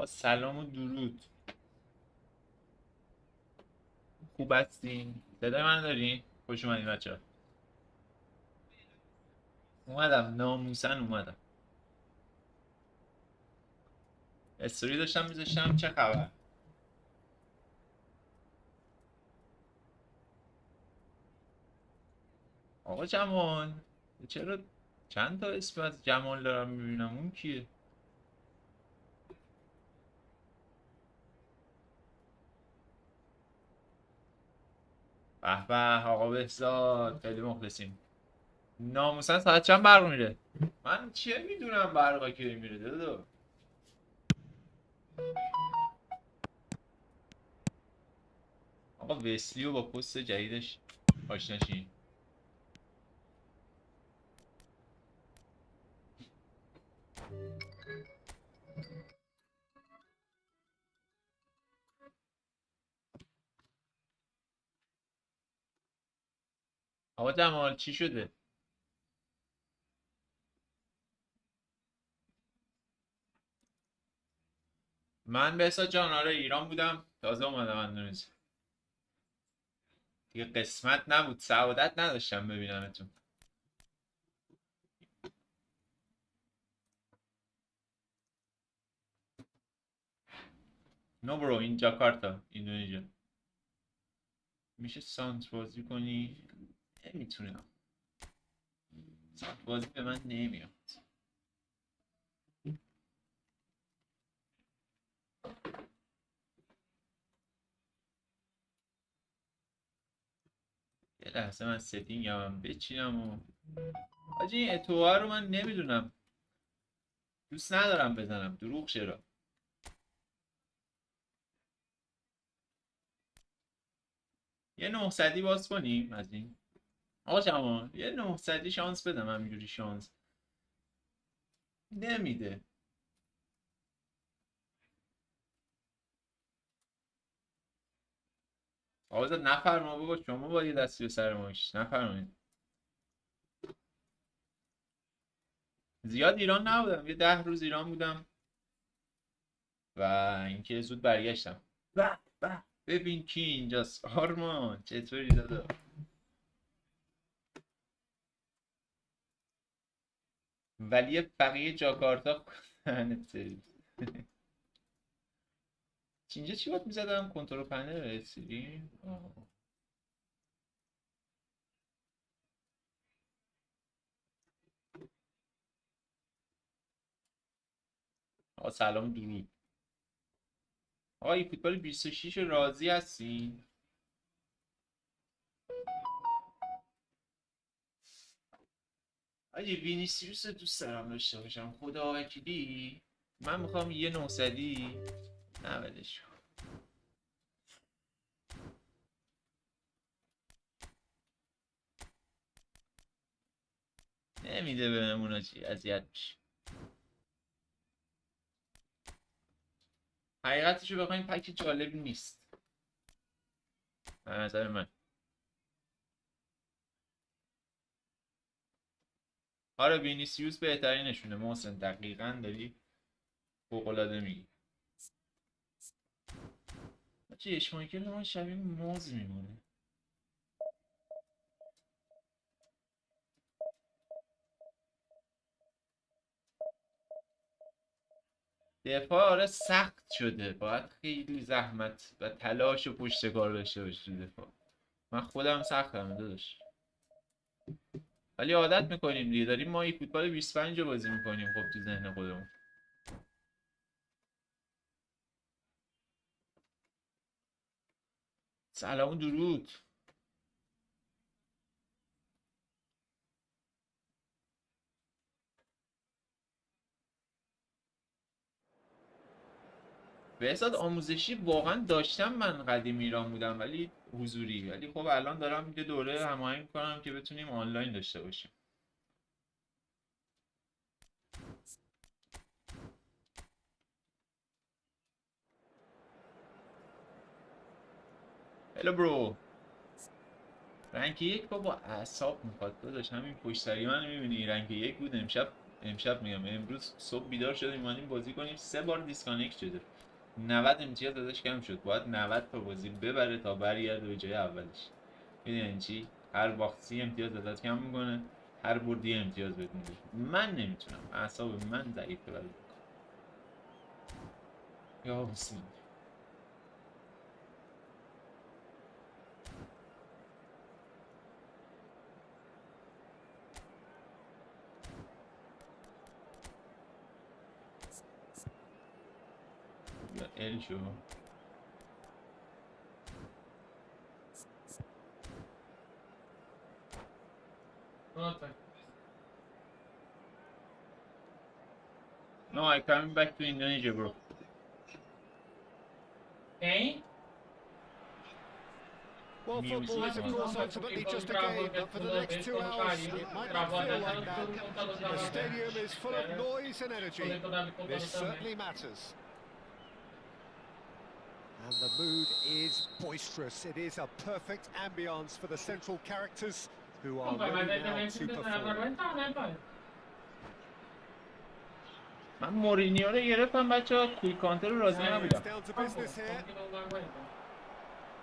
سلام و درود. خوب هستین؟ صدای من دارین؟ خوش اومدین بچه‌ها. اومدم ناموسن اومدم. استوری داشتم میذاشتم چه خبر؟ آقا جمال، چرا چند تا اسم از جمال دارم میبینم؟ اون کیه؟ به به آقا بهزاد، خیلی مخلصیم. ناموسن ساعت چند برق میره؟ من چه میدونم برقا کی میره دادو. آقا وسلیو با پست جدیدش آشناشین. آقا جمال چی شده؟ من بهزاد جان آره ایران بودم، تازه اومدم اندونزی. دیگه قسمت نبود، سعادت نداشتم ببینمتون. نو برو، این جاکارتا اندونزی. میشه سانت بازی کنی؟ نمیتونم، سانت بازی به من نمیاد. یه لحظه من ستینگ هم بچینم و حاجی این اتوها رو من نمیدونم، دوست ندارم بزنم، دروغ چرا. یه 900 باز کنیم از این. آقا جوان یه 900 شانس بدم، همینجوری شانس نمیده. آقا نفرما بابا، شما با یه دستی به سر ما کشید. نفرمایید. زیاد ایران نبودم، یه 10 روز ایران بودم و اینکه زود برگشتم. به به، ببین کی اینجاست. آرمان چطوری دادا؟ ولی فقیه جاکارتا دهنت سرویس. اینجا چی باید میزدم؟ کنترل پنل رسیدیم. آقا سلام درود. آقا این فوتبال 26 راضی هستین؟ آجی وینیسیوس دوست دارم داشته باشم، خدا وکیلی. من میخوام یه 900 نه ولش کن. نمیده بهمون آجی، اذیت میشه. حقیقتشو بخواین پک جالبی نیست به نظر من. آره وینیسیوس بهترینشونه محسن، دقیقا داری فوق‌العاده میگی. چی اشمایکل ما شبیه موز میمونه. دفاع آره سخت شده، باید خیلی زحمت و تلاش و پشت کار داشته باشی دفاع. من خودم سختم داداش، ولی عادت میکنیم دیگه، داریم ما این فوتبال 25 رو بازی میکنیم. خب تو ذهن خودمون. سلام و درود. بهزاد آموزشی واقعا داشتم من قدیم ایران بودم ولی حضوری، ولی خب الان دارم یه دوره هماهنگ میکنم که بتونیم آنلاین داشته باشیم. هلو برو. رنگ یک بابا اعصاب میخواد داداش، همین پشت سری من میبینی رنگ یک بود امشب. امشب میگم امروز صبح بیدار شدیم اومدیم بازی کنیم 3 بار دیسکانکت شده. 90 امتیاز ازش کم شد. باید 90 تا بازی ببره تا برگرده به جای اولش. میدونی چی؟ هر باخت 30 امتیاز ازت کم میکنه، هر بردی امتیاز بهت میده. من نمیتونم، اعصاب من ضعیفه برای یا حسین. یا ال شو. No, I coming back to Indonesia, bro. Quem? Well, football is, of course, ultimately just a game, but for the next 2 hours, it might not feel like that. The stadium is full of noise and energy. This certainly matters. And the mood is boisterous. It is a perfect ambience for the central characters who are ready now to perform. من مورینیو رو گرفتم بچه‌ها، کویک کانتر رو راضی نبودم. Down to business here.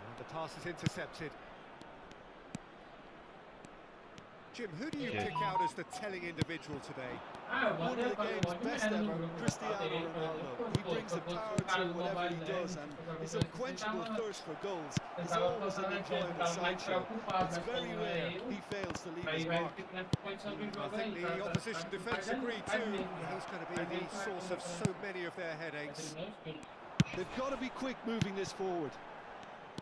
And the pass is intercepted. Jim, who do you pick out as the telling individual today? One of the game's best ever, Cristiano Ronaldo. He brings the power to whatever he does, and his unquenchable thirst for goals is always an enjoyable sideshow. It's very rare he fails to leave his mark. I think the opposition defence agree too. He's going to be the source of so many of their headaches. They've got to be quick moving this forward.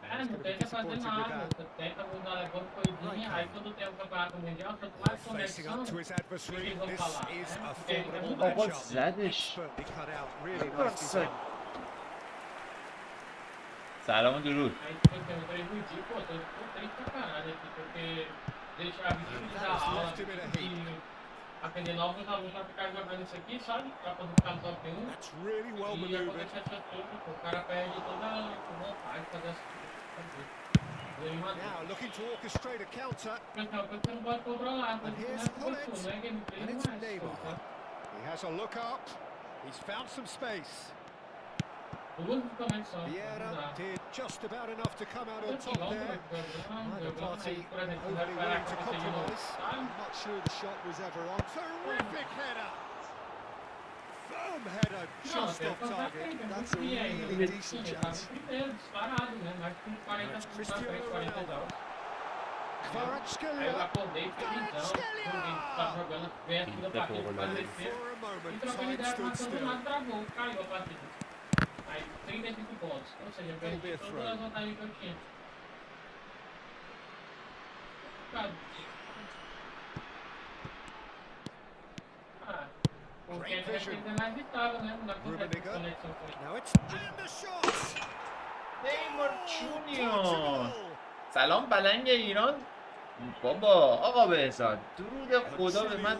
He's going to be disappointed with that. Facing up to his adversary, this is a formidable matchup. Expertly cut out, really nicely done. سلام و درود. Left him in a heap. Aprender novos alunos pra ficar jogando isso aqui, sabe? Pra poder ficar no top 1. That's really well E maneuvered. o cara perde toda a vontade de fazer as coisas. Now looking to orchestrate a counter. Você não pode controlar, And here's Hullet. And it's Neymar. He has a look up. He's found some space. Vieira did just about enough to come out on top there. Neither party overly willing to compromise. I'm not sure the shot was ever on. Terrific header. Firm header just off target. That's a really decent chance. That's Cristiano Ronaldo. Kvaratskhelia. For a moment, time stood still. Aí 35 pontos, ou seja, perdi todas as vantagens que eu tinha. Porque a gente é mais vitável, né? Não dá pra fazer conexão com ele. Now it's and the shot. نیمار جونیور. سلام بلنگ ایران. بابا آقا بهزاد درود خدا به من.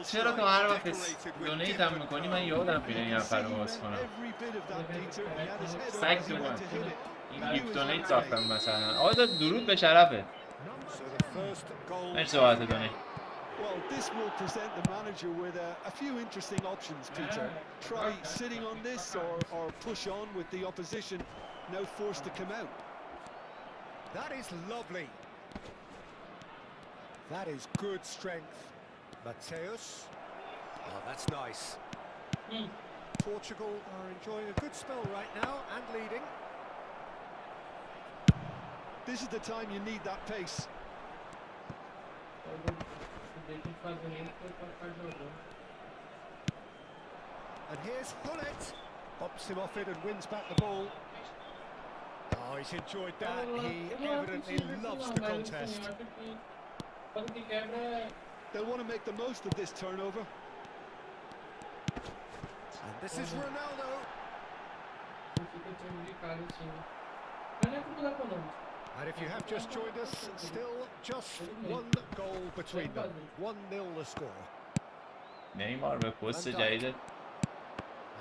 چرا تا هر وقت دونیت هم میکنی من یادم میره این نفر رو باز کنم. سگ تو من این گیفت دونیت ساختم مثلا. آقا درود به شرفه. مرسی بابت دونیت. Well, this will present the manager with a few interesting options, Peter. Try sitting on this or push on with the opposition, now forced to come out. That is lovely. That is good strength. Mateus. Oh, that's nice. Portugal are enjoying a good spell right now and leading. This is the time you need that pace. And here's Hullet. Pops him off it and wins back the ball. Oh, he's enjoyed that. He evidently loves the contest. They'll want to make the most of this turnover. And this is Ronaldo. And if you have just joined us, still just one goal between them. 1-0 the score. نیمار به پست جدید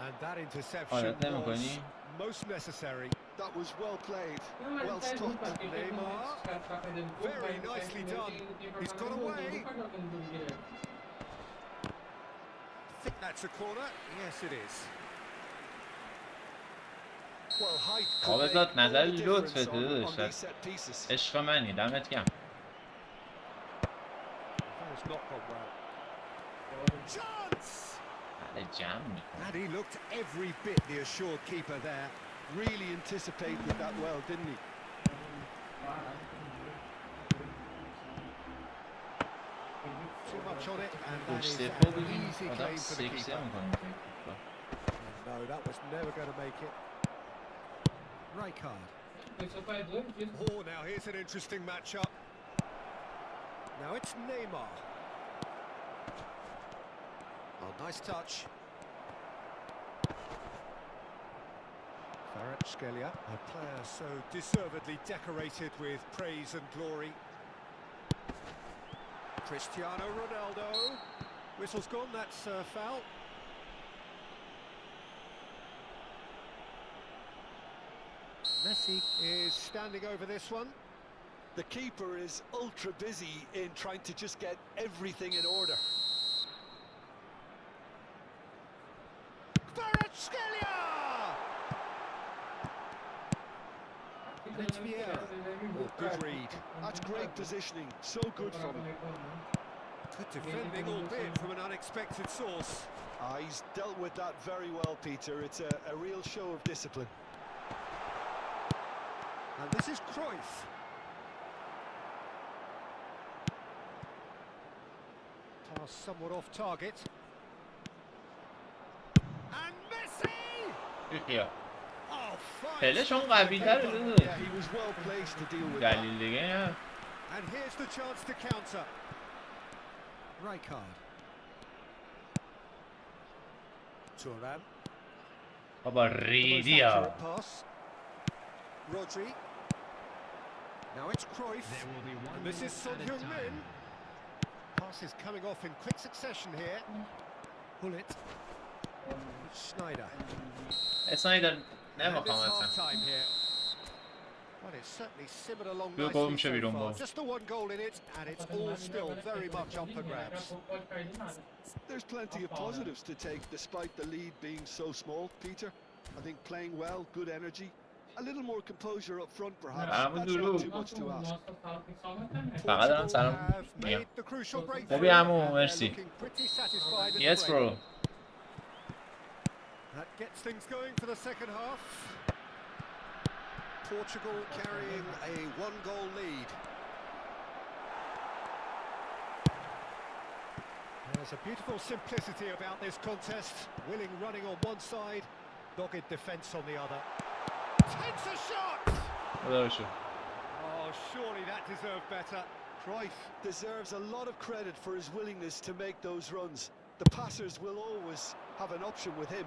And that interception عادت نمی‌کنی؟ was most necessary. That was well played, well stopped. Neymar, very nicely done. He's got away. That's a corner. Yes, it is. Well, height could آقا make بذات all نظر the لطفت difference on داداش these set pieces. عشق منی دمت گرم That has not gone well. Chance! بله جمع میکنم And he looked every bit the assured keeper there. Really anticipated that well, didn't he? Too much on it, and that پشت is دفاع an ببین easy آدم claim for the سکسه keeper. میکنه No, that was never going to make it. Right card. Oh, now here's an interesting matchup. Now it's Neymar. Oh, nice touch. Kvaratskhelia, a player so deservedly decorated with praise and glory. Cristiano Ronaldo. Whistle's gone, that's foul. Messi is standing over this one. The keeper is ultra busy in trying to just get everything in order. Kvaratskhelia! And it's Vieira. Oh, good read. That's great positioning, so good from him. Good defending, albeit from an unexpected source. He's dealt with that very well, Peter. It's a real show of discipline. And this is Cruyff. Pass somewhat off target. And Messi! بیا Oh, fine. پلشون قوی تره Yeah, داداش he was well placed to deal with that. دلیل دیگه نه And here's the chance to counter. Right card. Thuram. بابا The most ریدی accurate ها pass. Rodri. Now it's Cruyff. And this is Son Heung-min. Pass is coming off in quick succession here. Bullet. Schneider. اسنایدر And it's نمیخوام اصلا half-time here. Well, it's certainly simmered along بیا nicely گم شه so بیرون far. با Just the one goal in it, and it's all still very much up for grabs. There's plenty of positives to take despite the lead being so small, Peter. I think playing well, good energy. A little more composure up front, perhaps. That's not too much to ask. فقط دارم Portugal سلام have میگم made the crucial breakthrough, خوبی عمو and they're مرسی looking pretty satisfied at the Yes break. bro That gets things going for the second half. Portugal carrying a one-goal lead. There's a beautiful simplicity about this contest. Willing running on one side, dogged defence on the other. Takes a shot! خدا رو شکر. Oh, surely that deserved better. Cruyff deserves a lot of credit for his willingness to make those runs. The passers will always have an option with him.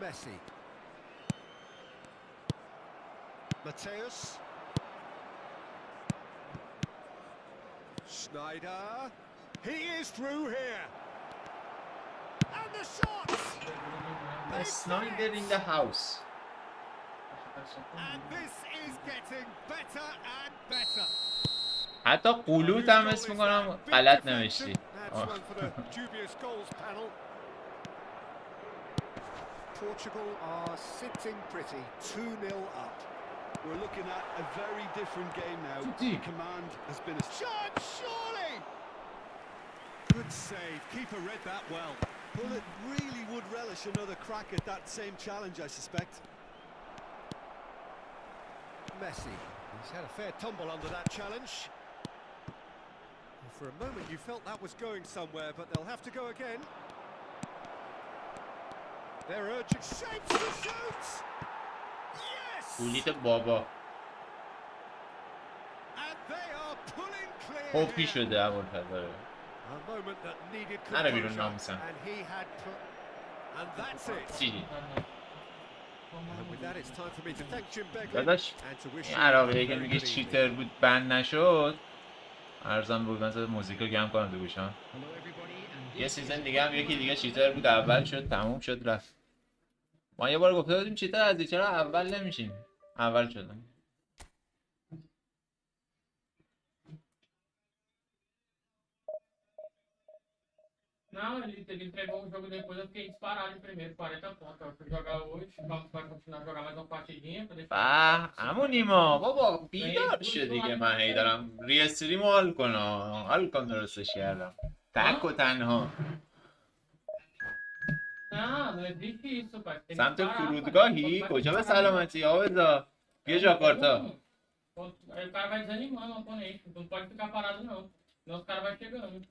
Messi. Mateus. Schneider. He is through here. And the shot! Snyder in the house And this is getting better and better. حتی قلوت هم اسم میکنم غلط نوشتی That's one for the dubious goals panel. Portugal are sitting pretty, 2-0 up. We're looking at a very different game now. Tutti. The command has been a Shot, surely! Good save, keeper read that well. Bullet really would relish another crack at that same challenge, I suspect. Messi. He's had a fair tumble under that challenge. For a moment you felt that was going somewhere, but they'll have to go again. They're urgent shapes to shoot! Yes! بولیت بابا And they are pulling clear خوبی here. شده ابوالفضل A moment that needed نره بیرون composure, ناموسم and he had put... And that's it. چی And with that, it's time for me to thank Jim Begley داداش and to wish این you عراقیه a که very میگه good چیتر evening. بود بند نشد ارزم بود مثلا موزیک رو گم کنم تو گوشم یه سیزن دیگه هم یکی دیگه چیتر بود اول شد تموم شد رفت ما یه بار گفته بودیم چیتر از چرا اول نمیشیم اول شدم Não, ele entregou o jogo depois, eu fiquei disparado em primeiro, 40 pontos. Eu fui jogar hoje, vamos para continuar a jogar mais uma partidinha. Pra deixar عمو نیما بابا ganhei بیدار tudo, شو tô lá دیگه. de من هی novo. دارم ریاستریمو حال کن درستش کردم تک و Hã? تنها. Não, não existe isso, pai. Tem que سمت parar, pai. Quanto فرودگاهی mais کجا به parar, melhor. سلامتی آوزا؟ É بیا um جاکارتا. ponto. Aí o cara vai desanimando o oponente. Não pode ficar parado, não. Senão os caras vão chegando.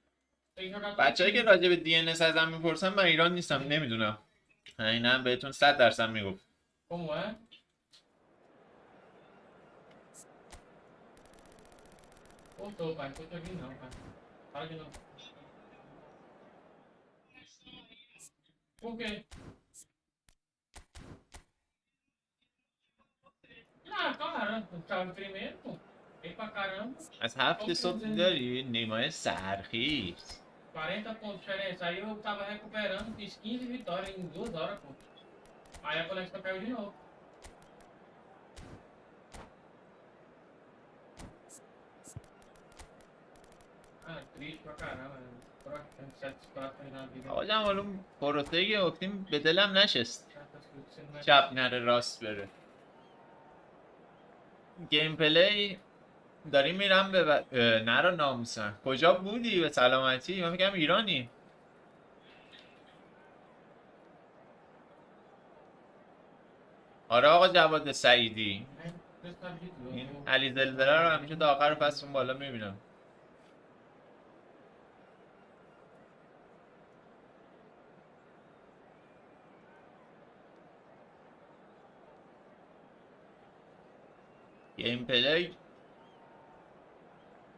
Tem que jogar todo بچه‌ای که time. راجع به دی ان اس ازم میپرسن من ایران نیستم نمیدونم. اینم بهتون 100% میگفت. Como é? Voltou, pai. Não tô te ouvindo, não, pai. Fala de novo. Por quê? Ah, claro. Eu tava primeiro, pô. Bem pra caramba. از هفت صبح داری نیمای سرخیز. 40 pontos de diferença. Aí eu tava recuperando, fiz 15 vitórias em 2 horas, pô. Aí a conexão caiu de novo. Ah, triste pra caramba. Próximo, satisfatório na vida. آقا جمال اون پروسه که گفتیم به دلم نشست. Certas coisas que você não vai چپ نره راست بره. گیم پلی داریم میرم به نرا ناموسن. کجا بودی به سلامتی؟ من میگم ایرانی. آره آقا جواد سعیدی. این علی زلزله رو همیشه تا آخر فصل اون بالا میبینم. گیم پلی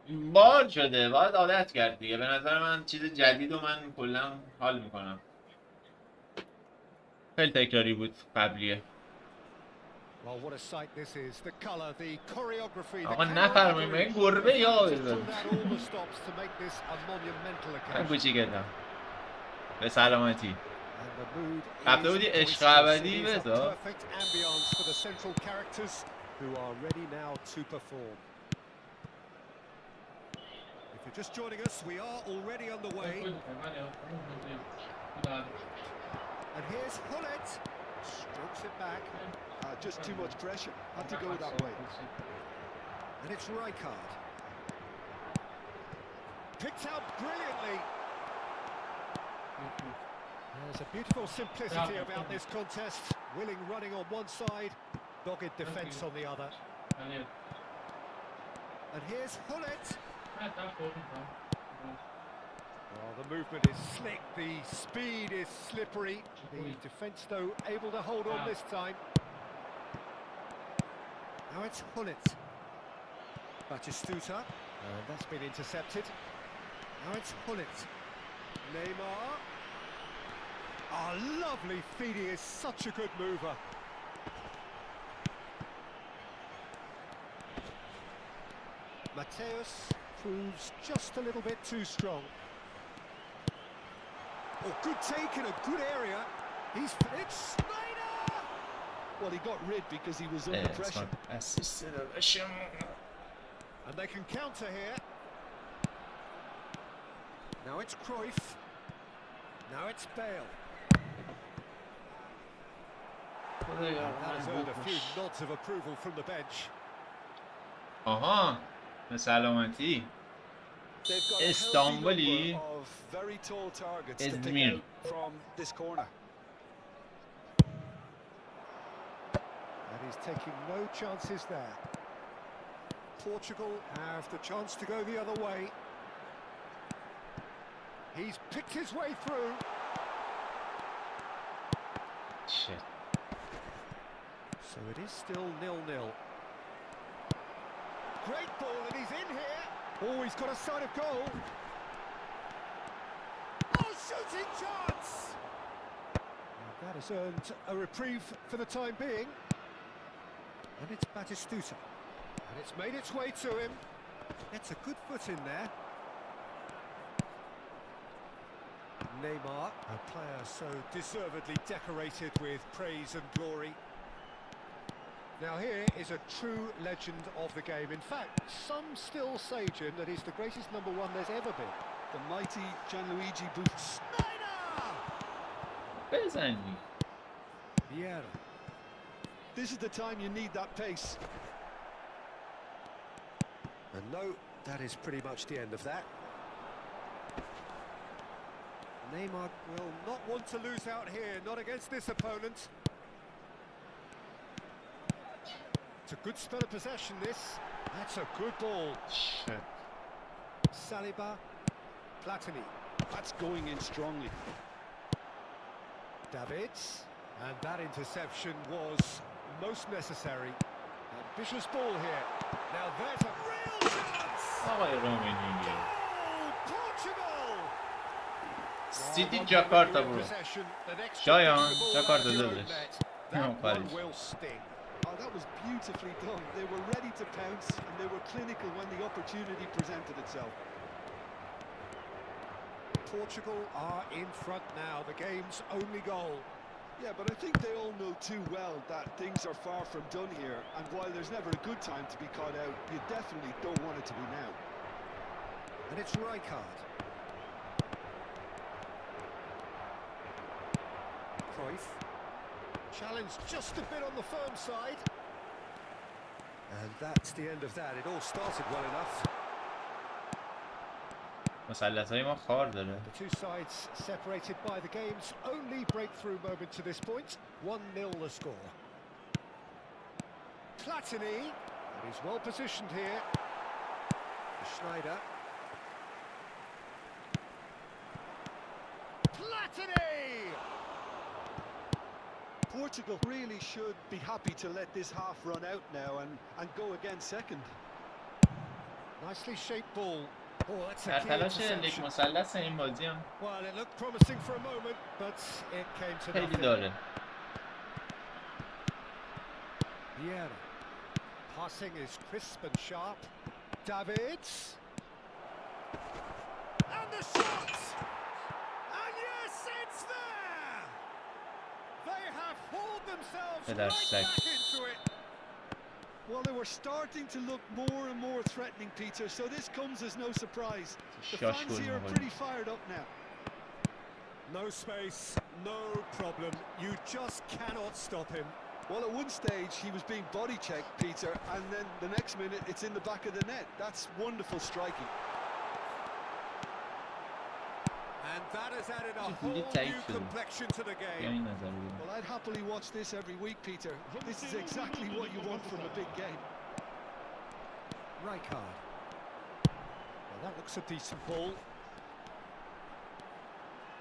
بال شده باید عادت کرد دیگه. به نظر من چیز جدید و من کلا حال میکنم. خیلی تکراری بود قبلیه. Well, what a sight this is. The colour, the choreography, the آقا نفرماییم این گربه یا pulled out all the stops to make this a monumental من occasion. کوچیکتم به سلامتی. And the mood رفته is بودی عشق boisterous. ابدی It is a بذار. perfect ambience for the central characters who are ready now to perform. If you're just joining us, we are already on the way. Valeu. Cuidado. And here's Hullet. Strokes it back. Just too much pressure. Had to go that way. And it's Rijkaard. Picked out brilliantly. There's a beautiful simplicity about this contest. Willing running on one side, dogged defence on the other. Valeu. And here's Hullet. Tá pouco então. Well, the movement is slick, the speed is slippery. The defence, though, able to hold on this time. Now it's Hullet. Batistuta. That's been intercepted. Now it's Hullet. Neymar. Oh, lovely feed. He is such a good mover. Mateus proves just a little bit too strong. Oh, good take in a good area. It's Snyder! Well, he got rid because he was under pressure. And they can counter here. Now it's Cruyff. Now it's Bale. That has earned a few nods of approval from the bench. آها به سلامتی. They've got a healthy Istanbuli. number of very tall targets to pick İzmir. out from this corner. And he's taking no chances there. Portugal have the chance to go the other way. He's picked his way through. Shit. So it is still 0-0. Great ball, and he's in here. Oh, he's got a sight of goal. Oh, shooting chance! And that has earned a reprieve for the time being. And it's Batistuta. And it's made its way to him. It's a good foot in there. Neymar, a player so deservedly decorated with praise and glory. Now here is a true legend of the game. In fact, some still say, Jim, that he's the greatest number one there's ever been. The mighty Gianluigi Buffon. بزنی. Vieira. This is the time you need that pace. And no, that is pretty much the end of that. Neymar will not want to lose out here, not against this opponent. It's a good spell of possession, this. That's a good ball. Shit. Saliba. Platini. That's going in strongly. Davids. And that interception was most necessary. Ambitious ball here. Now there's a real chance! آقای رومینیگی. Goal! Portugal! سیتی جاکارتا برو. شایان جاکارتا دادش. That one will sting. Oh, that was beautifully done. They were ready to pounce and they were clinical when the opportunity presented itself. Portugal are in front now, the game's only goal. Yeah, but I think they all know too well that things are far from done here, and while there's never a good time to be caught out, you definitely don't want it to be now. And it's Rijkaard. Cruyff. Challenge just a bit on the firm side. And that's the end of that. It all started well enough. مثلث‌های ما خار داره. The two sides separated by the game's only breakthrough moment to this point. 1-0 the score. Platini. And he's well positioned here. Schneider. Platini! Portugal really should be happy to let this half run out now and go again second. Nicely shaped ball. Oh, that's a در key تلاش یک interception. مثلث این بازی هم Well, it looked promising for a moment, but it came to خیلی nothing. داره. Vieira. Passing is crisp and sharp. Davids. And the shot! And yes, it's there! They have hauled themselves Peder right Stek. back into it. Well, they were starting to look more and more threatening, Peter, so this comes as no surprise. The fans here are pretty fired up now. No space, no problem. You just cannot stop him. Well, at one stage he was being body checked, Peter, and then the next minute it's in the back of the net. That's wonderful striking. And that has added a Just whole little new action. complexion to the یا game. این نظر بگیم. Well, I'd happily watch this every week, Peter. This is exactly what you want from a big game. Rijkaard. Well, that looks a decent ball.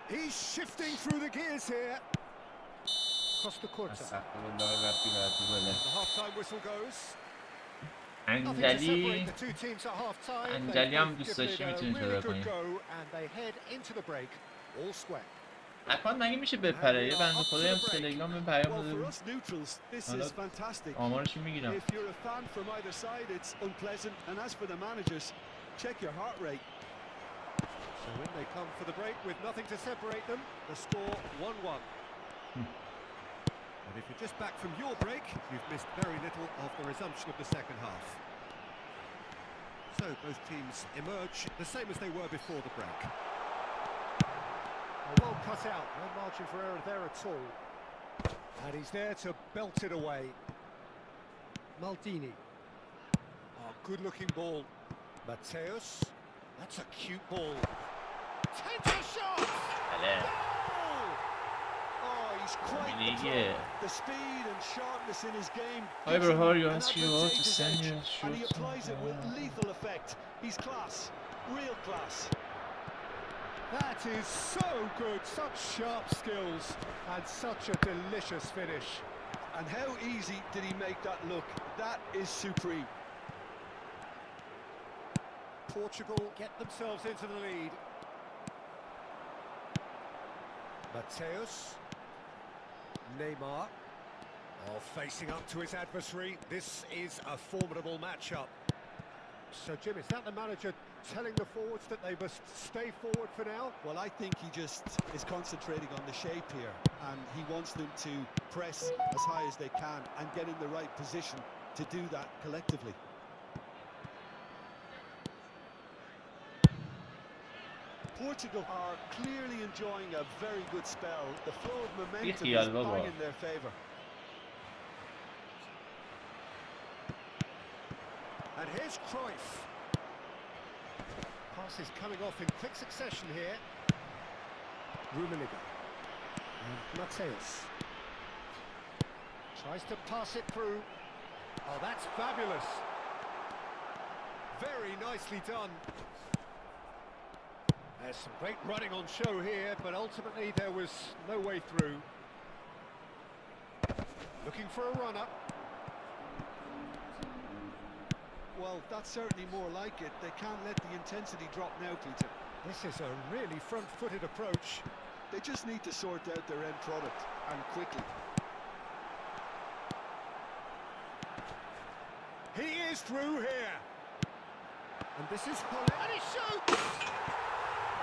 He's shifting through the gears here. Costa Curta. استغفرالله ربی و اتوب الیه. The half-time whistle goes. Nothing to separate انجلی the two teams at half-time. انجلی هم They've دوست given it داشتی a میتونی really پیدا good کنی. go, and they head into the break all square. اکانت مگه میشه بپره؟ یه بنده خدایی هم تلگرام به پیام Well, for داده us neutrals, this حالا is fantastic. آمارشو میگیرم. If you're a fan from either side, it's unpleasant. And as for the managers, check your heart rate. So when they come for the break with nothing to separate them, the score 1-1. And if you're just back from your break, you've missed very little of the resumption of the second half. So both teams emerge the same as they were before the break. Well cut out, no margin for error there at all. And he's there to belt it away. Maldini. Oh, good-looking ball. Mateus. That's a cute ball. Takes a shot! بله. Goal! Oh, he's quite the دیگه. pro. The speed and sharpness in his game. Hi, gives bro, him how are you? an Ask you all to advantageous send edge, your and he shorts applies it with lethal effect. He's class, real class. That is so good, such sharp skills and such a delicious finish. And how easy did he make that look? That is supreme. Portugal get themselves into the lead. Mateus. Neymar. Oh, facing up to his adversary. This is a formidable matchup. So, Jim, is that the manager telling the forwards that they must stay forward for now? Well, I think he just is concentrating on the shape here, and he wants them to press as high as they can and get in the right position to do that collectively. Portugal are clearly enjoying a very good spell. The flow of momentum خیال is بابا. bang in their favour. And here's Cruyff. Passes coming off in quick succession here. Rummenigge. And Mateus. Tries to pass it through. Oh, that's fabulous. Very nicely done. There's some great running on show here, but ultimately there was no way through. Looking for a run-up. Well, that's certainly more like it. They can't let the intensity drop now, Peter. This is a really front-footed approach. They just need to sort out their end product, and quickly. He is through here. And this is Holland. And he shoots!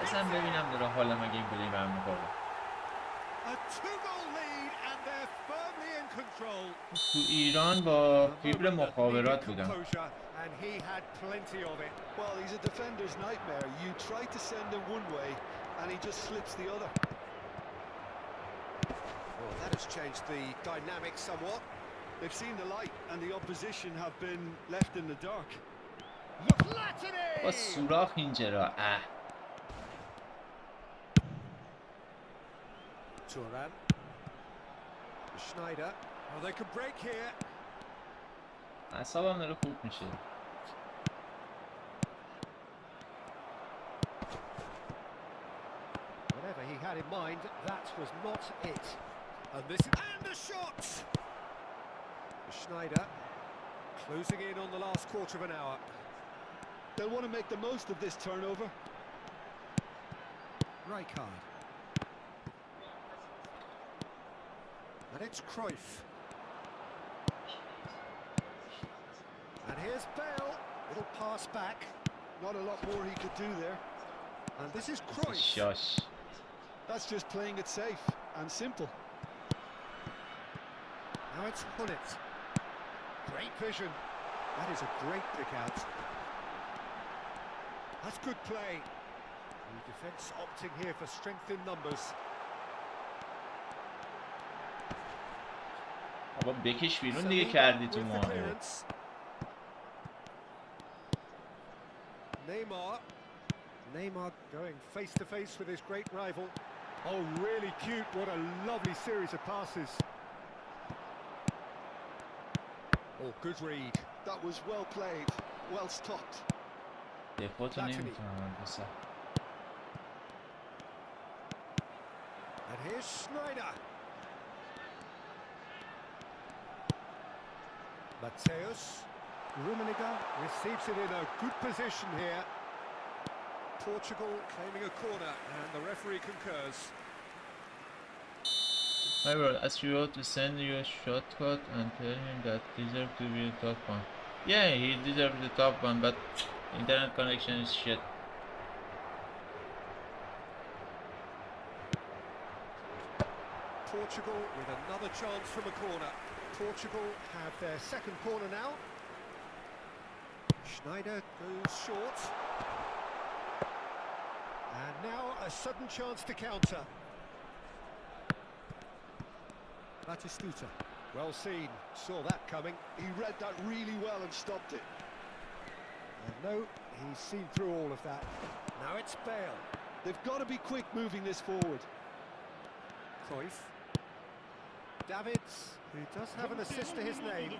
اصلا ببینم داره حالا مگه این پلی برم میخوره. A two-goal lead and they're firmly in control. تو ایران با فیبر مخابرات بودم. And he had plenty of it. Well, he's a defender's nightmare. You try to send him one way, and he just slips the other. Well, that has changed the dynamic somewhat. They've seen the light, and the opposition have been left in the dark. Look, Latini! با سوراخ اینجا. Turan. Schneider. Oh, they could break here. اعصابم داره خوب میشه. Whatever he had in mind, that was not it. And the shot! Schneider closing in on the last quarter of an hour. They'll want to make the most of this turnover. Rijkaard. And it's Cruyff. And here's Bale. Little pass back. Not a lot more he could do there. And this is Cruyff. شاش. That's just playing it safe and simple. Now it's Hullet. Great vision. That is a great pick out. That's good play. The defence opting here for strength in numbers. بابا بکش بیرون دیگه کردی تو With the ما. clearance. Neymar going face to face with his great rival. Oh, really cute. What a lovely series of passes. Oh, good read. That was well played, well stopped. دفاعتو نمیتونم بسه. And here's Schneider. Mateus. Rummenigge receives it in a good position here. Portugal claiming a corner, and the referee concurs. I will ask you to send you a shortcut and tell him that deserves to be the top one. Yeah, he deserves the top one, but internet connection is shit. Portugal with another chance from a corner. Portugal have their second corner now. Schneider goes short. And now a sudden chance to counter. Batistuta. Well seen. Saw that coming. He read that really well and stopped it. And no, he's seen through all of that. Now it's Bale. They've got to be quick moving this forward. Cruyff. Davids, who does have an assist to his name.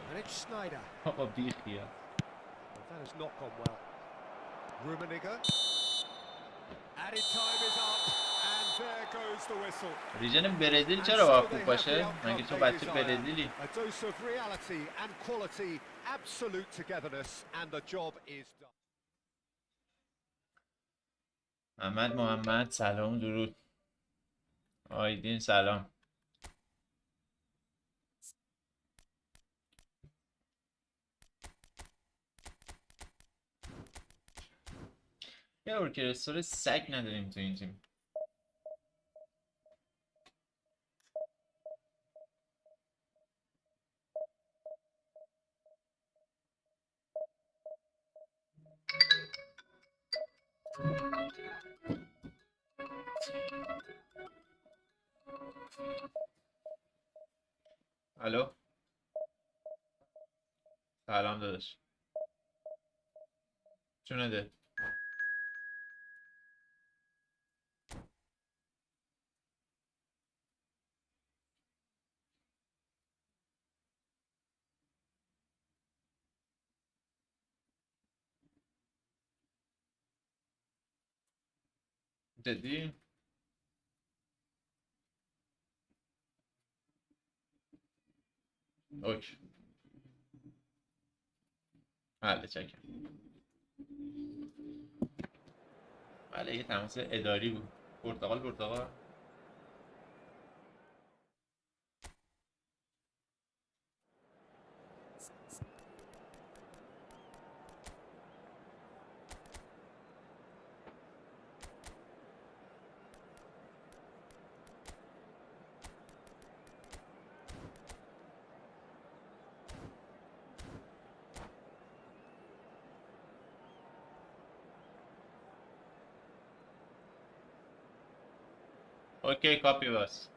And it's Schneider. بابا بیخیال. Well, that has not gone well. Rummenigge. Added time is up, and there goes the whistle. ریژن برزیل And چرا so باید they خوب have باشه؟ the مگه outcome تو they بچه desire. برزیلی؟ A dose of reality and quality, absolute togetherness, and the job is done. محمد سلام درود. آیدین سلام. یه ارکستر سگ نداریم تو این تیم. الو سلام داداش چونه ده جدی اوکی بله چکر بله یه تماس اداری بود پرتغال اوکی کاپی باس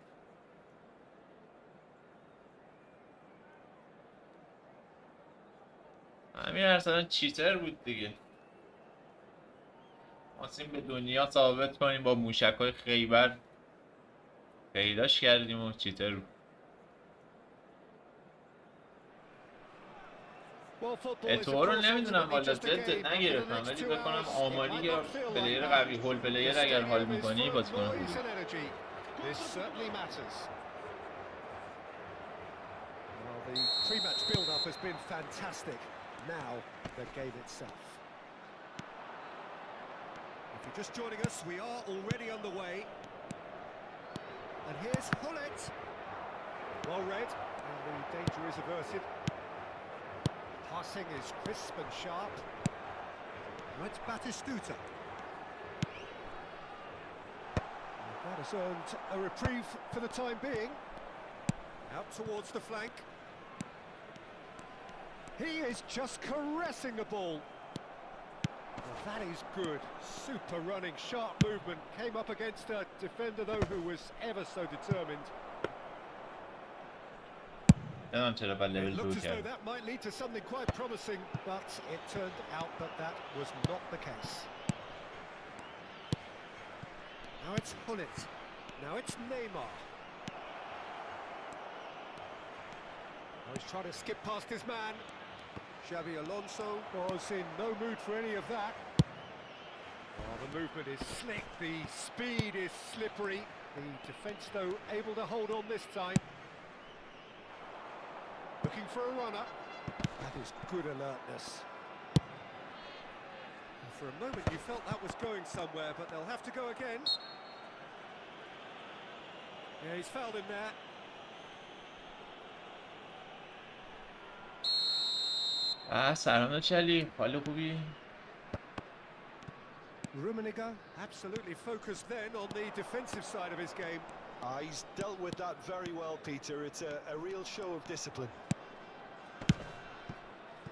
همین اصلا چیتر بود دیگه خواستیم به دنیا ثابت کنیم با موشک‌های خیبر پیداش کردیم و چیتر بود Well, football is, of اتوها رو course, نمیدونم ultimately والا just a game, زد but for the نگرفتم next ولی 2 بکنم hours, it آماری might یا not feel like پلیر that. قوی هول The پلیر اگر حال stadium is میکنی full of بازیکن خوبی noise and energy. This certainly matters. Well, the pre-match build-up has been fantastic. Now, the game itself. If you're just joining us, we are already underway. And here's Hullet. Well read, and the danger is averted. Passing is crisp and sharp. Now it's Batistuta. And that has earned a reprieve for the time being. Out towards the flank. He is just caressing the ball. Well, that is good. Super running, sharp movement. Came up against a defender, though, who was ever so determined. It looked as though that might lead to something quite promising, but it turned out that that was not the case. Now it's Hullet. Now it's Neymar. Oh, he's trying to skip past his man. Xabi Alonso was in no mood for any of that. Oh, the movement is slick, the speed is slippery. The defence, though, able to hold on this time. Looking for a runner. That is good alertness. And for a moment you felt that was going somewhere, but they'll have to go again. Yeah, he's fouled him there. سلام چلی حال خوبی Rummenigge absolutely focused then on the defensive side of his game. He's dealt with that very well, Peter. It's a real show of discipline.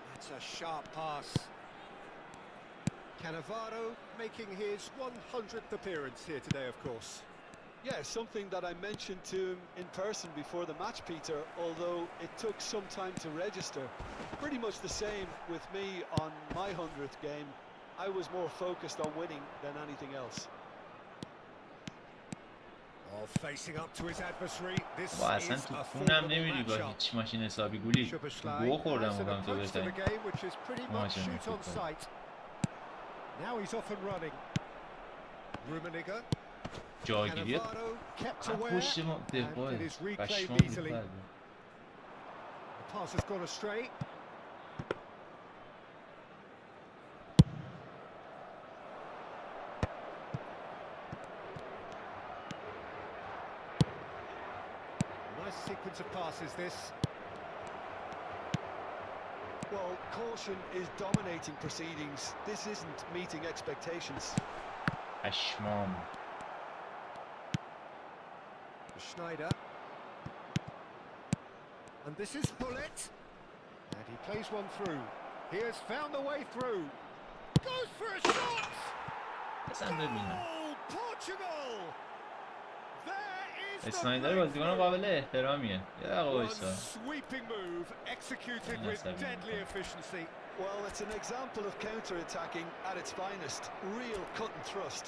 That's a sharp pass. Cannavaro making his 100th appearance here today, of course. Yeah, something that I mentioned to him in person before the match, Peter, although it took some time to register. Pretty much the same with me on my 100th game. I was more focused on winning than anything else. Oh, facing up to his adversary. This با اصلا is تو a خونم formidable نمیری با matchup. هیچ ماشین حسابی گولی تو گو خوردم Has an بودم تو approach to the بهترین game which is pretty much ماشین shoot on فوتبال sight. Now he's off and running. Rummenigge. جاگیری Cannavaro kept aware. پشت ما دفاع And it is reclaimed پشمام easily. ریخته. The pass has gone astray. Nice sequence of passes this. Well, caution is dominating proceedings. This isn't meeting expectations. پشمام Schneider. And this is Hullet. And he plays one through. He has found the way through. Goes for a shot! اصلا ببینم Goal, Portugal! There is the اسنایدر بازیکن breakthrough. قابل احترامیه. یه دقیقه One وایسا. sweeping move executed with deadly efficiency. Well, it's an example of counter-attacking at its finest. Real cut and thrust.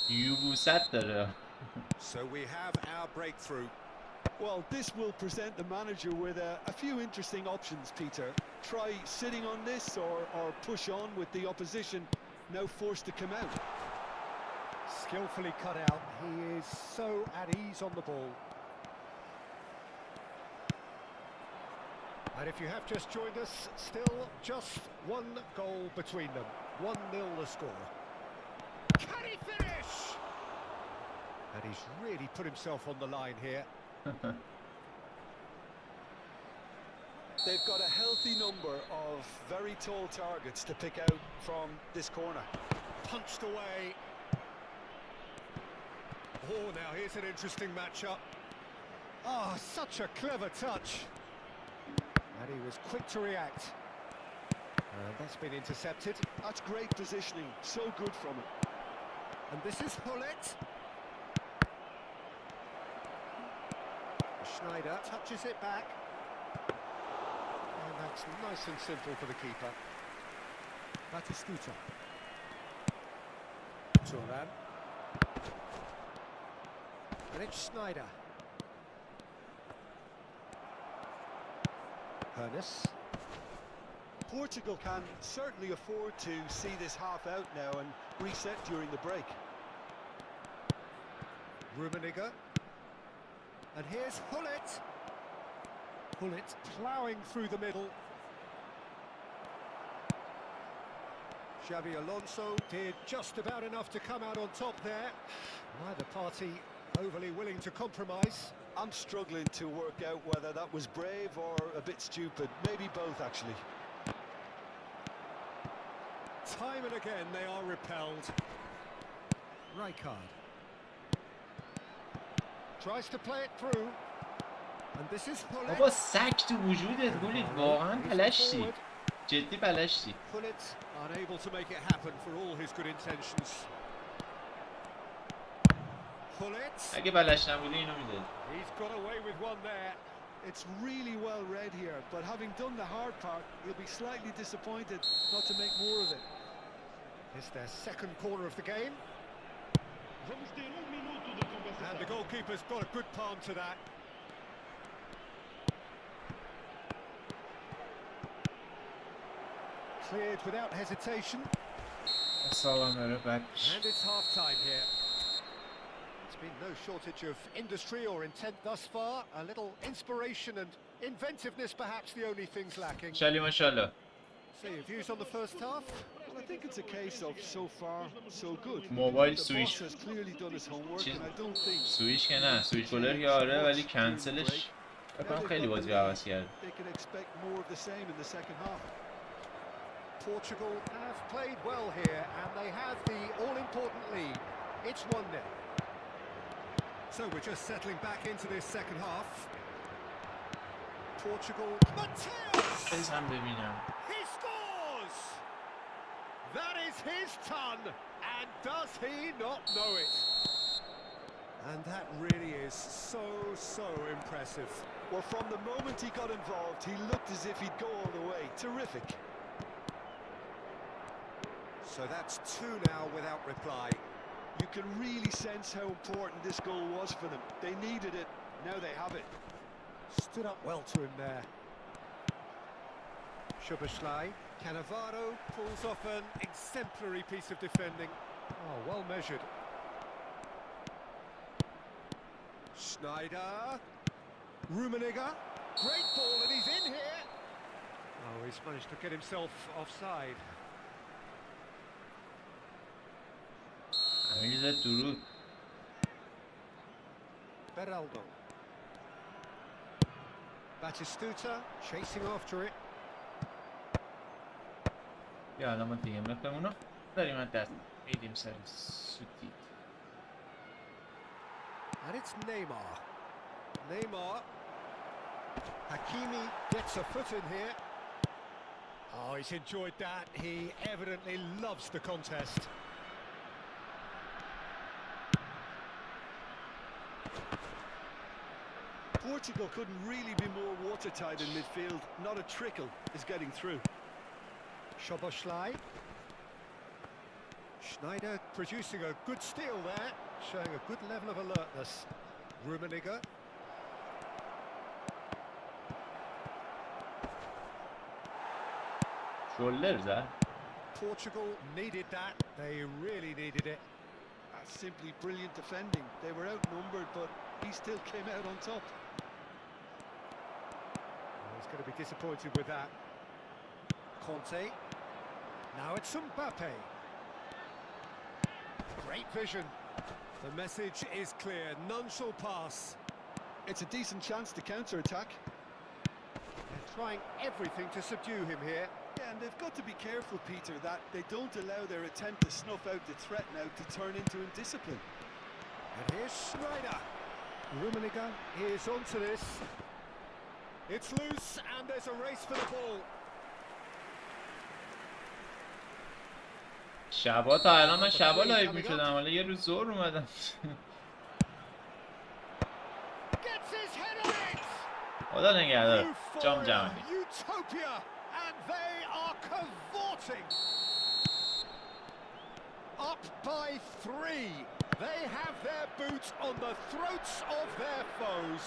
یوبوست داره. So we have our breakthrough. Well, this will present the manager with a few interesting options, Peter. Try sitting on this or push on with the opposition, now forced to come out. Skillfully cut out. He is so at ease on the ball. And if you have just joined us, still just one goal between them. 1-0 the score. Can he finish? And he's really put himself on the line here. They've got a healthy number of very tall targets to pick out from this corner. Punched away. Oh, now here's an interesting matchup. Oh, such a clever touch. And he was quick to react. And that's been intercepted. That's great positioning, so good from him. And this is Hullet. Schneider touches it back. And that's nice and simple for the keeper. Batistuta. Turan. And it's Schneider. Hernes. Portugal can certainly afford to see this half out now and reset during the break. Rummenigge. And here's Hullet. Hullet ploughing through the middle. Xabi Alonso did just about enough to come out on top there. Neither party overly willing to compromise. I'm struggling to work out whether that was brave or a bit stupid. Maybe both, actually. Time and again they are repelled. Rijkaard tries to play it through. And this is Hullet. بابا سگ تو وجودت گولید واقعا پلشتی. جدی پلشتی. Hullet unable to make it happen for all his good intentions. Hullet. اگه پلش نبوده اینو میداد. He's got away with one there. It's really well read here, but having done the hard part, he'll be slightly disappointed not to make more of it. It's their second corner of the game. And the goalkeeper's got a good palm to that. Cleared without hesitation. سلام داره بعد. And it's half-time here. It's been no shortage of industry or intent thus far. A little inspiration and inventiveness perhaps the only things lacking. شالی ماشاءالله. So your views on the first half? Well, I think it's a case of so far, so good. موبایل The boss سویچ. has clearly done his homework, چیز- and I don't think سویچ که نه سویچ کولر که آره ولی کنسلش فکر کنم خیلی بازی عوض کرد. they can expect more of the same in the second half. Portugal have played well here and they have the all-important lead. It's 1-0. So we're just settling back into this second half. Portugal. Mateus! بزن ببینم. He scores! That is his ton, and does he not know it? And that really is so impressive. Well, from the moment he got involved, he looked as if he'd go all the way. Terrific. So that's 2 now without reply. You can really sense how important this goal was for them. They needed it, now they have it. Stood up well to him there. Szoboszlai. Cannavaro pulls off an exemplary piece of defending. Oh, well measured. Schneider. Rummenigge. Great ball, and he's in here. Oh, he's managed to get himself offside. همین درود. Beraldo. Batistuta chasing after it. یا الان ما دیگه مفهمونو داریم از دست میدیم سر سوتی. And it's Neymar. Neymar. Hakimi gets a foot in here. Oh, he's enjoyed that. He evidently loves the contest. Portugal couldn't really be more watertight in midfield. Not a trickle is getting through. Szoboszlai. Schneider producing a good steal there, showing a good level of alertness. Rummenigge. شولر زد. Portugal needed that. They really needed it. That's simply brilliant defending. They were outnumbered, but he still came out on top. He's going to be disappointed with that. Conte. Now it's Mbappe. Great vision. The message is clear. None shall pass. It's a decent chance to counter-attack. They're trying everything to subdue him here. Yeah, and they've got to be careful, Peter, that they don't allow their attempt to snuff out the threat now to turn into indiscipline. And here's Schneider. Rummenigge is onto this. It's loose and there's a race for the ball. شبا تا الان من شبا لایو میشدم حالا یه روز زور اومدم. Gets his head on it. خدا نگهدار. جام جهانی. Utopia, and they are cavorting. Up by 3. They have their boots on the throats of their foes.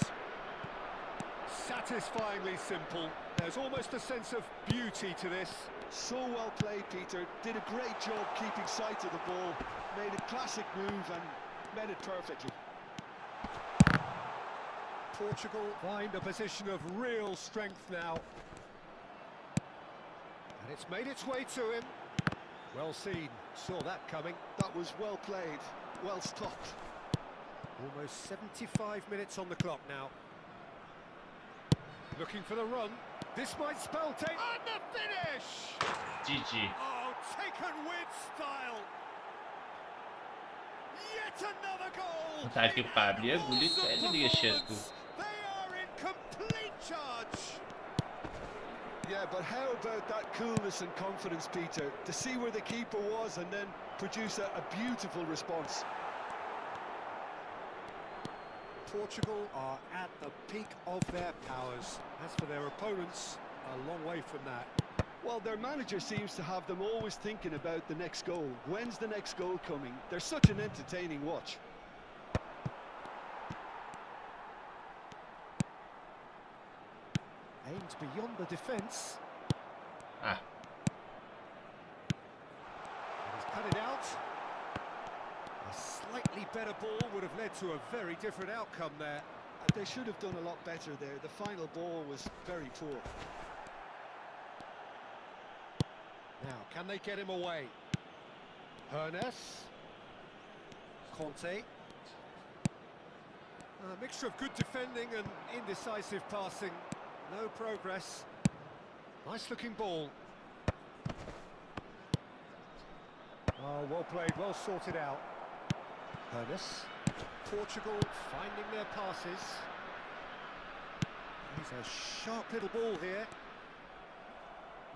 Satisfyingly simple. There's almost a sense of beauty to this. So well played, Peter. Did a great job keeping sight of the ball. Made a classic move and met it perfectly. Portugal find a position of real strength now. And it's made its way to him. Well seen. Saw that coming. That was well played. Well stopped. Almost 75 minutes on the clock now. Looking for the run. This might spell take. And the finish! GG. Oh, taken with style. Yet another goal. ترکیب قبلیه گولی خیلی دیگه شت بود. They are in complete charge. Yeah, but how about that coolness and confidence, Peter? To see where the keeper was and then produce a beautiful response. Portugal are at the peak of their powers. As for their opponents, a long way from that. Well, their manager seems to have them always thinking about the next goal. When's the next goal coming? They're such an entertaining watch. Aims beyond the defence. Ah. He's cut it out. A slightly better ball would have led to a very different outcome there. They should have done a lot better there. The final ball was very poor. Now, can they get him away? Hernes. Conte. A mixture of good defending and indecisive passing. No progress. Nice looking ball. Oh, well played, well sorted out. Hernes. Portugal finding their passes. He's a sharp little ball here.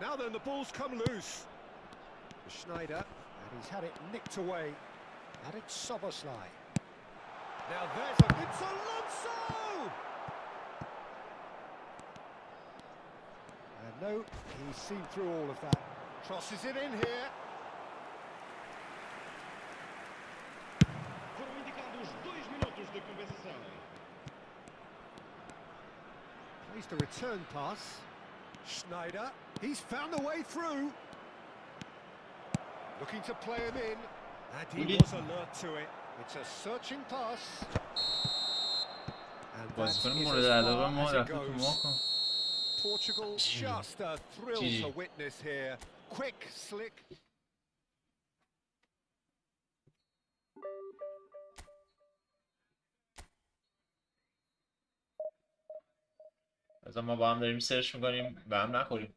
Now then, the ball's come loose. Schneider, and he's had it nicked away. And it's Szoboszlai. Now there's a... It's Alonso! And no, he's seen through all of that. Crosses it in here. Foram indicados 2 minutos de compensação. Plays the return pass. Schneider, he's found a way through. Looking to play him in, and he was alert to it. It's a searching pass. And that is بازیکن as مورد علاقه far ما as it رفته تو goes. ماکو. Portugal just a thrill Gee. to witness here. Quick, slick. از ما با هم داریم سرچ میکنیم به هم نخوریم.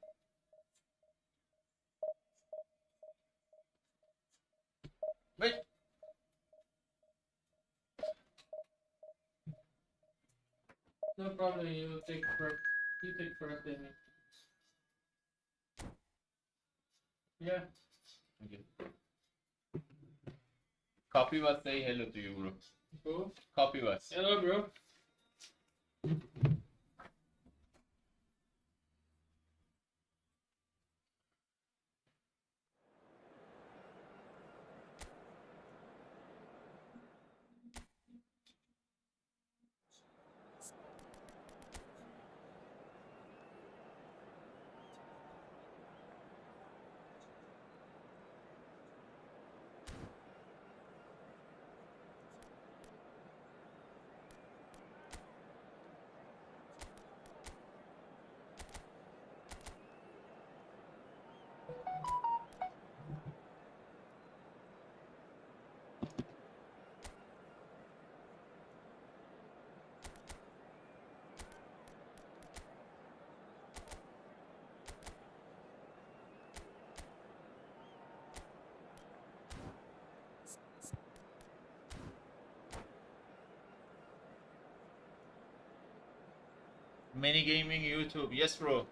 No problem, you take first. You take first, then me. Yeah. Okay. Copy was say hello to you, bro. Cool. Copy was. Hello, bro. Many gaming YouTube. Yes, bro.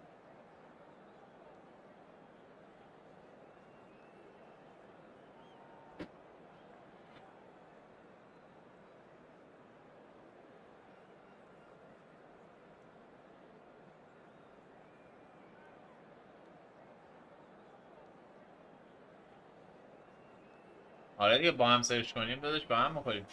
آره دیگه با هم سرچ کنیم داداش با هم می‌خوریم.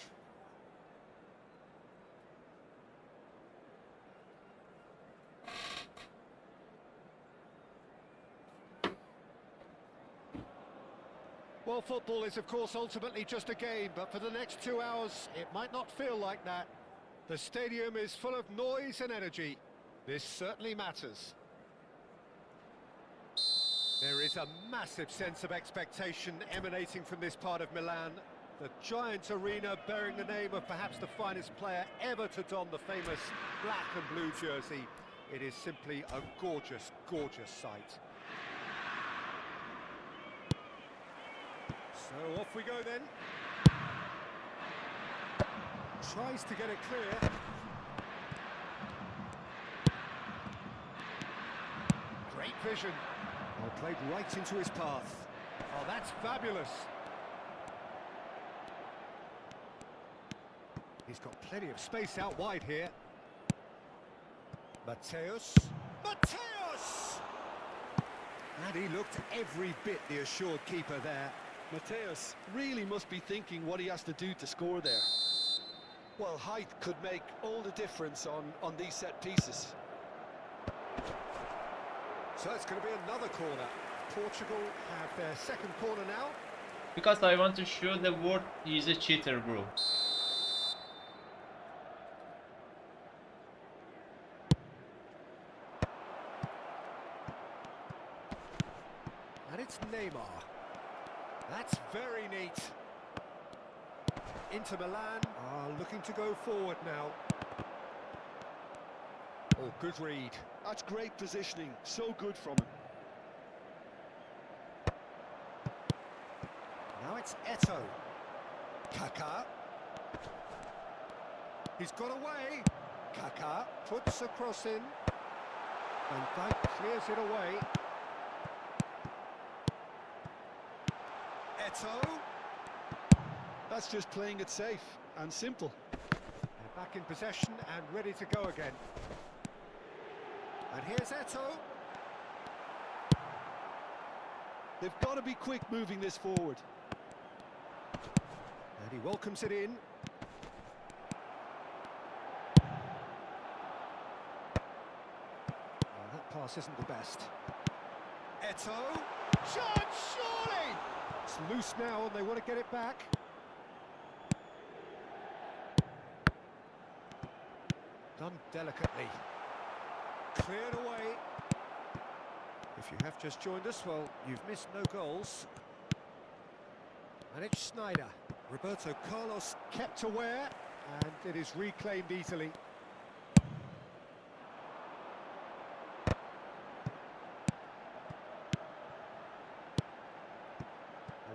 Well, football is, of course, ultimately just a game, but for the next 2 hours, it might not feel like that. The stadium is full of noise and energy. This certainly matters. There is a massive sense of expectation emanating from this part of Milan. The giant arena bearing the name of perhaps the finest player ever to don the famous black and blue jersey. It is simply a gorgeous, gorgeous sight. So off we go then. Tries to get it clear. Great vision. Well, played right into his path. Oh, that's fabulous. He's got plenty of space out wide here. Mateus. Mateus! And he looked every bit the assured keeper there. Mateus really must be thinking what he has to do to score there. Well, height could make all the difference on these set pieces. So it's going to be another corner. Portugal have their second corner now. Because I want to show the world he's a cheater, bro. And it's Neymar. That's very neat. Inter Milan are looking to go forward now. Oh, good read. That's great positioning, so good from him. Now it's Eto'o. Kaká. He's got away. Kaká puts a cross in. And Dijk clears it away. Eto'o. That's just playing it safe and simple. They're back in possession and ready to go again. And here's Eto'o. They've got to be quick moving this forward. And he welcomes it in. Well, that pass isn't the best. Eto'o. Shot, surely! It's loose now and they want to get it back. Done delicately. Cleared away. If you have just joined us, well, you've missed no goals. And it's Sneijder. Roberto Carlos kept aware, and it is reclaimed easily.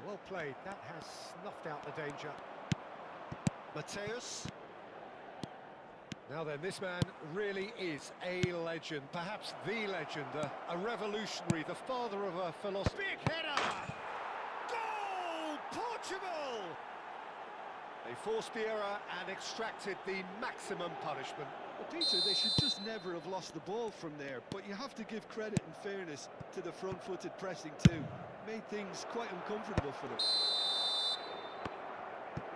Well played. That has snuffed out the danger. Mateus. Now then, this man really is a legend, perhaps the legend, a revolutionary, the father of a philosophy. Big header! Goal! Portugal! They forced the error and extracted the maximum punishment. Well, Peter, they should just never have lost the ball from there, but you have to give credit and fairness to the front-footed pressing too. Made things quite uncomfortable for them.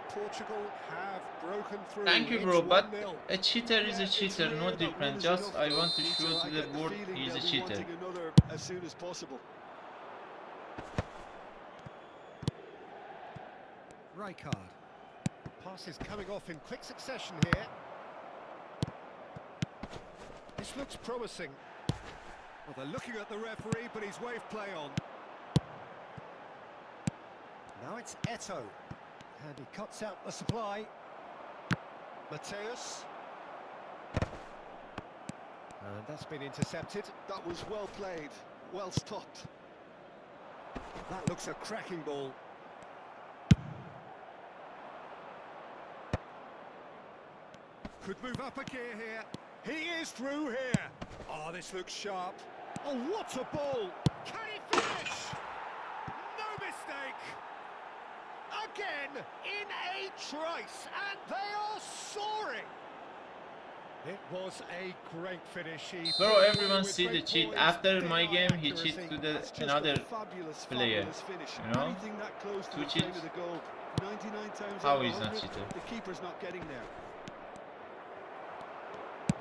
Portugal have broken through. Thank you, It's bro, but 1-0. a cheater is a Yeah, it's cheater, rare no that different. one is Just enough, I though, want to Peter. show I to the get board feeling he's a they'll be cheater. wanting another as soon as possible. Rijkaard. Passes coming off in quick succession here. This looks promising. Well, they're looking at the referee, but he's waved play on. Now it's Eto. And he cuts out the supply. Mateus. And that's been intercepted. That was well played, well stopped. That looks a cracking ball. Could move up a gear here. He is through here. Oh, this looks sharp. Oh, what a ball! Can he finish? No mistake. Again, in a trice, and they are soaring. It was a great finish. He Bro, put it everyone with see the great cheat. poise, After dead my eye game, he accuracy. cheats to the That's just another a fabulous, player. fabulous finish. You know? Anything that close to Two the frame cheats. of the goal, 99 times How out of is not 100, cheater? the keeper's not getting there.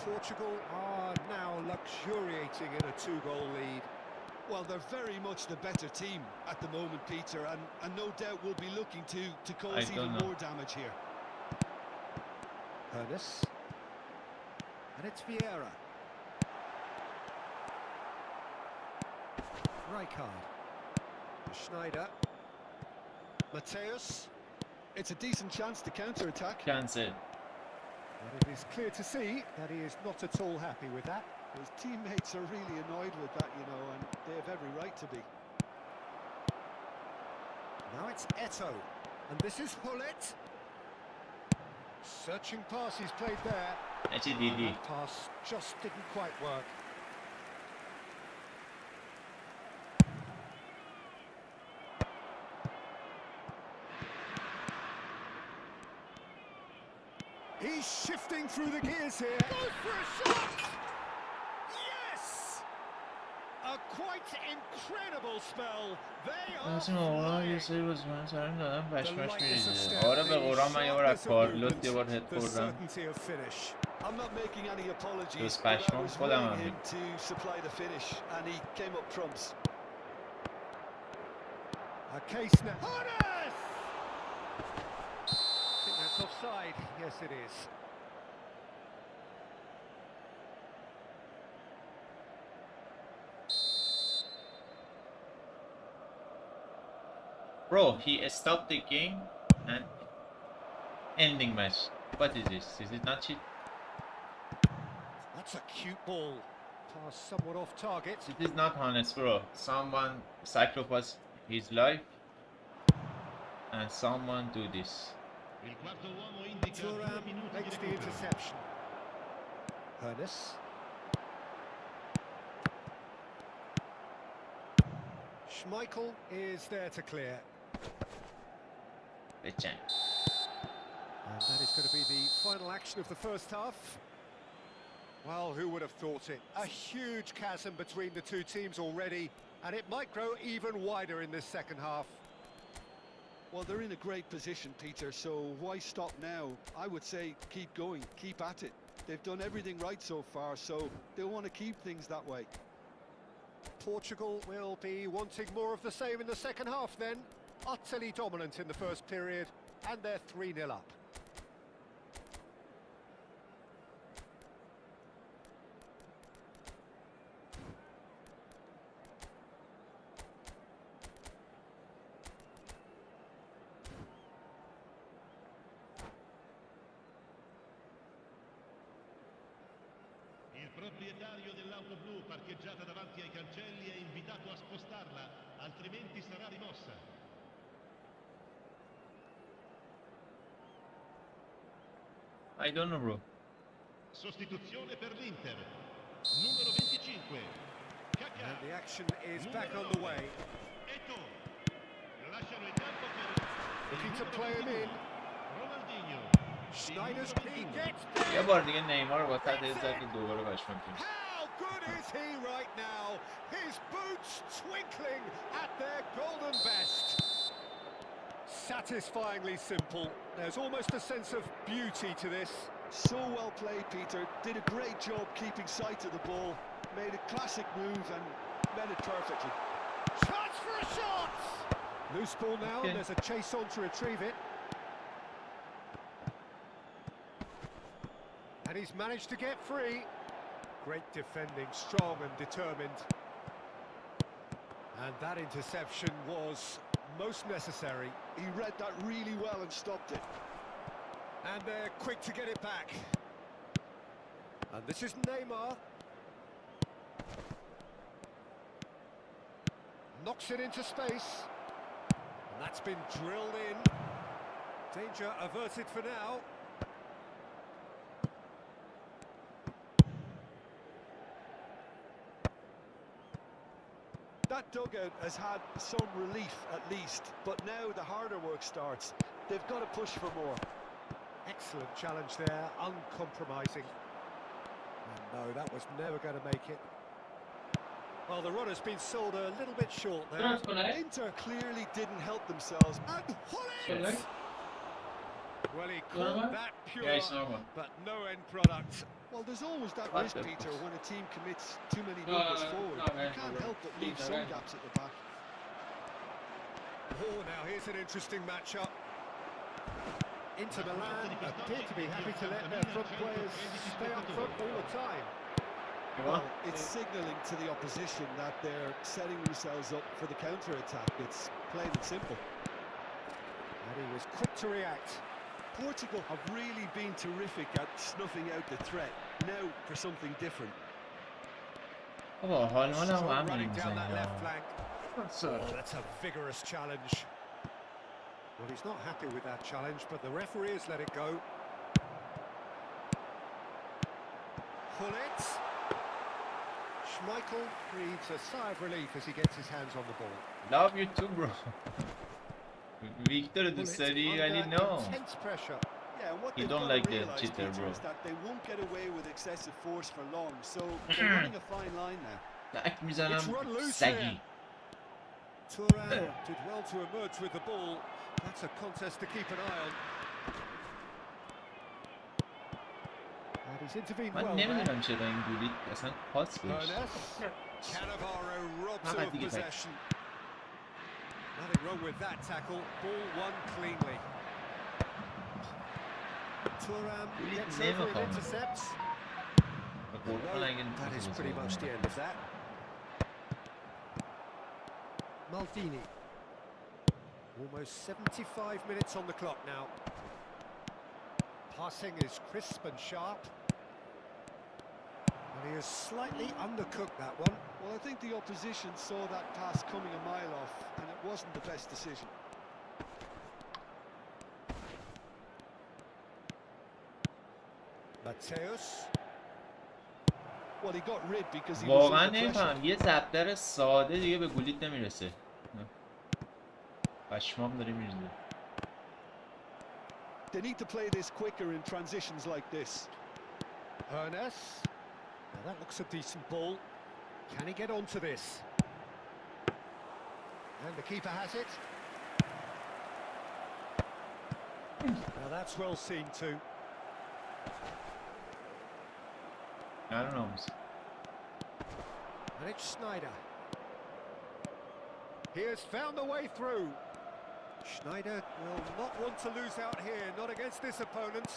Portugal are now luxuriating in a 2-goal lead. Well, they're very much the better team at the moment, Peter, and no doubt will be looking to cause don't even know. more damage here. Ernest. And it's Vieira. Rijkaard. Schneider. Mateus. It's a decent chance to counter-attack. Cancel. But it is clear to see that he is not at all happy with that. His teammates are really annoyed with that, you know, and they have every right to be. Now it's Eto. And this is Hullet. Searching pass he's played there. That's it, Didi. That pass just didn't quite work. He's shifting through the gears here. Goes for a shot! Yes! A quite incredible spell. They are از این موقعا یه flying. سری بازیکن سرم دادم The پشمش lightness of میریزه. step, آره به the قرآن من یه بار از sharpness of کارلوس movement, یه بار هد the خوردم. certainty of finish. I'm not making any apologies, Just but I passion, was خودم wanting هم him to supply the finish, and he came up trumps. A case now. Horace! I think that's offside. Yes, it is. Bro, he stopped the game and ending match. What is this? Is it not cheat? That's a cute ball. Pass somewhat off target. It is not honest, bro. Someone sacrificed his life and someone do this. Il quarto uomo indica 2 Thuram minuti di makes the recupero. interception. Ernest. Schmeichel is there to clear. Bechang. And that is going to be the final action of the first half. Well, who would have thought it? A huge chasm between the two teams already, and it might grow even wider in this second half. Well, they're in a great position, Peter, so why stop now? I would say keep going, keep at it. They've done everything right so far, so they'll want to keep things that way. Portugal will be wanting more of the same in the second half then. Utterly dominant in the first period, and they're 3-0 up. Il proprietario dell'auto blu parcheggiata davanti ai cancelli è invitato a spostarla, altrimenti sarà rimossa. I don't know, bro. Sostituzione per l'Inter. Numero 25. Kaká. And the action is back on the way. Eto'o. Lasciano il campo per Looking to play him in. Ronaldinho. Schneider's he gets یه there. بار دیگه نیمار رو با تحت زد که دوباره باشم کنیم. How good is he right now? His boots twinkling at their golden best. Satisfyingly simple. There's almost a sense of beauty to this. So well played, Peter. Did a great job keeping sight of the ball. Made a classic move and met it perfectly. Chance for a shot! Loose ball now, Okay. and there's a chase on to retrieve it. And he's managed to get free. Great defending, strong and determined. And that interception was most necessary. He read that really well and stopped it. And they're quick to get it back. And this is Neymar. Knocks it into space. And that's been drilled in. Danger averted for now. That dugout has had some relief at least, but now the harder work starts. They've got to push for more. Excellent challenge there, uncompromising. And no, that was never going to make it. Well, the run has been sold a little bit short there. Biraz kolay. Inter clearly didn't help themselves. And Kolay. Well, he called that pure, Yeah, it's normal. but no end product. well, there's always that What risk, the- Peter, when a team commits too many No, numbers no, forward. no, You no, can't no, help but leave no, some no. gaps at the back. Oh, now here's an interesting matchup. Inter Milan appear to be happy to let their front players stay up front all the time. Well, it's signalling to the opposition that they're setting themselves up for the counter-attack. It's plain and simple. And he was quick to react. Portugal have really been terrific at snuffing out the threat. Now for something different. بابا حال مال هم Strong هم running down that left میزنی. flank. Oh, that's a vigorous challenge. Well, he's not happy with that challenge, but the referee has let it go. Hullet. Schmeichel breathes a sigh of relief as he gets his hands on the ball. Love you too bro. ویکتور دوست داری ولی Under no. intense pressure. Yeah, and what You they've don't got like to the realise, cheater, Peter, bro. is that they won't get away with excessive force for long. So they're running a fine line now. تک میزنم It's run loose سگی. Thuram did well to emerge with the ball. That's a contest to keep an eye on. And he's intervened من well there. نمیدونم چرا این گولی اصلا پاس بهش. Ernest. Cannavaro robs Not him that of big a fight. possession. Nothing wrong with that tackle. Ball won cleanly. Thuram Really gets never over and found it. intercepts. قرآن اگه That is نمی‌خواست pretty بزنم. much the end of that. Maldini. Almost 75 minutes on the clock now. Passing is crisp and sharp. And he has slightly undercooked that one. Well, I think the opposition saw that pass coming a mile off, and it wasn't the best decision. Mateus. Well, he got rid because he was واقعا under pressure. نمیفهم یه ضربدر ساده دیگه به گولیت نمیرسه. پشمام داره میریزه. They need to play this quicker in transitions like this. Ernest. Now that looks a decent ball. Can he get onto this? And the keeper has it. Now that's well seen too. I don't know. And it's Schneider. He has found a way through. Schneider will not want to lose out here, not against this opponent.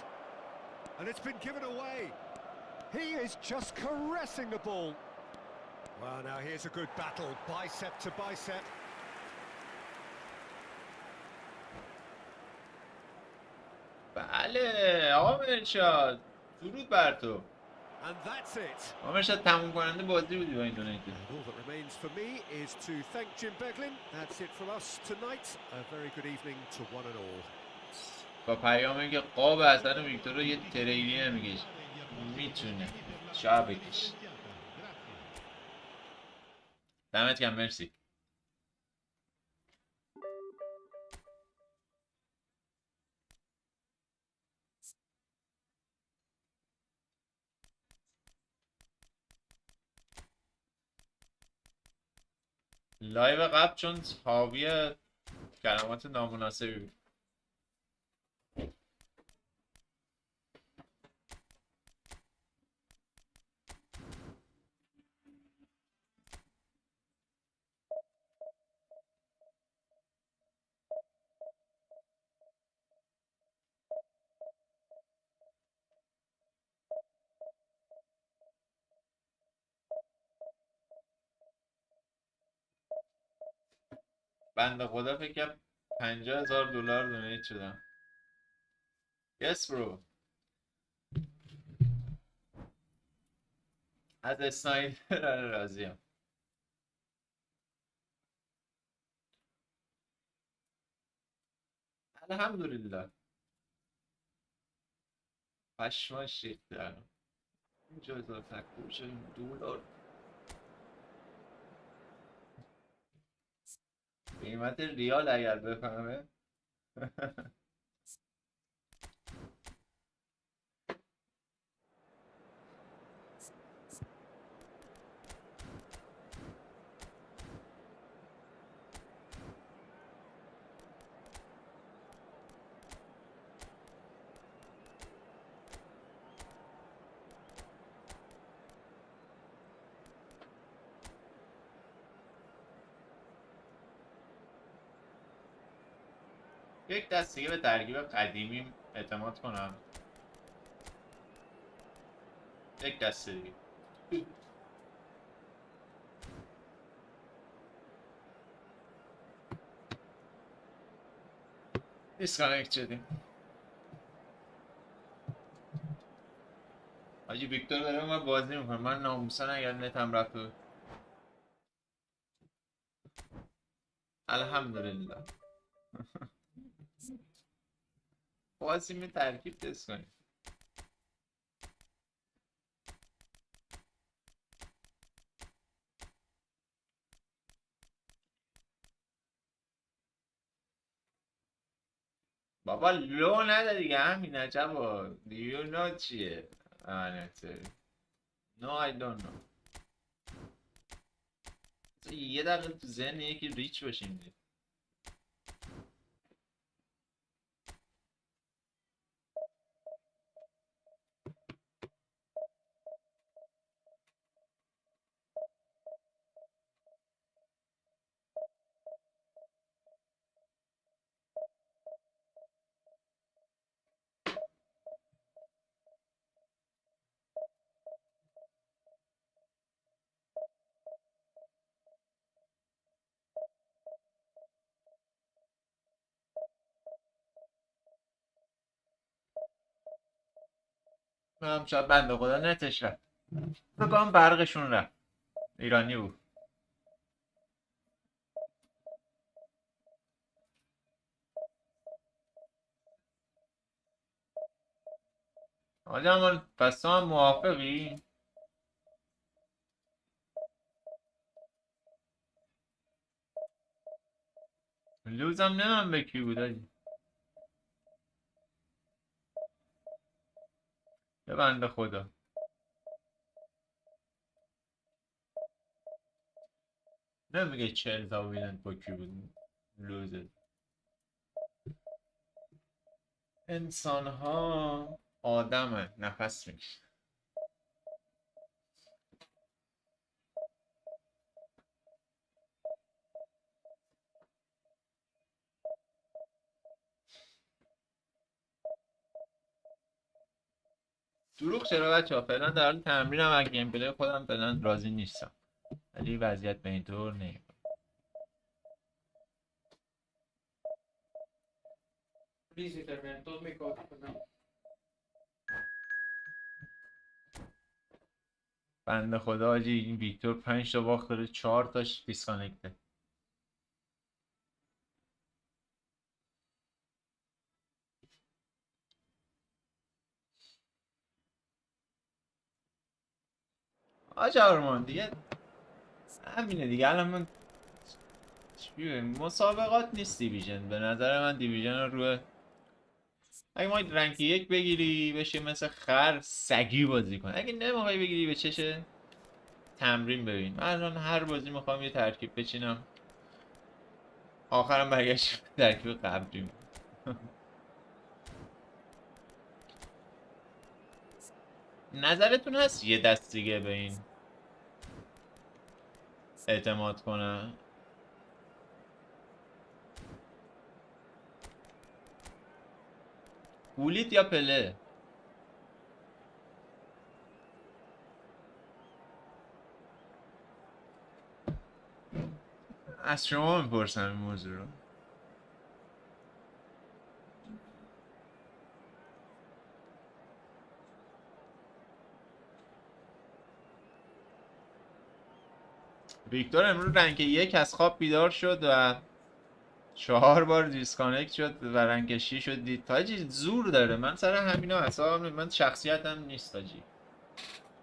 And it's been given away. He is just caressing the ball. Well, now here's a good battle, bicep to bicep. بله آقا مرشاد درود بر تو. And that's it. آقا مرشاد تموم کننده بازی بودی با این دونیتد. And all that remains for me is to thank Jim Beglin. That's it from us tonight. A very good evening to one and all. با پیامی که قاب حسن و ویکتور رو یه تریلی نمیگیش. میتونه شاید بکش. دمت گرم، مرسی. لایو قبل چون حاوی کلمات نامناسبی بود. بنده خدا فکر کنم $50,000 دونیت شدم. Yes bro. از اسنایپر راضیم. الحمدلله. پشماش ریخت الان. اینجا هزار تکور شدیم $2. قیمت ریال اگر بفهمه. یک دست دیگه به ترکیب قدیمیم اعتماد کنم. یک دست دیگه. دیسکانکت شدیم. حاجی ویکتور داره من بازی میکنه. من ناموسن اگر نتم رفت. الحمدلله. بازی می ترکیب تست کنیم. بابا لو نده دیگه همین عجبا. دیو نو چیه؟ No I don't know. یه دقیقه تو ذهن یکی ریچ باشیم دیگه. من هم شاید بنده خدا نتش رفت. بگم برقشون رفت. ایرانی بود. حالا همون پس تو هم موافقی؟ لوزم نمیم به کی بود آجی. به بنده خدا. نمیگه 40 تا ببینن با کی بود. لوزه. انسان ها آدمه نفس میکشه. دروغ چرا بچه ها فعلا در حال تمرینم و گیم پلی خودم فعلا راضی نیستم. ولی وضعیت به اینطور نیم. بنده خدا حاجی این ویکتور 5 تا باخت داره 4 تاش دیسکانکته. آج آرمان دیگه همینه دیگه. الان من چی بگم، مسابقات نیست دیویژن. به نظر من دیویژن رو روی اگه ما رنک 1 بگیری بشه مثل خر سگی بازی کن. اگه نمیخوای بگیری به چشه تمرین ببین. من الان هر بازی میخوام یه ترکیب بچینم، آخرم برگشت به ترکیب قبلی. نظرتون هست یه دست دیگه به این اعتماد کنم؟ گولیت یا پله؟ از شما میپرسم این موضوع رو. ویکتور امروز رنک 1 از خواب بیدار شد و 4 بار دیسکانکت شد و رنک 6 شد. دید تاجی زور داره. من سر همینا حسابم، من شخصیتم نیست تاجی.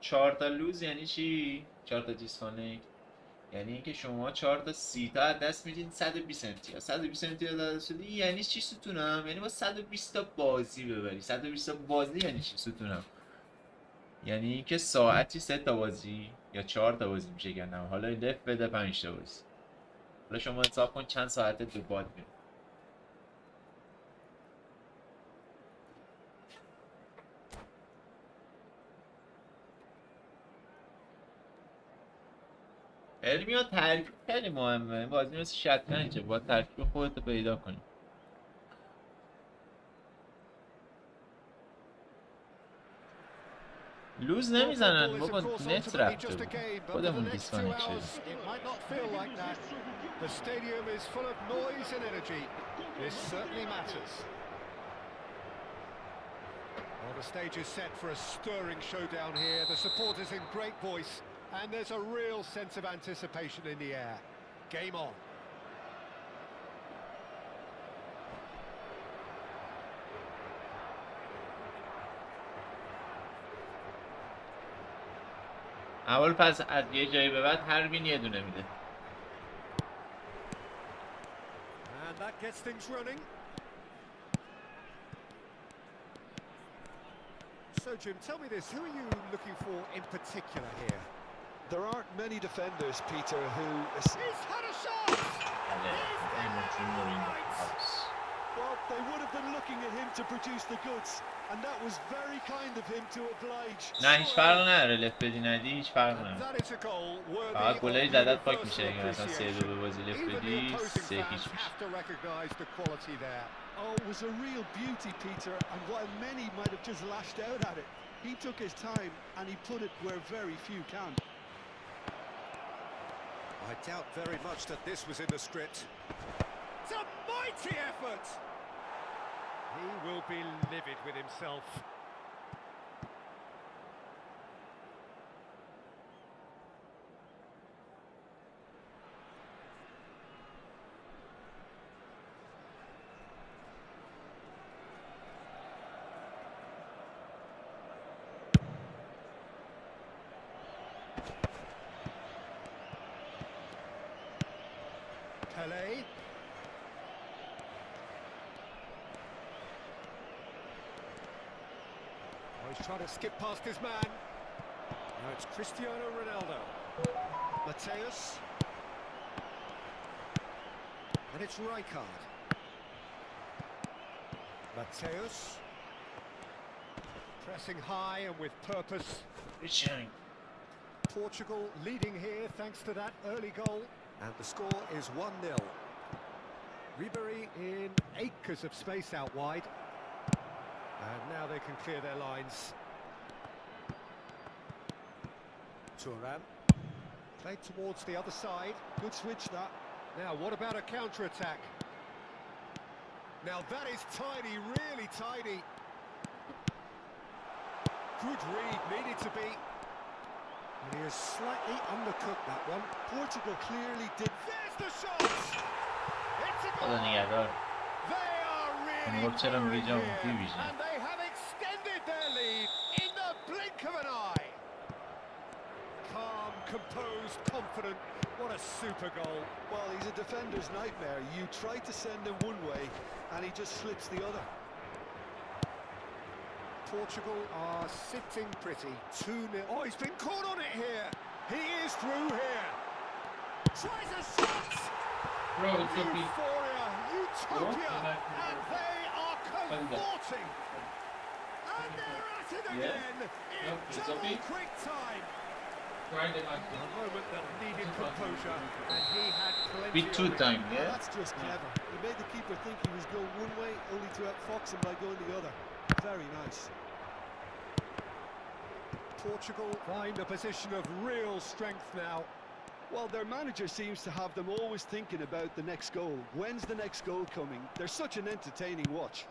4 تا لوز یعنی چی؟ 4 تا دیسکانکت یعنی اینکه شما 4 تا 30 تا از دست میدین 120 امتیاز. 120 امتیاز دست شدی یعنی چی ستونم؟ یعنی با 120 تا بازی ببری. 120 تا بازی یعنی چی ستونم؟ یعنی اینکه ساعتی 3 تا بازی یا 4 تا بازی میشه گندم. حالا لف بده 5 تا بازی. حالا شما حساب کن چند ساعت دو باد میره. علمی ها ترکیب خیلی مهمه. بازی مثل شطرنجه، باید ترکیب خودتو پیدا کنی. لوز نمیزنن بابا، نت رفته بود. خودمون دیسکانکت شدیم. The stadium is full of noise and energy. This certainly matters. Well, the stage is set for a stirring showdown here. The supporters in great voice, and there's a real sense of anticipation in the air. Game on. اول پس از یه جایی به بعد هر بین یه دونه میده. And that gets things running. So Jim, tell me this, who are you looking for in particular here? There aren't many defenders, Peter, who... He's had a shot! Well, they would have been looking at him to produce the goods, and that was very kind of him to oblige. نه هیچ فرق نداره. لفت بدی ندی هیچ فرق And نداره. that is a goal worthy فقط of گلای زدت پاک universal میشه اگه مثلا 3-2 appreciation. به بازی لفت Even the بدی opposing 3-0 fans میشه. have to recognise the quality there. Oh, it was a real beauty, Peter, and while many might have just lashed out at it, he took his time and he put it where very few can. I doubt very much that this was in the script. It's a mighty effort! He will be livid with himself. Pele. Oh, he's trying to skip past his man. Now it's Cristiano Ronaldo. Mateus. And it's Rijkaard. Mateus. Pressing high and with purpose. Portugal leading here thanks to that early goal. And the score is 1-0. Ribéry in acres of space out wide. And now they can clear their lines. Thuram. Played towards the other side. Good switch that. Now what about a counter-attack? Now that is tidy, really tidy. Good read, needed to be. And he has slightly undercooked that one. Portugal clearly did. There's the shot! It's a خدا goal! نگهدار. They are really گفت چرا pouring میگم here, دیویژن. and they have extended their lead in the blink of an eye. Calm composed, confident. What a super goal. Well, he's a defender's nightmare. You try to send him one way, and he just slips the other. Portugal are sitting pretty. 2-0. Oh, he's been caught on it here. He is through here. Tries a shot. Bro, it's okay. Euphoria, utopia, Oh, and they are cavorting. And they're at it again in it's double okay. quick time. Try the match. A moment that needed composure, and he had plenty With of two it. time, Well, yeah? that's just clever. He made the keeper think he was going one way, only to outfox him by going the other. Very nice. Portugal find a position of real strength now. Well, their manager seems to have them always thinking about the next goal. When's the next goal coming? They're such an entertaining watch.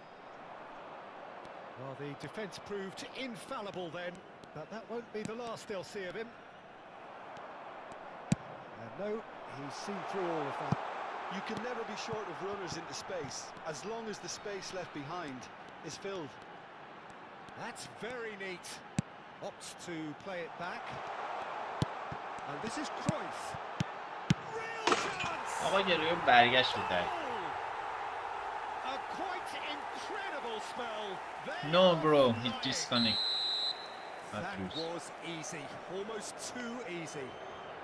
Well, the defence proved infallible then, but that won't be the last they'll see of him. And no, he's seen through all of that. You can never be short of runners into space, as long as the space left behind is filled. That's very neat. Opts to play it back. And this is Cruyff. Real chance! آقا جلوی برگشت بده. A quite incredible spell. They No are bro, he flying. disconnect. That was easy, almost too easy.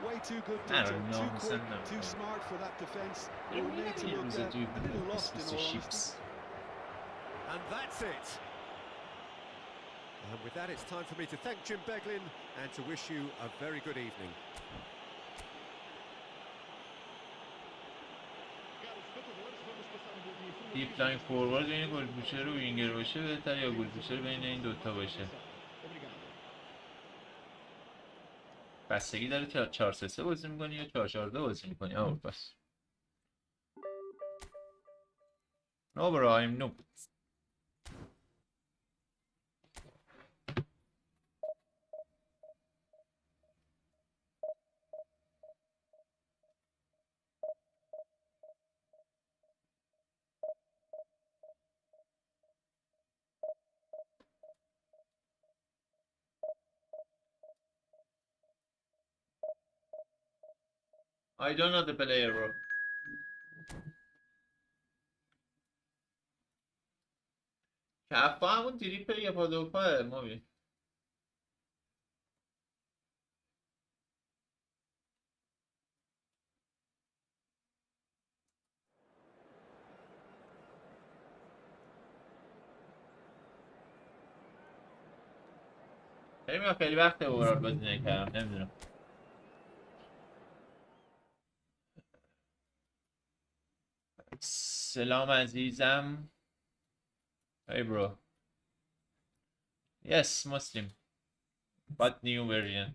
Way too good I to don't know, too quick, send them. too smart for that defence. یه Will need to look روزه a توی little lost in all honesty. شیپس. And that's it. And with that, it's time for me to thank Jim Beglin and to wish you a very good evening. دیپ لاین فوروارد بین گلپوشر و وینگر باشه بهتر یا گلپوشر بین این دوتا باشه؟ بستگی داره که 4-3-3 بازی میکنی یا 4-4-2 بازی میکنی. پس No bro, I'm noob. I don't know the player bro. کفا همون تریپ یه پا دو پاه ما بیم. خیلی وقت اورال بازی نکردم نمیدونم. سلام عزیزم. Hey bro. Yes, Muslim. But new version.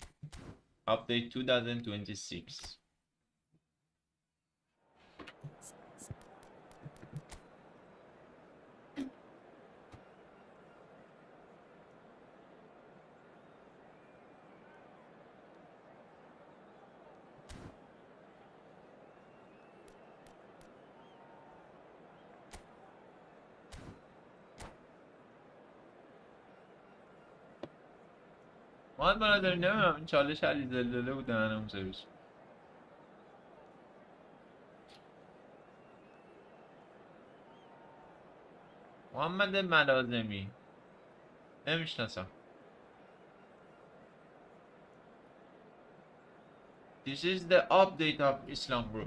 Update 2026. محمد برادری نمیدونم این چالش علی زلزله بود دهنم سرویس. محمد ملازمی نمیشناسم. This is the update of Islam bro.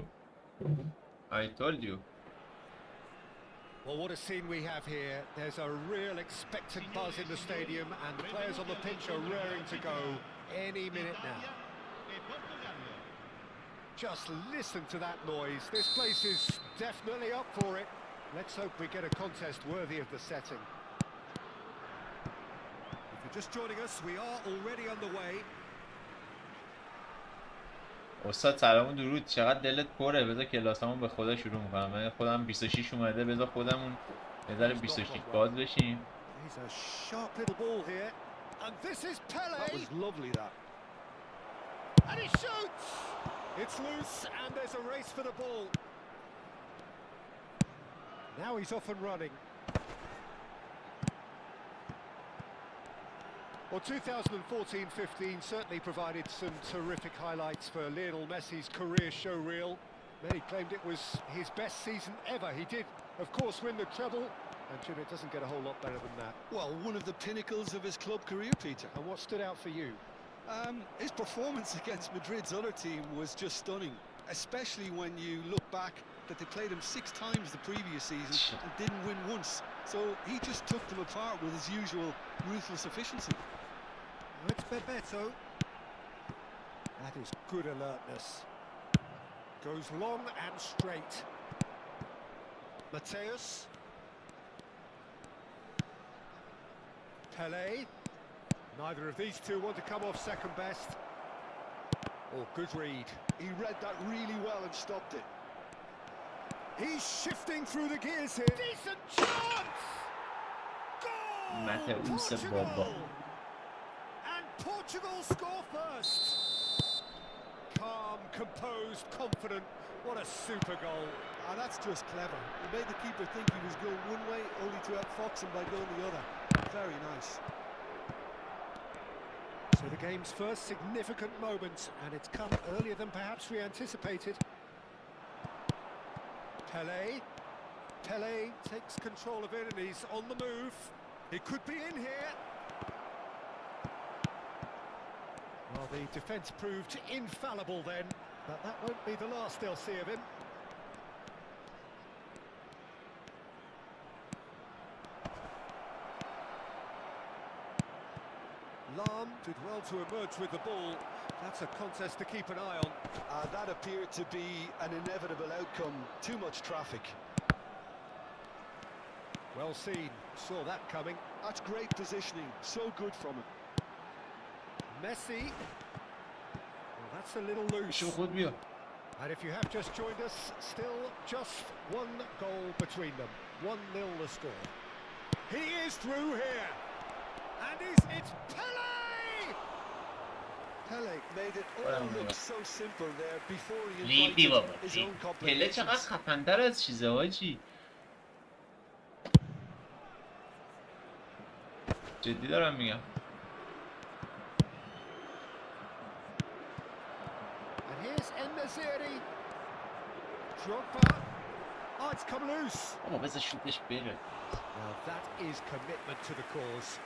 I told you. Well, what a scene we have here. There's a real expectant buzz in the stadium and the players on the pitch are raring to go any minute now. Just listen to that noise. This place is definitely up for it. Let's hope we get a contest worthy of the setting. If you're just joining us, we are already underway. استاد سلام و درود. چقدر دلت پره؟ بذار کلاسامون به خدا شروع میکنم. من خودم 26 اومده، بذار خودمون یه ذره 26 باز بشیم. He's a sharp little ball here. And this is Pele. That was lovely, that. And he shoots! It's loose and there's a race for the ball. Now he's off and running. Well, 2014-15 certainly provided some terrific highlights for Lionel Messi's career showreel. Many claimed it was his best season ever. He did, of course, win the treble, and Jim, it doesn't get a whole lot better than that. Well, one of the pinnacles of his club career, Peter. And what stood out for you? His performance against Madrid's other team was just stunning, especially when you look back that they played him 6 times the previous season and didn't win once. So he just took them apart with his usual ruthless efficiency. It's Bebeto. That is good alertness. Goes long and straight. Mateus. Pele. Neither of these two want to come off second best. Oh, good read. He read that really well and stopped it. He's shifting through the gears here. Decent chance! Goal! Mateus Portugal! And Portugal score first. Calm, composed, confident. What a super goal. Ah, that's just clever. He made the keeper think he was going one way, only to outfox him by going the other. Very nice. So the game's first significant moment, and it's come earlier than perhaps we anticipated. Pele. Pele takes control of it, and he's on the move. He could be in here. Well, the defence proved infallible then, but that won't be the last they'll see of him. Lahm did well to emerge with the ball. That's a contest to keep an eye on. That appeared to be an inevitable outcome. Too much traffic. Well seen. Saw that coming. That's great positioning. So good from him. Messi. Well, that's a little loose. And if you have just joined us, still just 1 goal between them. 1-0 the score. He is through here. And it's Pele! Pele made it all look so simple there before he ریدی invited بابا his own پله چقدر complications. خفن‌تر از چیزه حاجی جدی دارم میگم And here's En-Nesyri. Drogba. Oh, it's come loose. بابا بذار شوتش بره Well, that is commitment to the cause.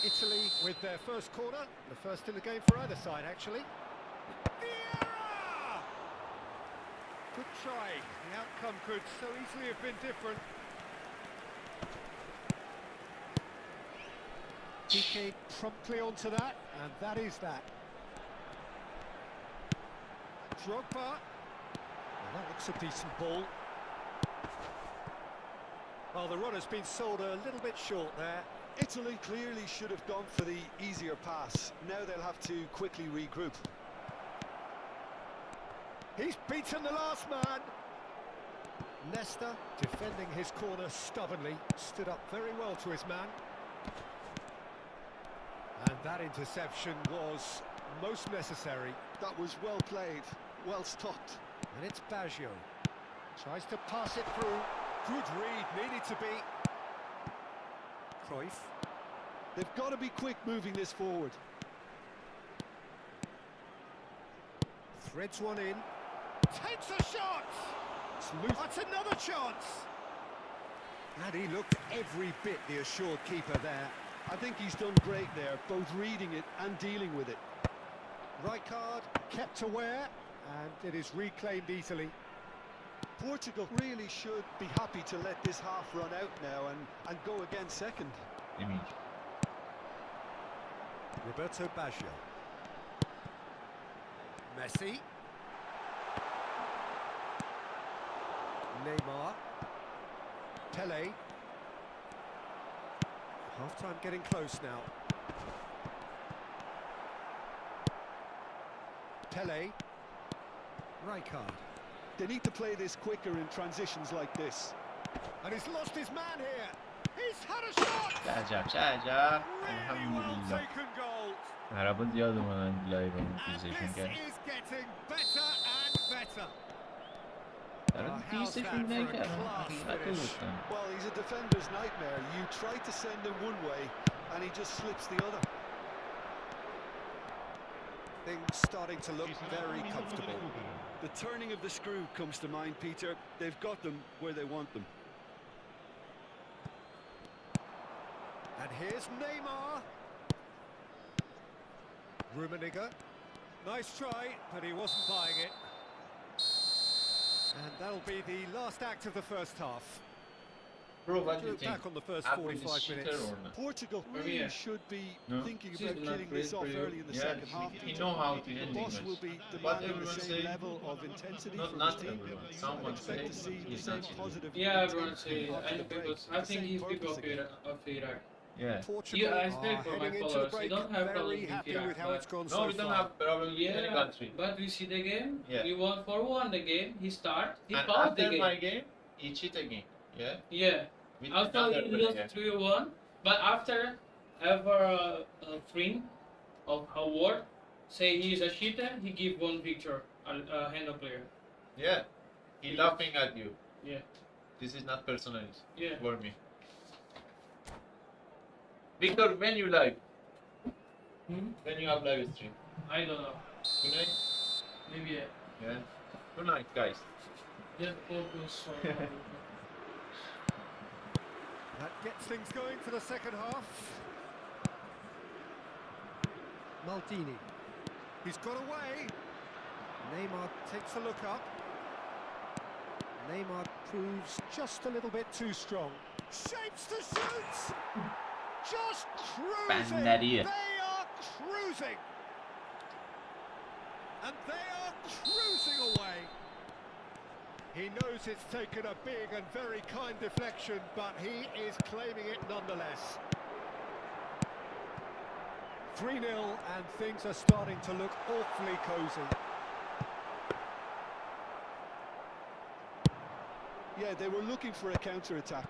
Italy with their first corner, the first in the game for either side, actually. Vieira! Good try. The outcome could so easily have been different. Piqué promptly onto that, and that is that. Drogba. Well, that looks a decent ball. Well, the run has been sold a little bit short there. Italy clearly should have gone for the easier pass. Now they'll have to quickly regroup. He's beaten the last man. Nesta defending his corner stubbornly, stood up very well to his man. And that interception was most necessary. That was well played, well stopped. And it's Baggio. Tries to pass it through. Good read, needed to be. Cruyff. They've got to be quick moving this forward. Threads one in. Takes a shot! It's loose. That's another chance! And he looked every bit the assured keeper there. I think he's done great there, both reading it and dealing with it. Rijkaard kept aware, and it is reclaimed easily. Portugal really should be happy to let this half run out now and go again second. Roberto Baggio. Messi. Neymar. Pele. Half-time getting close now. Pele. Rijkaard. They need to play this quicker in transitions like this. And he's lost his man here. He's had a shot. عجب Really well taken goal. عربا زیاد اومدن لایو And موتیزیشن this کرد is getting better and better. در How's that دیسشون for a نکردم class حقیقت رو finish? گفتم. Well, he's a defender's nightmare. You try to send him one way, and he just slips the other. Things starting to look very comfortable. The turning of the screw comes to mind, Peter. They've got them where they want them. And here's Neymar. Rummenigge. Nice try, but he wasn't buying it. And that'll be the last act of the first half. Bro, what do you Look think? back on the first Apple is 45 cheater minutes. or not? Portugal yeah. really should be No. thinking This about is not getting great this off for you. early in the Yeah, second half. he know how to The handle boss things. will be What demanding the everyone same say, level of intensity not, from not his team. everyone. I'd Someone expect say to see the he's same not cheating. positive Yeah, everyone intent say, after and the break. because I The think same he's big purpose again. of Iraq. Yeah. Portugal I speak are for my heading into the followers. break You don't have very problems with happy Iraq, with how but- it's gone No, so we don't far. have problem with any Yeah, country. but we see the game. Yeah. We won 4-1 the game. He start. He And paused the after game. my game, he cheat again. Yeah. Yeah. With Also, another he lost player. 3-1. But after ever a friend of Howard say he's a cheater, he give one picture a handle player. Yeah. He laughing at you. Yeah. This is not personal Yeah. for me. Victor, when you live? When you have live stream? I don't know. Tonight? Maybe yeah. Yeah. Tonight, guys. Just focus on That gets things going for the second half. Maldini. He's got away. Neymar takes a look up. Neymar proves just a little bit too strong. Shapes to shoot! Just cruising! Banderia. They are cruising! And they are cruising away! He knows it's taken a big and very kind deflection, but he is claiming it nonetheless. 3-0 and things are starting to look awfully cosy. Yeah, they were looking for a counter-attack.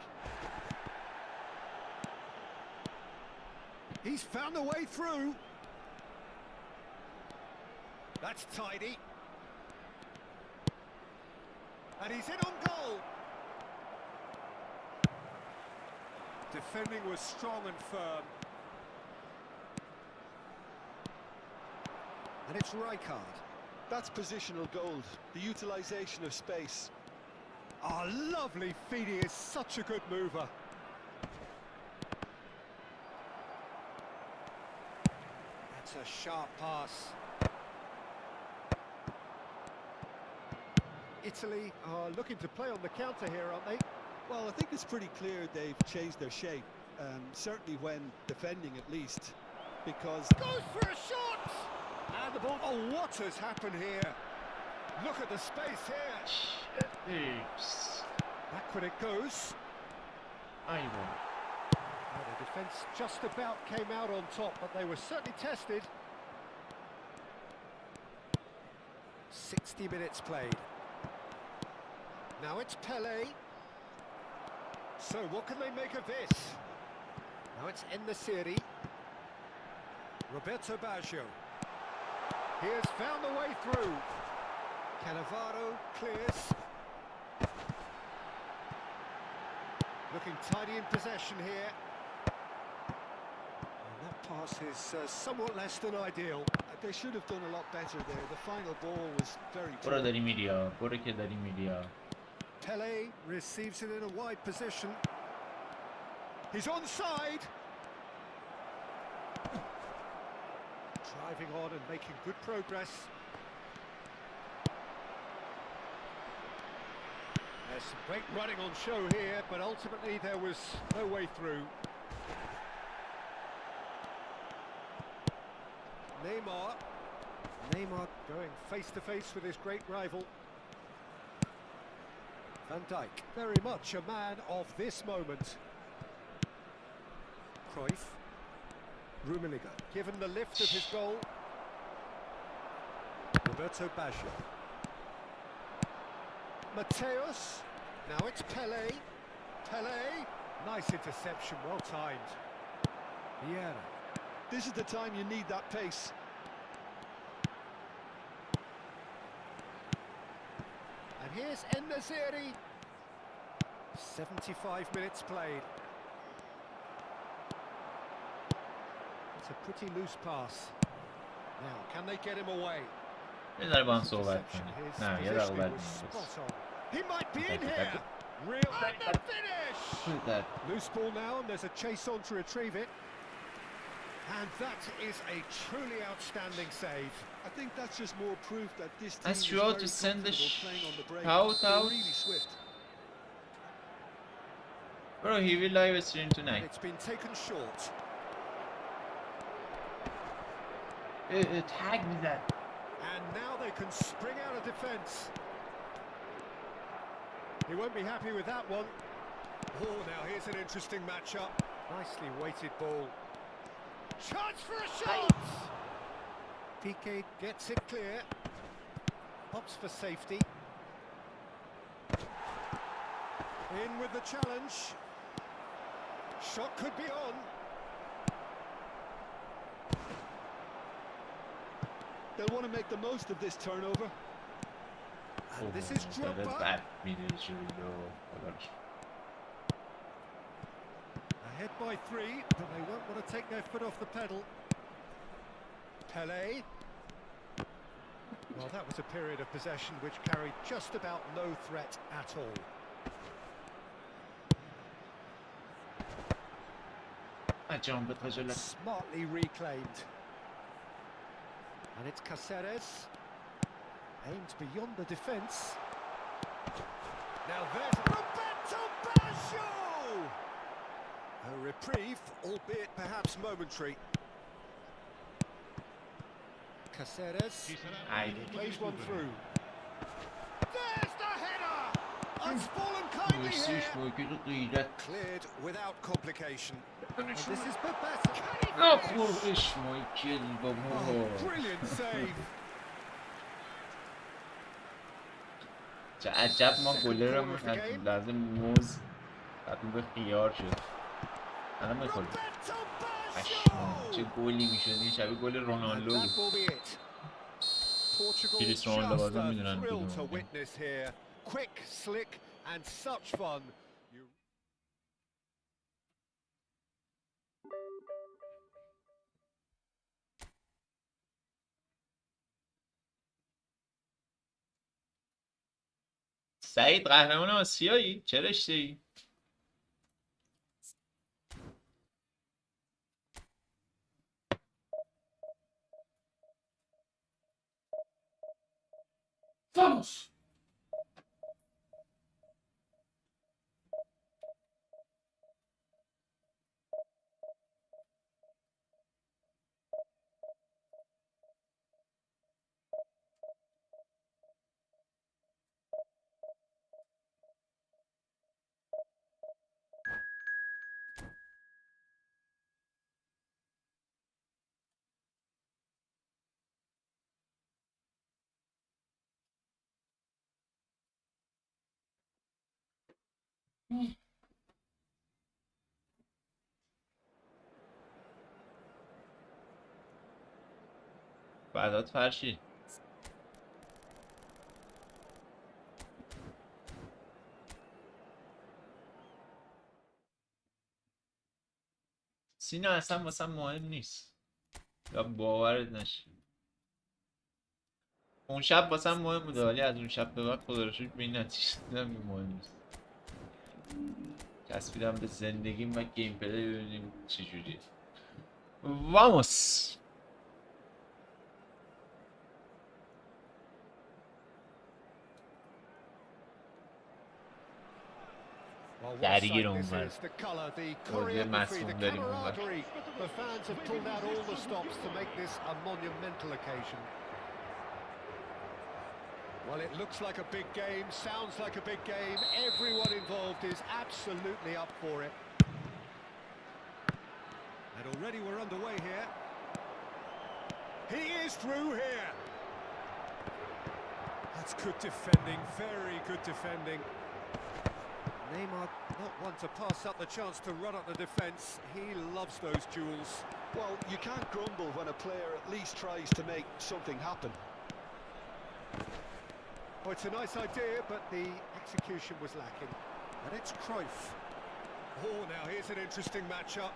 He's found a way through. That's tidy. And he's in on goal. Defending was strong and firm. And it's Rijkaard. That's positional gold, the utilisation of space. Oh, lovely feed, he is such a good mover. That's a sharp pass. Italy are looking to play on the counter here, aren't they? Well, I think it's pretty clear they've changed their shape, certainly when defending at least, because... Goes for a shot! And the ball... Oh, what has happened here? Look at the space here. Oops. Backward it goes. I won. Well, the defence just about came out on top, but they were certainly tested. 60 minutes played. Now it's Pelé. So what can they make of this? Now it's En-Nesyri. Roberto Baggio. He has found a way through. Cannavaro clears. Looking tidy in possession here. And that pass is somewhat less than ideal. They should have done a lot better there. The final ball was very برو tight. داری میری ها. برو که داری میری ها. Pelé receives it in a wide position. He's onside. Driving on and making good progress. There's some great running on show here, but ultimately there was no way through. Neymar going face to face with his great rival. Van Dijk, very much a man of this moment. Cruyff. Rummenigge, given the lift of his goal. Roberto Baggio. Mateus. Now it's Pelé. Pelé. Nice interception, well timed. Vieira. This is the time you need that pace. And here's En-Nesyri. 75 minutes played. It's a pretty loose pass. Now, can they get him away? یه ذره با هم It's a صحبت deception. کنیم. His نه یه دقیقه positioning بعد was می‌رسیم. spot on. He might be in Okay, here. okay. Real and the finish. Loose ball now, and there's a chase on to retrieve it. And that is a truly outstanding save. I think that's just more proof that this team As is you ought very to send the comfortable playing on the break. shout They're out. really swift. Bro, he will live stream And tonight. it's been taken short. Tag میزد. And now they can spring out of defence. He won't be happy with that one. Oh, now here's an interesting matchup. Nicely weighted ball. Chance for a shot! Piqué gets it clear. Pops for safety. In with the challenge. Shot could be on. They'll want to make the most of this turnover. And this is Drogba. bad می‌دونی Ahead by 3, but they won't want to take their foot off the pedal. Pelé. Well, that was a period of possession which carried just about no threat at all. Smartly reclaimed. And it's Cáceres. Aimed beyond the defence. Now there's Roberto Baggio! A reprieve, albeit perhaps momentary. Cáceres. He plays one through. There's the header! It's fallen kindly here. Cleared without complication. And this is Babetta. Oh, brilliant save. چه عجب ما گلرمون از لحظه موز تبدیل به خیار شد. الان میخوریم. چه گلی میشد این شبیه گل رونالدو بود. کریس رونالدو بازم میدونن کدوم. Quick, slick and such fun. سعید قهرمان آسیایی؟ چه رشته‌ای؟ Vamos! بعدات فرشی. سینا اصلا واسه مهم نیست یا باورت نشه. اون شب واسه مهم بود ولی از اون شب به بعد خدا رو شکر به این نتیجه رسیدم که مهم نیست. چسبیدم به زندگیم و گیم پلی ببینیم چجوریه. واموس. درگیر اونور توضیح مصموم داریم اونور. The fans have pulled out all the stops to make this a monumental occasion. Well, it looks like a big game, sounds like a big game. Everyone involved is absolutely up for it. And already we're underway here. He is through here. That's good defending, very good defending. Neymar not one to pass up the chance to run up the defence. He loves those duels. Well, you can't grumble when a player at least tries to make something happen. Oh, it's a nice idea, but the execution was lacking. And it's Cruyff. Oh, now here's an interesting matchup.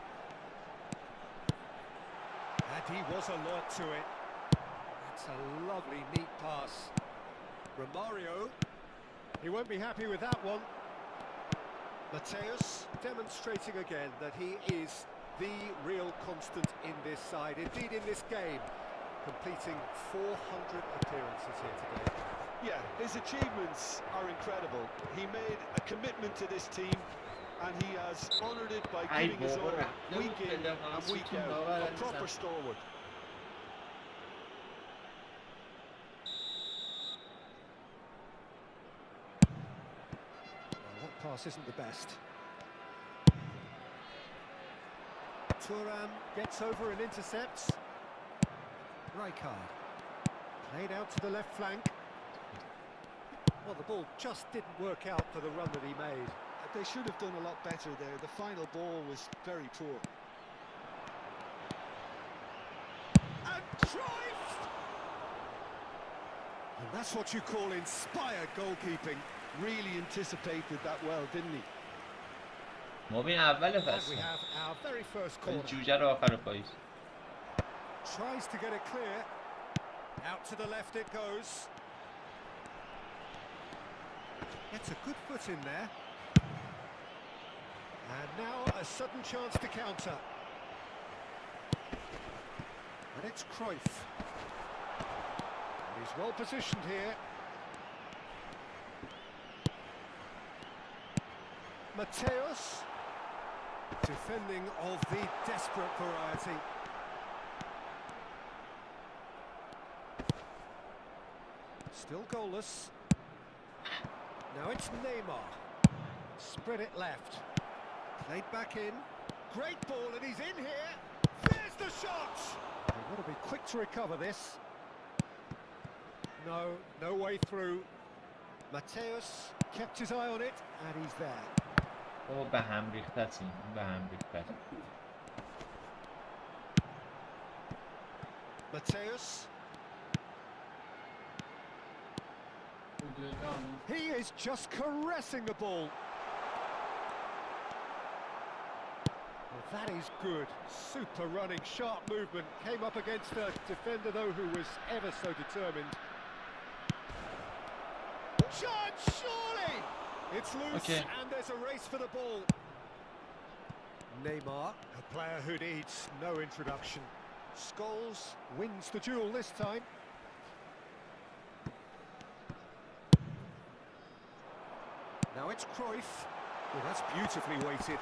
And he was alert to it. That's a lovely, neat pass. Romario. He won't be happy with that one. Mateus demonstrating again that he is the real constant in this side, indeed in this game, completing 400 appearances here today. Yeah, his achievements are incredible. He made a commitment to this team and he has honoured it by giving his all week in and week out. A proper stalwart. Well, that pass isn't the best. Thuram gets over and intercepts. Rijkaard played out to the left flank. Well, the ball just didn't work out for the run that he made. They should have done a lot better there. The final ball was very poor. And Cruyff! And that's what you call inspired goalkeeping. Really anticipated that well, didn't he? مبین اول And we فصل have our very first ولی corner. جوجه رو آخر پاییز. Tries to get it clear. Out to the left it goes. Gets a good foot in there. And now a sudden chance to counter. And it's Cruyff. And he's well positioned here. Mateus. Defending of the desperate variety. Still goalless. Now it's Neymar. Spread it left. Played back in. Great ball and he's in here. There's the shot! They've got to be quick to recover this. No way through. Mateus kept his eye on it and he's there. او به هم ریخته تیم به هم ریخته. Mateus. He is just caressing the ball. Well, that is good. Super running, sharp movement. Came up against a defender, though, who was ever so determined. Chance, surely! It's loose, Okay. and there's a race for the ball. Neymar, a player who needs no introduction. Scholes wins the duel this time. Now it's Cruyff. Well, that's beautifully weighted.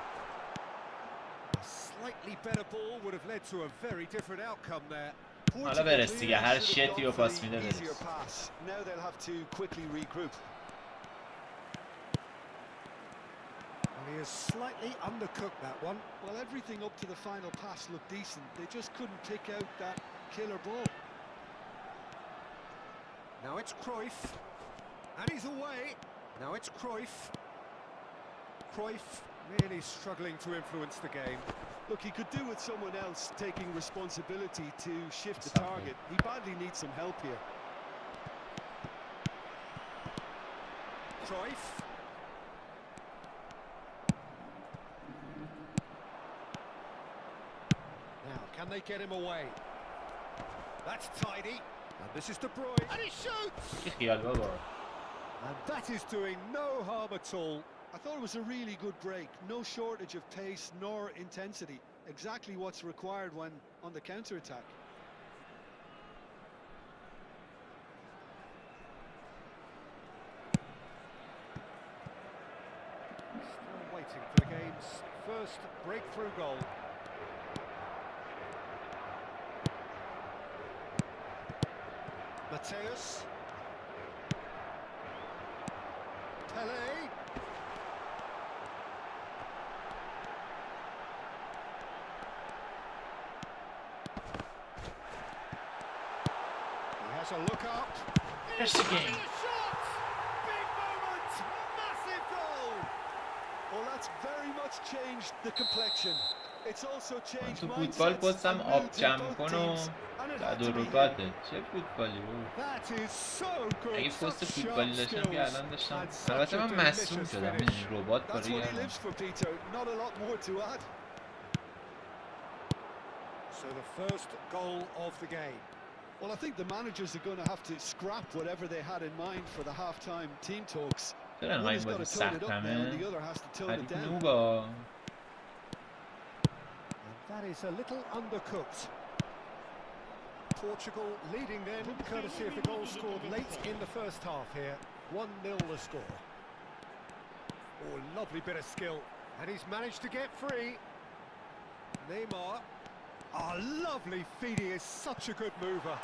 A slightly better ball would have led to a very different outcome there. حالا برس دیگه هر شتی رو پاس میده برس. Easier pass. Now they'll have to quickly regroup. And he has slightly undercooked that one. Well, everything up to the final pass looked decent. They just couldn't pick out that killer ball. Now it's Cruyff. And he's away. Now it's Cruyff. Cruyff really struggling to influence the game. Look, he could do with someone else taking responsibility to shift the target. He badly needs some help here. Cruyff. Now, can they get him away? That's tidy. And this is De Bruyne. And he shoots! که خیال بابا. And that is doing no harm at all. I thought it was a really good break. No shortage of pace nor intensity. Exactly what's required when on the counter-attack. Still waiting for the game's first breakthrough goal. Mateus. Pele. He has a look up. Here's the game. And a shot! Big moment! Massive goal! Well, that's very much changed the complexion. It's also من changed تو فوتبال mindsets پستم and آب moods in جمع both کن و teams, and it had to be him. تدارکاته چه فوتبالی بود. That is so اگه good, پست such فوتبالی sharp داشتم که skills الان داشتم. and such البته a من مصدوم delicious شدم finish. میدونی ربات That's کاری what he کردم. lives for, Peter. Not a lot more to add. So the first goal of the game. Well, I think the managers are going to have to scrap whatever they had in mind for the half-time team talks. چرا One انقدر has این got بازی to tone it سخت up now, and همه؟ the other has to tone it حریف down. نوبا. And that is a little undercooked. Portugal leading then, courtesy of the goal scored late in the first half here. 1-0 the score. Oh, lovely bit of skill. And he's managed to get free. Neymar. Oh, lovely feed. He is such a good mover.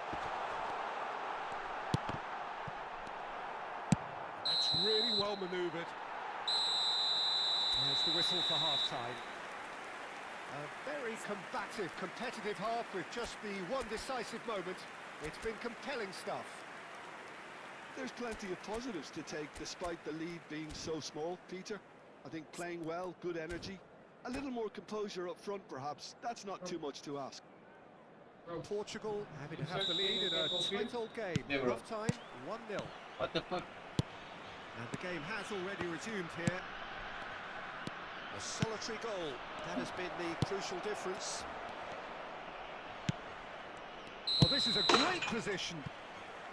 That's really well manoeuvred. There's the whistle for half-time. A very combative, competitive half with just the one decisive moment. It's been compelling stuff. There's plenty of positives to take despite the lead being so small, Peter. I think playing well, good energy. A little more composure up front, perhaps. That's not too much to ask. Portugal having to have the lead in a tight old game. Yeah, bro. Half time, 1-0. What the fuck? And the game has already resumed here. A solitary goal. That has been the crucial difference. Oh, this is a great position.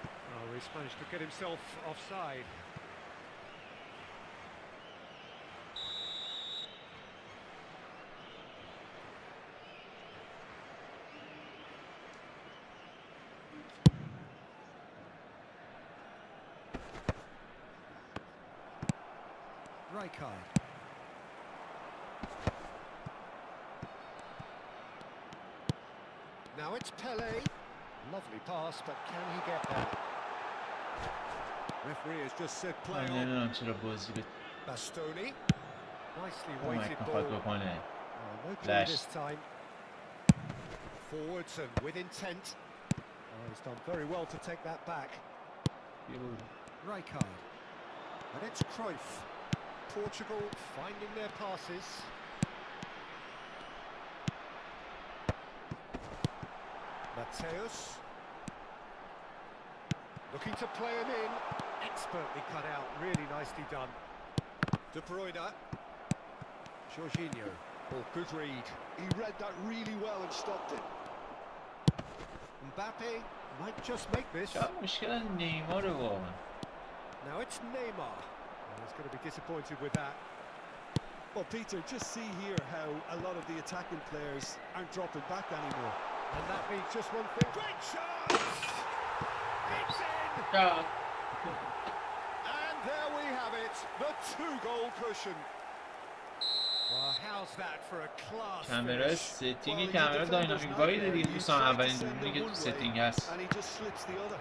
Oh, he's managed to get himself offside. Rijkaard. Now it's Pele. Lovely pass, but can he get there? Referee has just said play من on. نمیدونم چرا بازی به Bastoni. Nicely اومک weighted میخواد ball. بکنه. Oh, no play Flash. this time. Forwards and with intent. Oh, he's done very well to take that back. Rijkaard. And it's Cruyff. Portugal finding their passes. Mateus. Looking to play him in. Expertly cut out. Really nicely done. De Bruyne. Jorginho. Oh, good read. He read that really well and stopped it. Mbappe might just make this. شاید مشکل نیماره واقعا. Now it's Neymar. Oh, he's going to be disappointed with that. Well, Peter, just see here how a lot of the attacking players aren't dropping back anymore. And that means just one thing. Great shot! It's in! Yeah. And there we have it. The two-goal cushion. Well, how's that for a class کامرا finish? ستینگ کامرا داینامیک واید دیگه دوستان اولین دونه که تو ستینگ هست. And he just slips the other.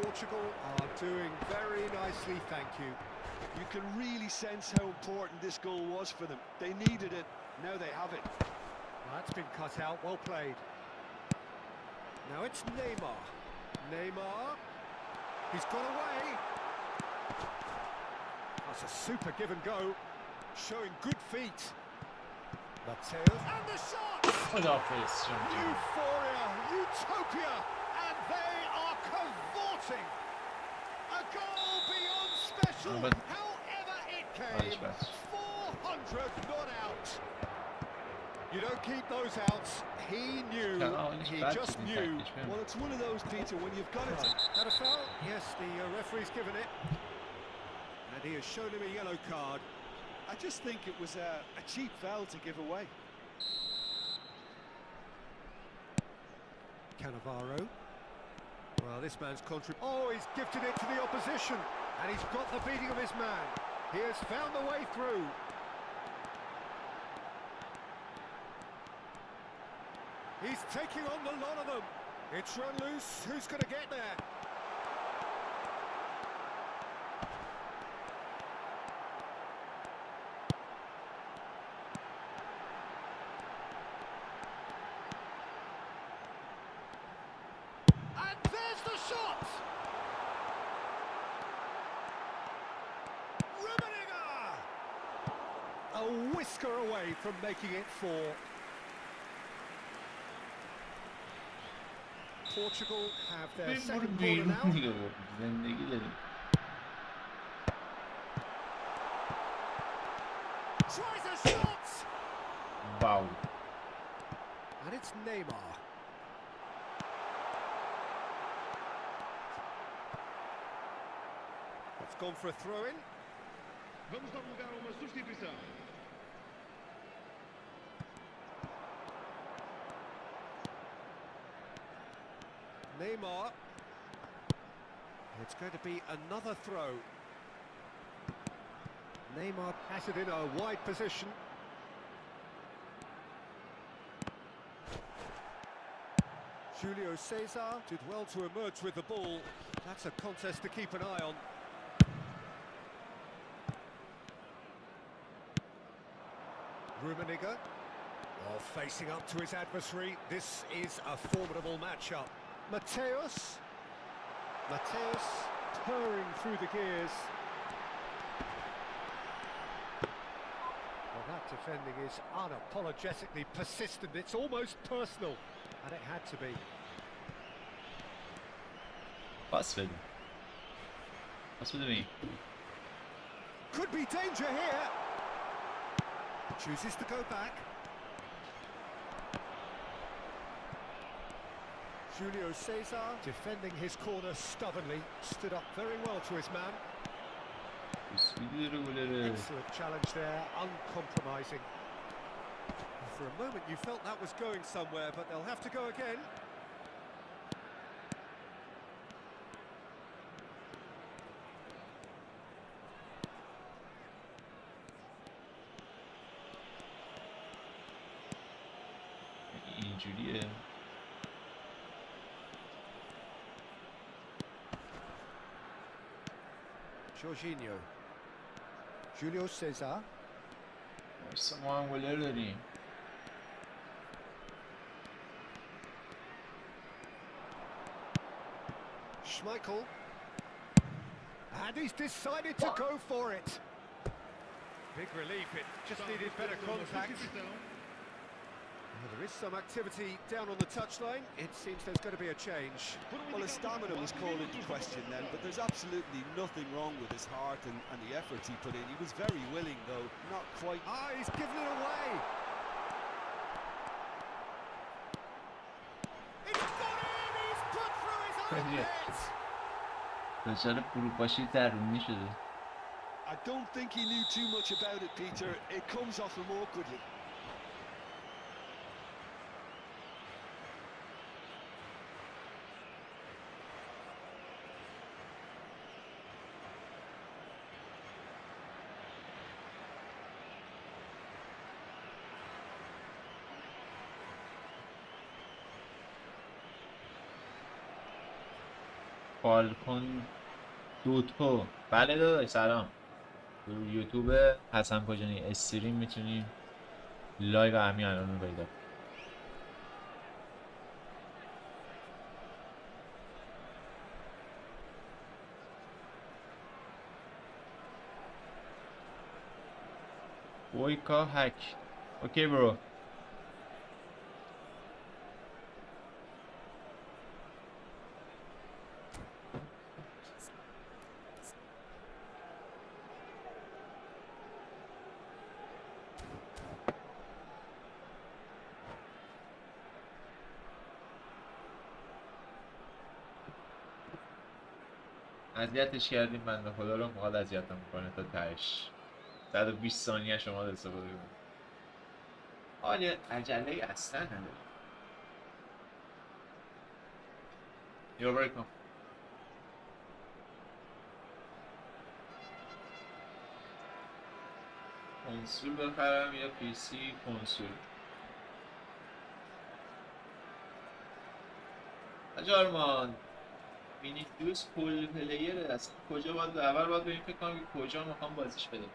Portugal are doing very nicely, thank you. You can really sense how important this goal was for them. They needed it, now they have it. Well, that's been cut out, well played. Now it's Neymar. Neymar. He's got away. That's a super give and go. Showing good feet. Mateus. And the shot! خداحافظ جان. Euphoria, utopia, and they are cavorting. A goal beyond special, But- however it Nice came. pass. 400 not out. You don't keep those outs. He knew, he just knew. Well, it's one of those, Peter, when you've got it. That a foul? Yes, the referee's given it. And he has shown him a yellow card. I just think it was a cheap foul to give away. Cannavaro. Well, this man's oh, he's gifted it to the opposition. And he's got the beating of his man. He has found the way through. He's taking on the lot of them. It's run loose. Who's going to get there? And there's the shot! Rummenigge! A a whisker away from making it 4. Portugal have their second corner now. زندگی داریم. Tries a shot! واو. And it's Neymar. It's gone for a throw-in. Vamos dar lugar a uma substituição. Neymar. It's going to be another throw. Neymar has it in a wide position. Julio Cesar did well to emerge with the ball. That's a contest to keep an eye on. Rummenigge. Oh, facing up to his adversary. This is a formidable matchup. Mateus purring through the gears. Well, that defending is unapologetically persistent. It's almost personal, and it had to be. Pas verin. Pas verin iyi. Could be danger here. Chooses to go back. Julio Cesar defending his corner stubbornly, stood up very well to his man. Excellent challenge there, uncompromising. For a moment you felt that was going somewhere, but they'll have to go again. اینجوریه. Jorginho. Julio Cesar. ما هم گلر داریم. Schmeichel. And he's decided to go for it. Big relief, it just needed better contact. Well, there is some activity down on the touchline. It seems there's going to be a change. Well, his stamina was called into question then, but there's absolutely nothing wrong with his heart and the efforts he put in. He was very willing, though, not quite. Ah, he's given it away. It's gone in! He's put through his own net! دچار فروپاشی درونی شده. I don't think he knew too much about it, Peter. It comes off him awkwardly. فالکون دوتو. بله داداش سلام. تو یوتیوب حسن کجانی استریم میتونیم لایو همین الان رو پیدا. وایکا هک. اوکی برو. اذیتش کردیم بنده خدا رو، میخواد اذیتم میکنه تا تهش. 120 ثانیه شما استفاده کنید. حالا عجله اصلا نداره. You're welcome. کنسول بخرم یا پی سی کنسول؟ اجارمان وینیسیوس پول پلیره، اصلا کجا باید اول باید به این فکر کنم که کجا میخوام بازیش بده.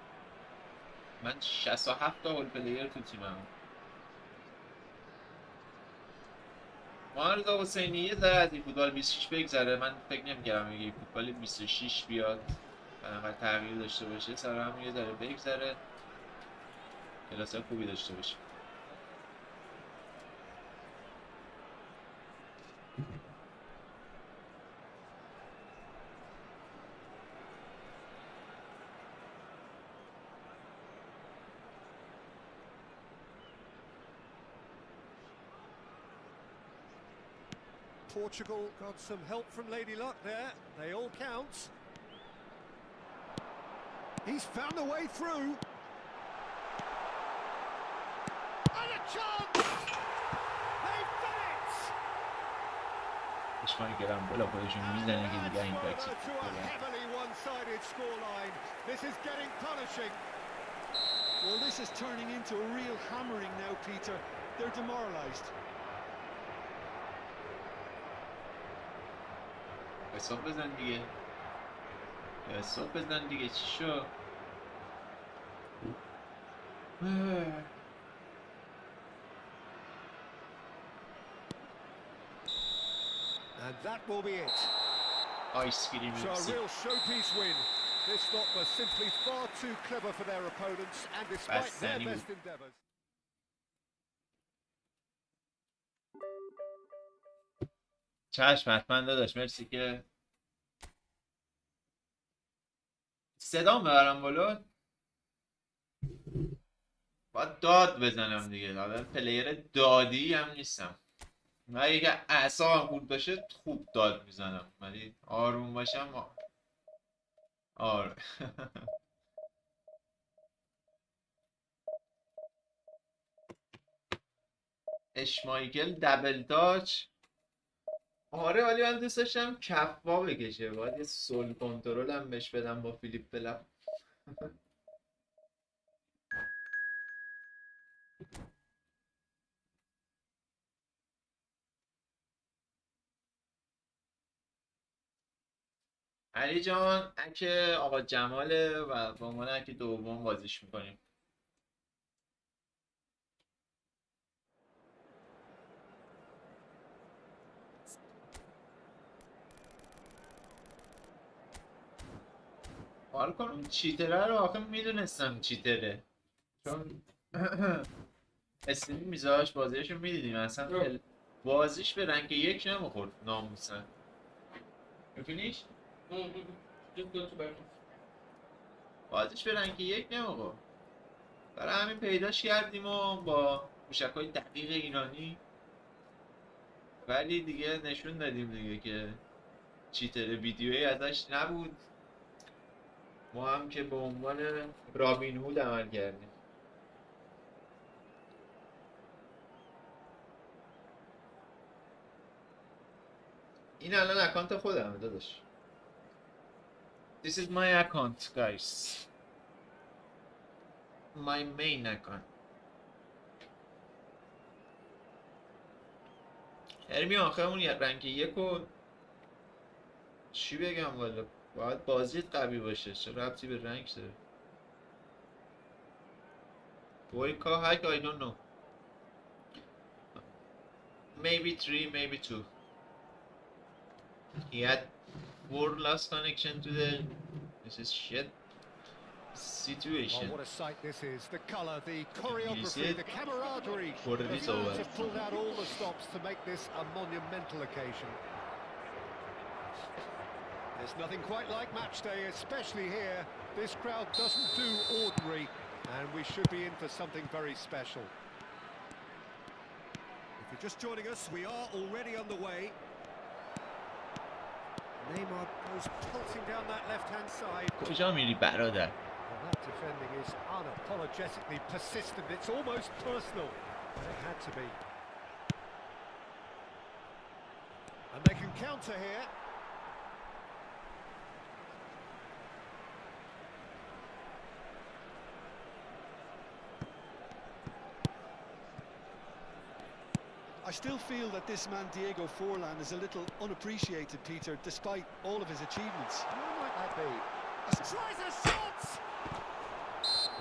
من 67 تا هول پلیر تو تیمم. محمد حسینی یه ذره از این فوتبال 26 بگذره. من فکر نمی‌کردم یه فوتبال 26 بیاد انقدر تغییر داشته باشه. سر هم یه ذره بگذره. کلاس خوبی داشته باشیم. Portugal got some help from Lady Luck there. They all count. He's found a way through. And a chance! They've done it! اشمایکلم بالا خودشون میزنه که دیگه این To تاکسی a heavily one-sided scoreline. This is getting punishing. Well, this is turning into a real hammering now, Peter. They're demoralised. حساب بزن دیگه. حساب بزن دیگه چی شو؟ And that will be it. آیسکریم So a میپسی. real showpiece win. This lot were simply far too clever for their opponents, and despite their بستنی best بود. endeavours. چشم حتما داداش، مرسی که صدام ببرم بالا. باید داد بزنم دیگه. آدم پلیر دادی هم نیستم. من اگه اعصابم خورد باشه خوب داد میزنم، ولی آروم باشم آره. اشمایکل دبل تاچ. آره ولی من دوست داشتم کفا بکشه. باید یه سول کنترل هم بهش بدم با فیلیپ فلپ. علی جان اگه آقا جماله و با عنوان اگه دوم بازیش میکنیم. حال کنم چیتره رو آخه میدونستم چیتره، چون استریم میذاش بازیشو میدیدیم اصلا بازیش به رنگ یک نمیخورد ناموسن. میفینیش؟ Just go to bed. بازیش به رنگ یک نمیخورد، برای همین پیداش کردیم و با موشک‌های دقیق ایرانی، ولی دیگه نشون دادیم دیگه که چیتر ویدیویی ازش نبود. ما هم که به عنوان رابین هود عمل کردیم. این الان اکانت خودمه داداش. This is my account guys. My main account. هرمی آخه اون رنگ یک و چی بگم والا باید بازیت قوی باشه، چه ربطی به رنگ داره؟ Boyka hack I don't know. Maybe 3, maybe 2. He had 4 lost connection to the... This is shit situation. Oh, what a sight this is. The colour, the choreography, the camaraderie. For The this fans over. have pulled out all the stops to make this a monumental occasion. There's nothing quite like match day, especially here. This crowd doesn't do ordinary, and we should be in for something very special. If you're just joining us, we are already underway. Neymar goes pulsing down that left-hand side. کجا میری برادر؟ Well, that defending is unapologetically persistent. It's almost personal. But it had to be. And they can counter here. I still feel that this man Diego Forlan is a little unappreciated, Peter, despite all of his achievements. Who might that be? Tries a shot!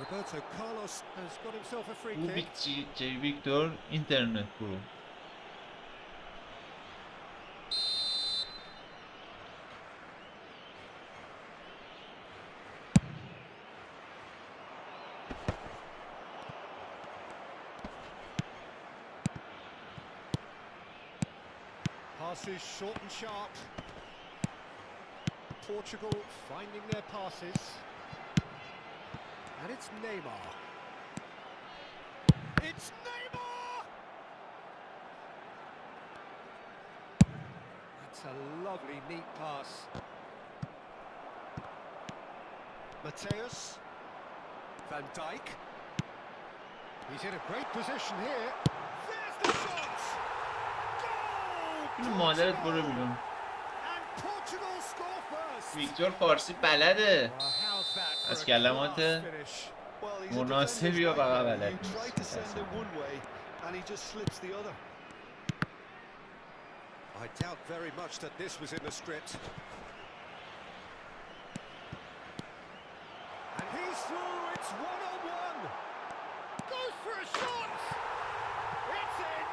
Roberto Carlos has got himself a free او kick. جی ویکتور اینترنت برو. Passes short and sharp. Portugal finding their passes. And it's Neymar. It's Neymar! That's a lovely, neat pass. Mateus. Van Dijk. He's in a great position here. There's the shot! این Goal! مادرت برو بیرون. And Portugal score first. ویکتور فارسی بلده. Well, how's that for از a کلمات class finish? Well, he's a مناسبی defender's و بقیه nightmare. بلد You try to send him one way and he just slips the other. I doubt very much that this was in the script. And he's through, it's one-on-one. Goes for a shot. It's in.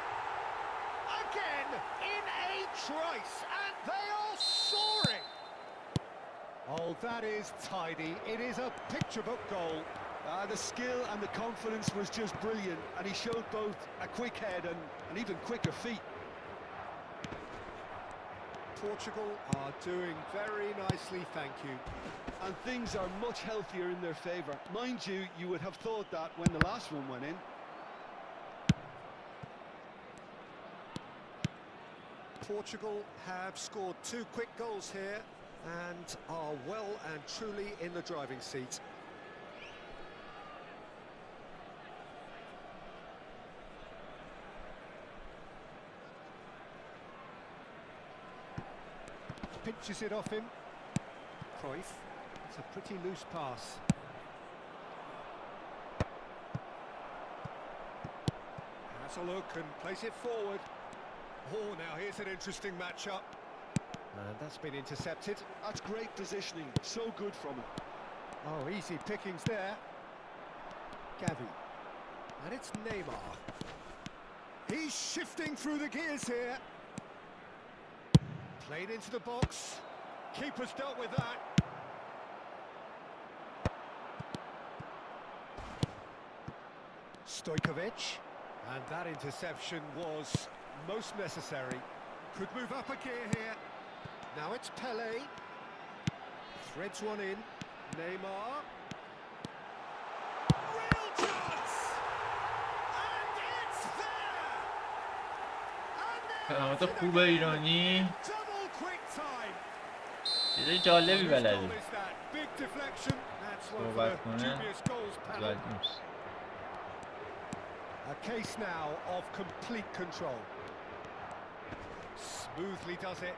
Again, in a trice, and they are soaring. Oh, that is tidy. It is a picture book goal. The skill and the confidence was just brilliant, and he showed both a quick head and even quicker feet. Portugal are doing very nicely, thank you. And things are much healthier in their favour. Mind you, you would have thought that when the last one went in. Portugal have scored 2 quick goals here and are well and truly in the driving seat. Pinches it off him. Cruyff. It's a pretty loose pass. Has a look and plays it forward. Oh, now here's an interesting matchup. And that's been intercepted. That's great positioning, so good from him. Oh, easy pickings there. Gavi. And it's Neymar. He's shifting through the gears here. Played into the box. Keeper's dealt with that. Stojkovic. And that interception was most necessary. Could move up a gear here. Now it's Pelé. Threads one in. Neymar. Real chance! And it's there! And کلمات خوب ایرانی double quick time. چیزای جالبی Whose بلده. goal is that? Big deflection. That's one for صحبت the کنه dubious goals panel. زیاد نیست. A case now of complete control. Smoothly does it.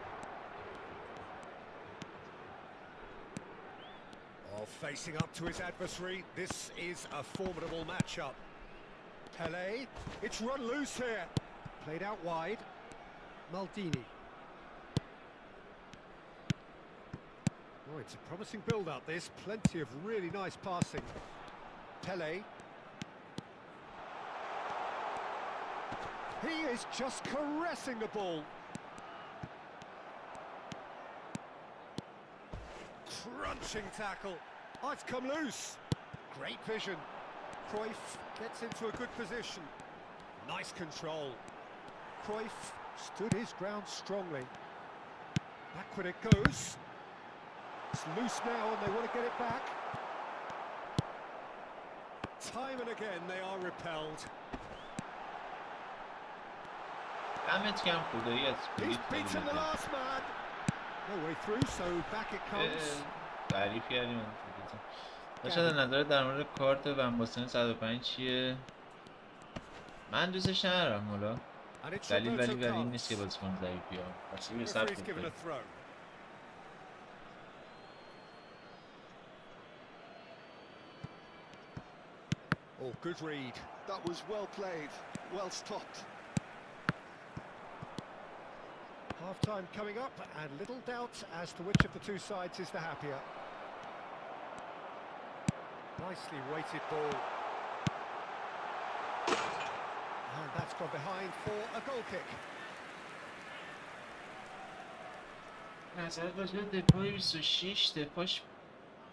Oh, facing up to his adversary. This is a formidable matchup. Pelé. It's run loose here. Played out wide. Maldini. Oh, it's a promising build-up, this. Plenty of really nice passing. Pelé. He is just caressing the ball. Crunching tackle. Oh, it's come loose. Great vision. Cruyff gets into a good position. Nice control. Cruyff stood his ground strongly. Backward it goes. It's loose now and they want to get it back. Time and again they are repelled. دمت کم خدایی از He's پلیت beaten the last man. No way through, so back it comes. تعریف کردیم داشته نظر در مورد کارت ونباستن 105 چیه؟ من دوستش ندارم حالا And it's دلیل Roberto ولی این نیست که Carlos. بازیکن ضعیفی ها بسیاری به Referee's سبک given a بکنیم throw. Oh, good read. That was well played, well stopped. Half-time coming up, and little doubt as to which of the two sides is the happier. Nicely weighted ball. And that's gone behind for a goal kick. نظر باشه دفاع 26 دفاعش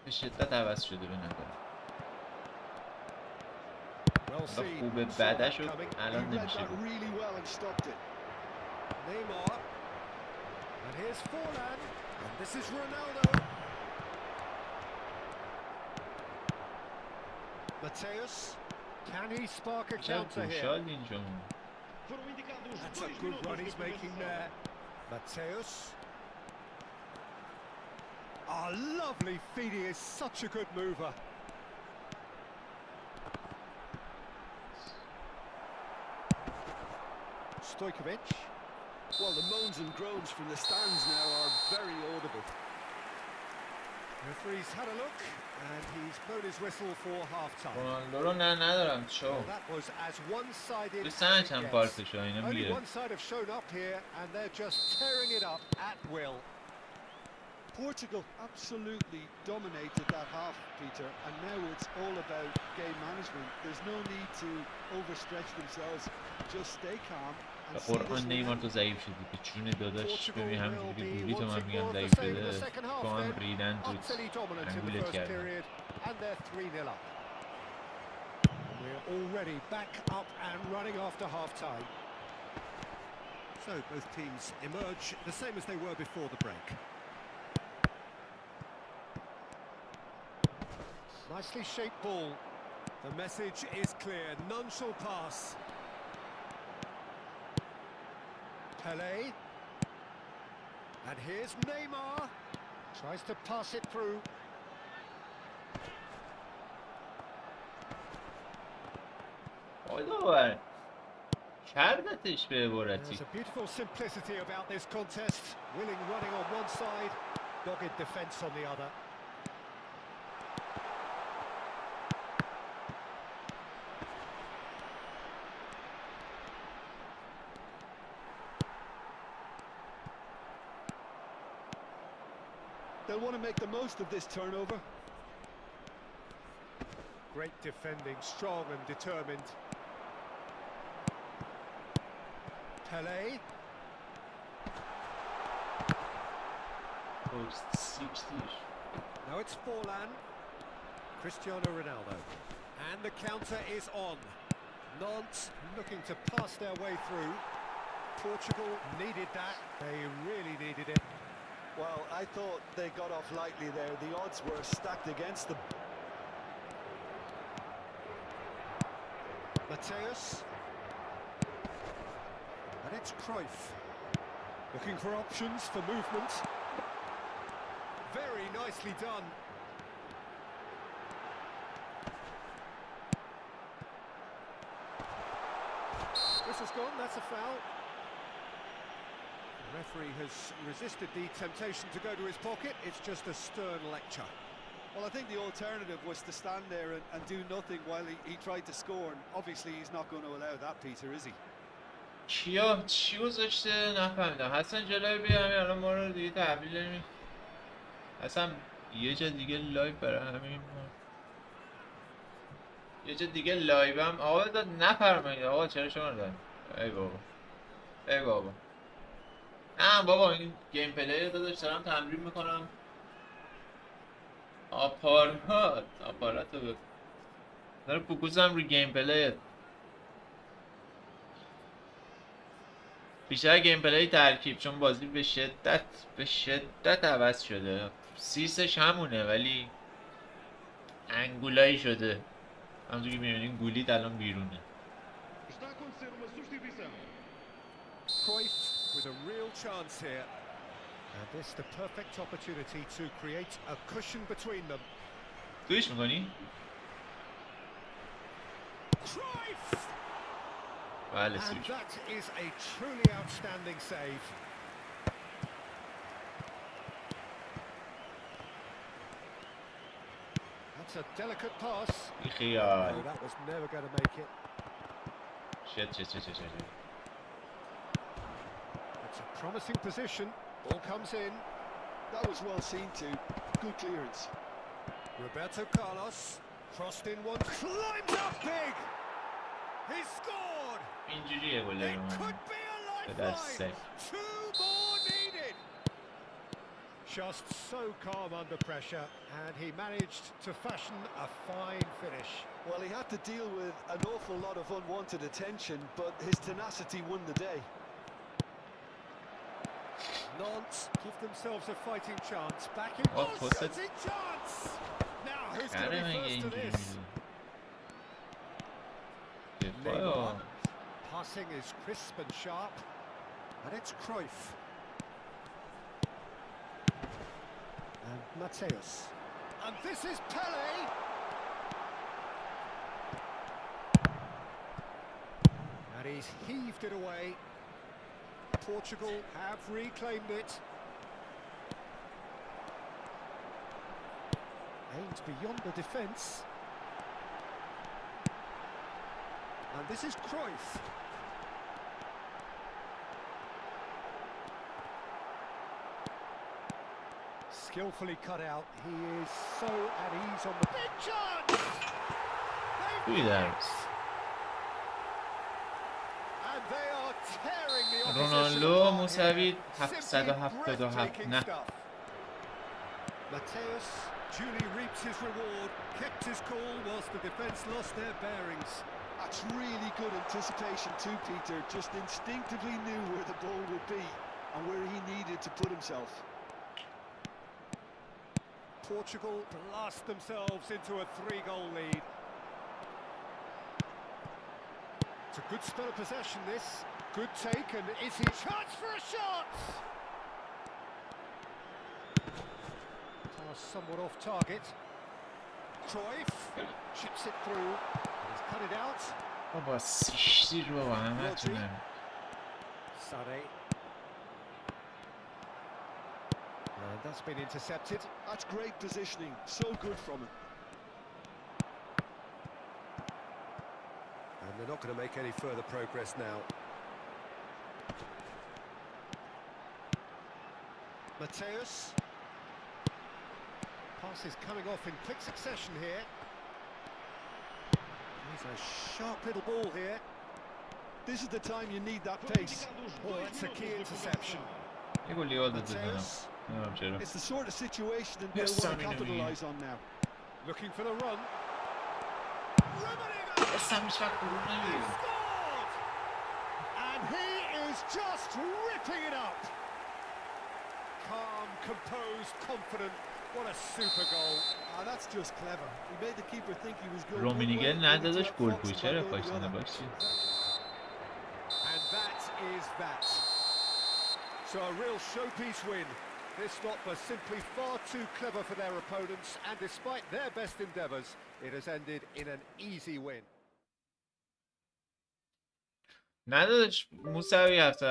به شدت عوض شده به نظر Well seen. خوبه Saw بده that شد coming. الان He read نمیشه that really well and stopped it. Neymar. And here's Forlan. And this is Ronaldo. Mateus. Can he spark a چرا counter here? گوشال اینجا Foram indicados That's a 2 good minutos run de he's making compensação. there. Mateus. Oh, lovely feed. He is such a good mover. Stojkovic. Well, the moans and groans from the stands now are very audible. Referee's had a look and he's blown his whistle for half-time. رونالدو رو نه ندارم شو Well, that was as one-sided تو as سنج it هم gets. کارتشو اینا Only میگیره one side have shown up here and they're just tearing it up at will. Portugal absolutely dominated that half, Peter, and now it's all about game management. There's no need to overstretch themselves. Just stay calm به and see this قرآن one نیمار out. تو ضعیف شدی به جون داداش Portugal ببین will همینجوری که be گولی تو من wanting میگم more of the ضعیف same in the شده second half تو هم then. ریدن تو Utterly dominant in the انگولت first کردن period and they're 3-0 up. We're already back up and running after half-time. So both teams emerge the same as they were before the break. Nicely shaped ball. The message is clear, none shall pass. Pelé. And here's Neymar. Tries to pass it through. آقای داور کردتش به عبارتی There's a beautiful simplicity about this contest. Willing running on one side, dogged defence on the other. They'll want to make the most of this turnover. Great defending, strong and determined. Pelé. پست 60 Now it's Forlan. Cristiano Ronaldo. And the counter is on. Nantes looking to pass their way through. Portugal needed that. They really needed it. Well, I thought they got off lightly there. The odds were stacked against them. Mateus. And it's Cruyff. Looking for options for movement. Very nicely done. This has gone, that's a foul. The referee has resisted the temptation to go to his pocket. It's just a stern lecture. Well, I think the alternative was to stand there and do nothing while he tried to score. And obviously, he's not going to allow that, Peter, is he? کیا چی گذاشته نفهمیدم حسن جلوی بیا همین الان ما رو دیگه تحویل نمی حسن یه جا دیگه لایو برای همین یه جا دیگه لایوم آقا داد نفرمایید آقا چرا شما دارم ای بابا ای بابا نه بابا این گیم پلی رو داداش دارم تمرین میکنم آپارات رو دارم فوکوسم روی گیم پلی بیشتر گیم پلی ترکیب چون بازی به شدت عوض شده سیسش همونه ولی انگولایی شده همونطور که میبینین گولید الان بیرونه Está a acontecer uma substituição. Cruyff with a real chance here. And this the perfect opportunity to create a cushion between them. تویش میکنی؟ Cruyff! بله And سویش that is a truly outstanding save. That's a delicate pass. بی خیال No, that was never going to make it. شت It's a promising position. Ball comes in. That was well seen too. Good clearance. Roberto Carlos crossed in one, climbs up big. He scored. اینجوریه گله It من could be a But that's lifeline. safe. 2 more needed. Just so calm under pressure, and he managed to fashion a fine finish. Well, he had to deal with an awful lot of unwanted attention, but his tenacity won the day. Nantes give themselves a fighting chance. Back in. Oh, put it. Shooting chance! Now, who's going to کره be مگه first to اینجوری this? میده Neymar. دفاع Passing is crisp and sharp. And it's Cruyff. And Mateus. And this is Pele. And he's heaved it away. Portugal have reclaimed it. Aims beyond the defence. And this is Cruyff. Skillfully cut out. He is so at ease on the big chance. توی درست And they are tearing the opposition رونالدو apart مساوی here. 777 Breathtaking نه stuff. Mateus duly reaps his reward, kept his cool whilst the defence lost their bearings. That's really good anticipation too, Peter. Just instinctively knew where the ball would be and where he needed to put himself. Portugal blast themselves into a 3-goal lead. It's a good spell of possession, this. Good take, and is he... Chance for a shot! Pass somewhat off target. Cruyff chips it through. He's cut it out. بابا سیشتیر بابا همه تونم Sade. And that's been intercepted. That's great positioning. So good from him. And they're not going to make any further progress now. Mateus. Pass is coming off in quick succession here. He's a sharp little ball here. This is the time you need that pace. Oh, that's a key interception. یه گل یاد دادم Mateus نمیدونم چرا It's the sort of situation that Yes, they'll want to Sammy Nui. capitalise on now. looking for the run. اصلا هیچ وقت گل نمی‌گیره. Scored! And he is just ripping it up. Calm, composed, confident. What a super goal. Ah, that's just clever. He made the keeper think he was going رومینیگل one way, only to ندادش گل outfox him بود by چرا going the پاکستان other. باشی And that is that. So a real showpiece win. This lot were simply far too clever for their opponents, and despite their best endeavours, it has ended in an easy win. ندادش موسوی هفته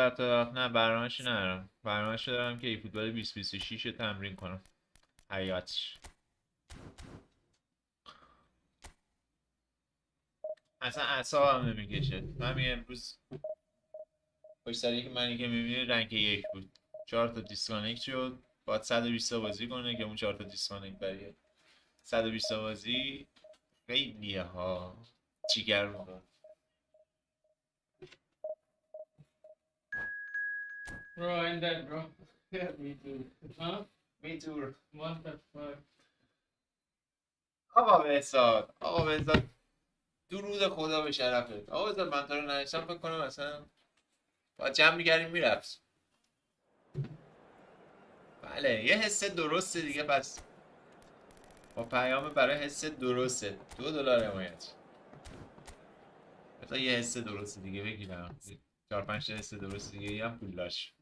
نه برنامه‌شو ندارم برنامه‌شو دارم که ایفوتبال 2026 رو تمرین کنم حیاتش اصلا اعصابم نمیکشه همین امروز پشت سر اینکه من که میبینی رنگ 1 بود 4 تا دیسکانکت شد باید 120 تا بازی کنه که اون 4 تا دیسکانکت بریه 120 تا بازی خیلیه ها جیگر می‌کنه Bro, I'm dead, bro. Yeah, me too. Huh? Me too. What the fuck? آقا بهزاد درود خدا به شرفت آقا بهزاد من تو رو ننشتم فکر کنم اصلا باید جمع می‌کردیم میرفت بله یه حس درسته دیگه پس با پیام برای حس درسته $2 حمایت بذار یه حس درست دیگه بگیرم 4-5 تا حس درست دیگه هم پولاش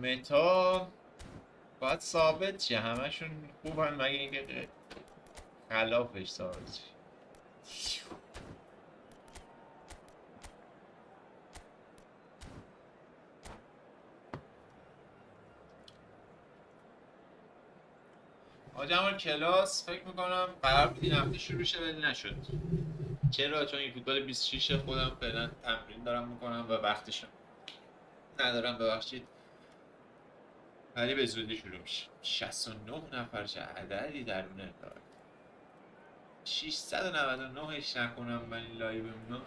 متا باید ثابت شه همشون خوبن مگه اینکه خلافش ثابت شه آجمال کلاس فکر میکنم قرار بود این هفته شروع شه ولی نشد چرا؟ چون این فوتبال 26 خودم فعلا تمرین دارم میکنم و وقتشو ندارم ببخشید ولی به زودی شروع میشه 69 نفر چه عددی درونه داره 699ش نکنم من این لایو اینا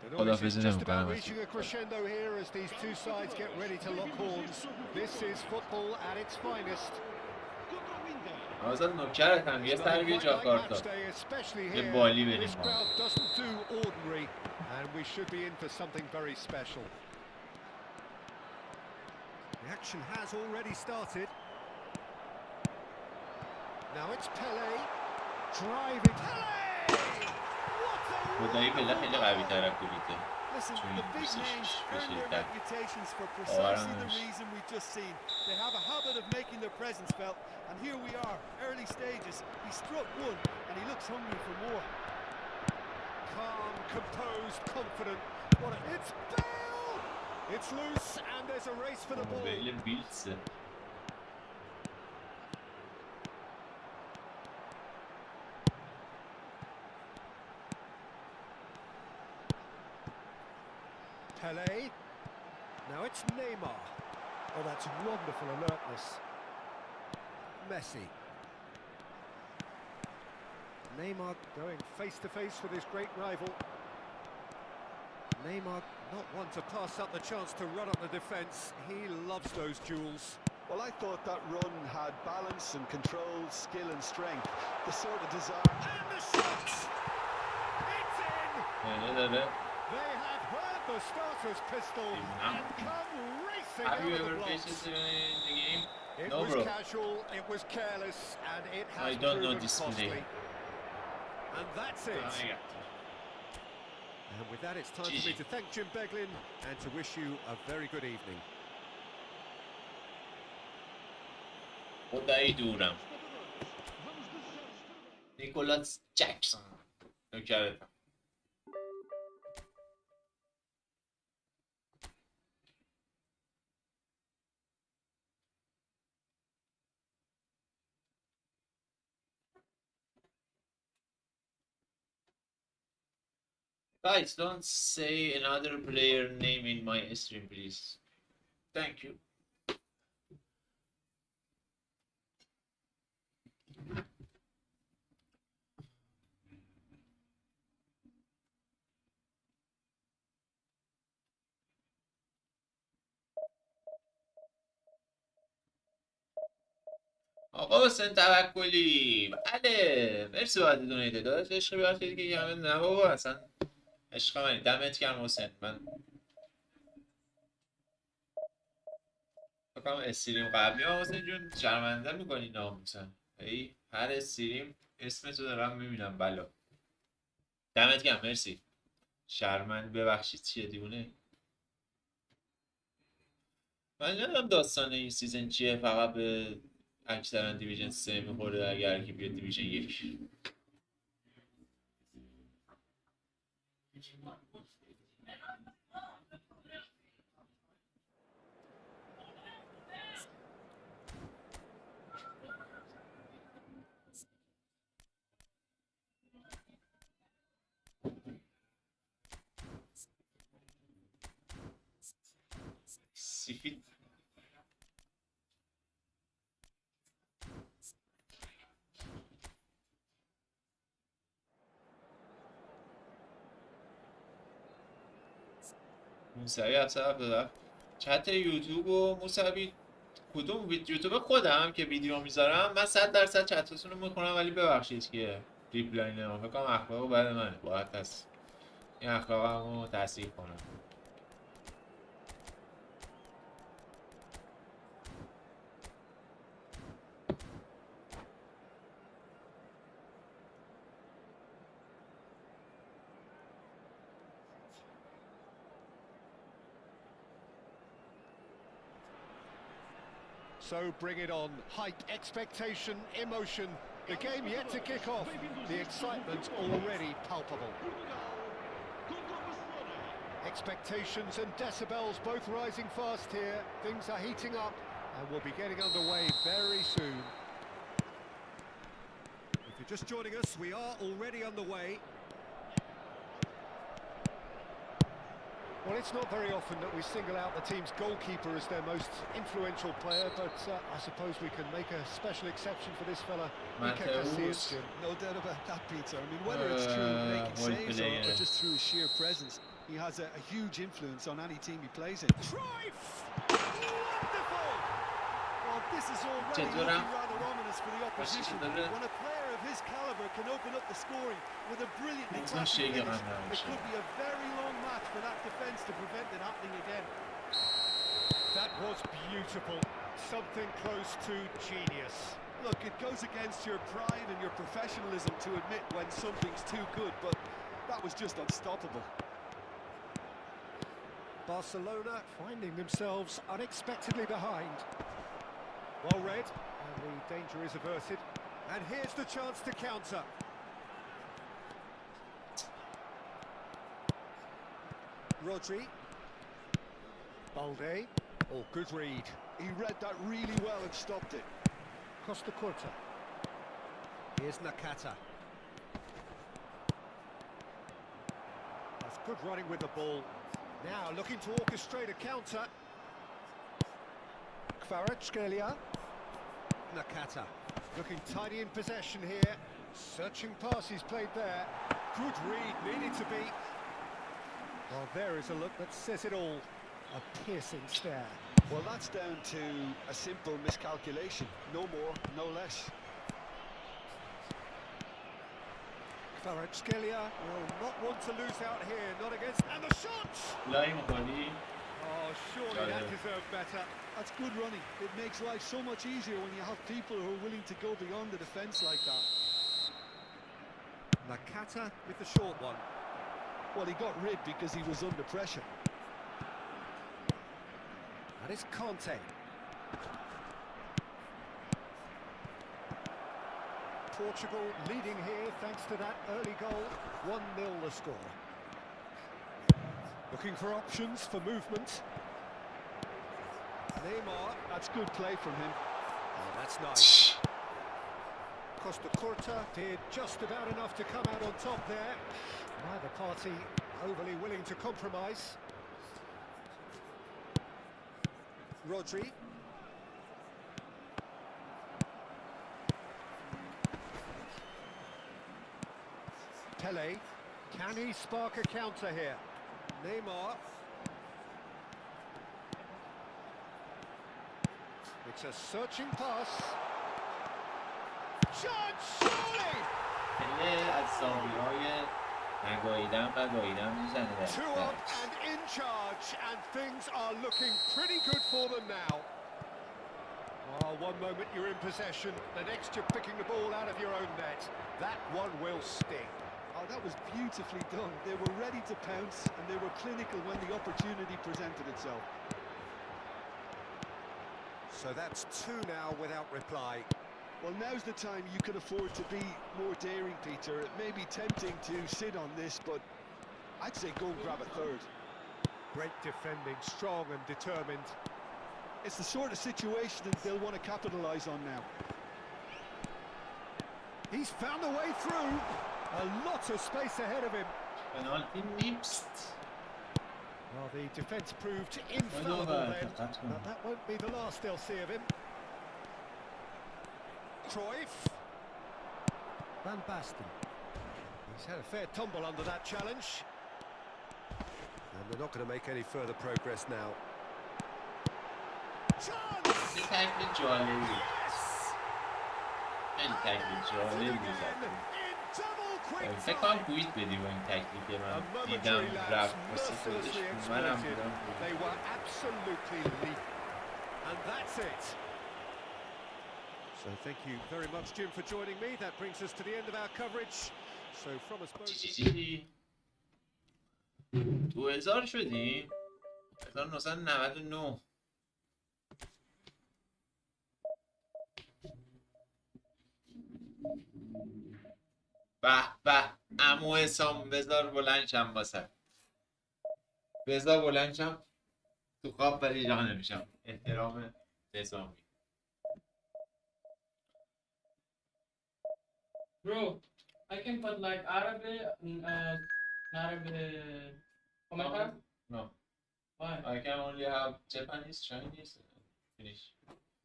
The noise is just about reaching a crescendo here as these two sides get ready to lock horns. This is football at its finest. Contro Winder. آزاد نوکرت هم یه سر بیا جاکارتا یه بالی بریم با هم. The action has already started. Now it's Pele. Driving. Pele! خدایی پله خیلی قوی تر از کولیته. Listen, Between the big positions, names earn especially their that. reputations for precisely the Orange. reason we've just seen. They have a habit of making their presence felt, and here we are, early stages. He struck one, and he looks hungry for more. Calm, composed, confident. It's Bale! It's loose, and there's a race for the ball. بیل بیلتسه. Pele. Now it's Neymar. Oh, that's wonderful alertness. Messi. Neymar going face to face with his great rival. Neymar not one to pass up the chance to run up the defence. He loves those duels. Well, I thought that run had balance and control, skill and strength. The sort of desire. And the shot! It's in! They have heard the starter's pistol and come racing Have you out of ever the faced blocks. this in the game? It No, was bro. casual, it was careless, and it has I don't know proven this costly. play. And that's it. And with that, it's time for me to thank Jim Beglin and to wish you a very good evening. خدایی دورم. نیکولاس جکسون. نوکرتم. Guys, don't say another player name in my stream, please. Thank you. آقا حسین توکلی بله مرسی باید دونیده داشت عشقی باید خیلی که همه نه بابا اصلا عشق منی دمت گرم حسین من فکرم استریم قبلی ها حسین جون شرمنده میکنی ناموسن ای هر استریم اسمتو دارم میبینم بلا دمت گرم مرسی شرمند ببخشید چیه دیونه من نمیدونم داستان این سیزن چیه فقط به اکثرا دیویژن 3 میخوره اگر که بیاد دیویژن 1 سیفید موسوی 777 چت یوتیوب و موسوی کدوم یوتیوب خودم که ویدیو میذارم من 100% چتتون رو میخونم ولی ببخشید که ریپلای نمیم فکرم اخلاق بعد منه باید هست این اخلاقم رو تصحیح کنم So bring it on. Hype, expectation, emotion. The game yet to kick off. The excitement already palpable. Expectations and decibels both rising fast here. Things are heating up and we'll be getting underway very soon. If you're just joining us, we are already underway. Well, it's not very often that we single out the team's goalkeeper as their most influential player, but I suppose we can make a special exception for this fella. No doubt about that, Peter. I mean, whether it's through making saves or just through his sheer presence, he has a huge influence on any team he plays in. Cruyff! Wonderful! Well, This is already looking rather ominous for the opposition. When a player of his caliber can open up the scoring with a brilliantly crafted finish, it could be a very long match for that defence to prevent it happening again. That was beautiful. Something close to genius. Look, it goes against your pride and your professionalism to admit when something's too good, but that was just unstoppable. Barcelona finding themselves unexpectedly behind. Well read, and the danger is averted. And here's the chance to counter. Rodri. Balde. Oh, good read. He read that really well and stopped it. Costa Curta. Here's Nakata. That's good running with the ball. Now looking to orchestrate a counter. Kvaratskhelia. Nakata. Looking tidy in possession here. Searching passes played there. Good read, needed to be. Well, there is a look that says it all. A piercing stare. Well, that's down to a simple miscalculation. No more, no less. Kvaratskhelia will not want to lose out here, not against... And the shot! Oh, surely that deserved better. That's good running. It makes life so much easier when you have people who are willing to go beyond the defence like that. Nakata with the short one. Well, he got rid because he was under pressure. That is Conte. Portugal leading here thanks to that early goal. 1-0 the score. Looking for options for movement. Neymar. That's good play from him. Oh, that's nice. Costa Curta did just about enough to come out on top there. Neither party overly willing to compromise. Rodri. Pele. Can he spark a counter here? Neymar. It's a searching pass. Chance, surely! پله از زاویه‌های نگاهیدن میزنه. 2 up and in charge, and things are looking pretty good for them now. Oh, one moment you're in possession, the next you're picking the ball out of your own net. That one will sting. Oh, that was beautifully done. They were ready to pounce, and they were clinical when the opportunity presented itself. So that's 2 now without reply. Well, now's the time you can afford to be more daring, Peter. It may be tempting to sit on this, but I'd say go and grab a third. Great defending, strong and determined. It's the sort of situation that they'll want to capitalise on now. He's found a way through. A lot of space ahead of him. Penalty نیست. Well, the defence proved infallible then, but that won't be the last they'll see of him. Cruyff. Van Basten. He's had a fair tumble under that challenge. And they're not going to make any further progress now. Chance! این تکل جالبی. این تکل جالبی زد. فکر کنم کویت بدی با این تکلی که من دیدم رفت واسه خودش منم بودم. They were absolutely lethal. And that's it. So thank you very much, Jim, for joining me. That brings us to the end of our coverage. So from us both... چی 2000 شدیم 1999 به به عمو حسام بذار بلند شم واسه بذار بلند شم تو خواب ولی جا نمیشم احترام حسامی. Bro, I can put like Arabic commentator? No, Why? I can only have Japanese, Chinese, finish.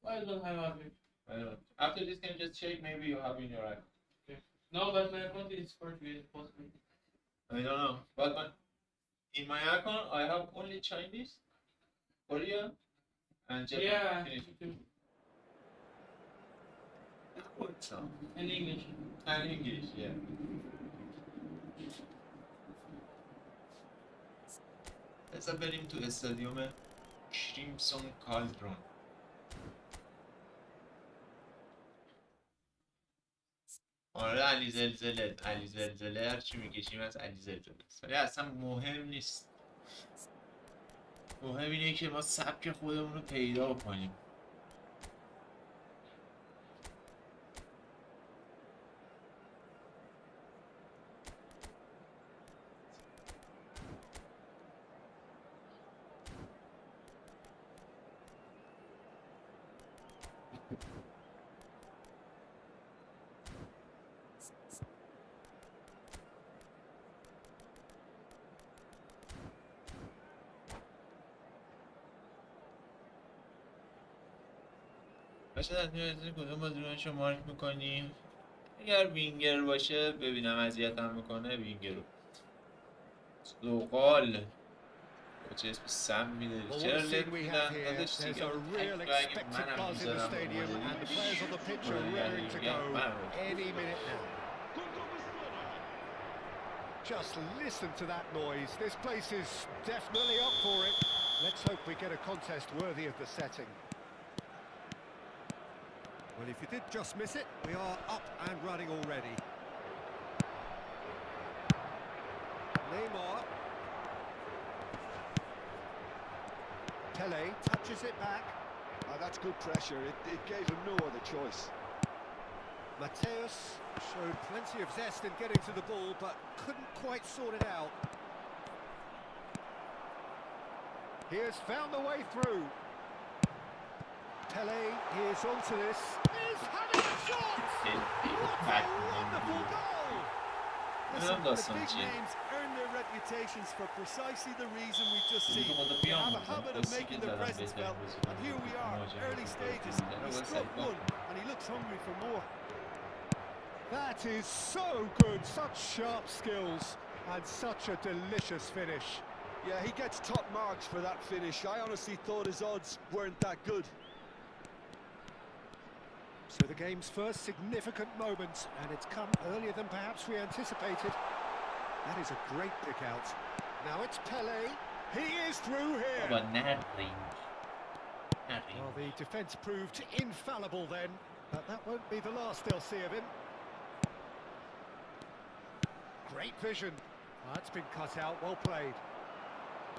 Why you don't have Arabic? I don't. After this can just check, maybe you have in your app. Okay. No, but my account is Portuguese, possibly. I don't know, but in my account I have only Chinese, Korean, and Japanese. Yeah, Finish. me too. In English. In English, yeah. بذار بریم تو استادیوم کریمسون کالدرون. آره علی زلزله هرچی میکشیم از علی زلزله است، ولی اصلا مهم نیست. مهم اینه که ما سبک خودمون رو پیدا کنیم. باشه در میاد کدوم بازیکنشو مارک میکنیم؟ اگر وینگر باشه ببینم اذیتم میکنه وینگر رو. زغال چه اسم سم میده چرا لفت میدن دادش دیگه. اگه منم میذارم Just listen to that noise. This place is definitely up for it. Let's hope we get a contest worthy of the setting. Well, if you did just miss it, we are up and running already. Neymar. Pele touches it back. That's good pressure. It gave him no other choice. Mateus showed plenty of zest in getting to the ball, but couldn't quite sort it out. He has found the way through. Pele is onto this. He's having a shot! What a wonderful goal! Listen, the big names earn their reputations for precisely the reason we've just seen. They have a habit of making their presence felt, and here we are, early stages. He struck one, and he looks hungry for more. That is so good, such sharp skills, and such a delicious finish. Yeah, he gets top marks for that finish. I honestly thought his odds weren't that good. So the game's first significant moment, and it's come earlier than perhaps we anticipated. That is a great pick out. Now it's Pele. He is through here. But Natalie. Well, the defence proved infallible then, but that won't be the last they'll see of him. Great vision. That's been cut out, well played.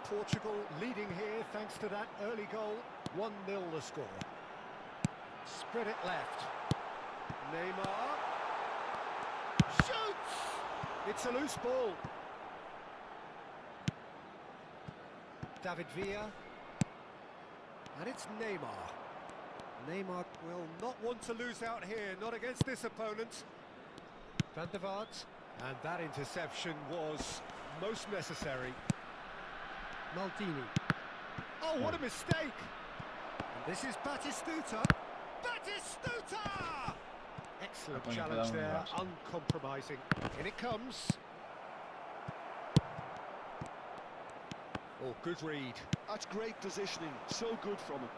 Portugal leading here thanks to that early goal. 1-0 the score. Spread it left. Neymar. Shoots! It's a loose ball. David Villa. And it's Neymar. Neymar will not want to lose out here, not against this opponent. Van der Vaart. And that interception was most necessary. Maldini. Oh, what a mistake! And this is Batistuta. Batistuta! Excellent challenge there, uncompromising. In it comes. Oh, good read. That's great positioning, so good from him.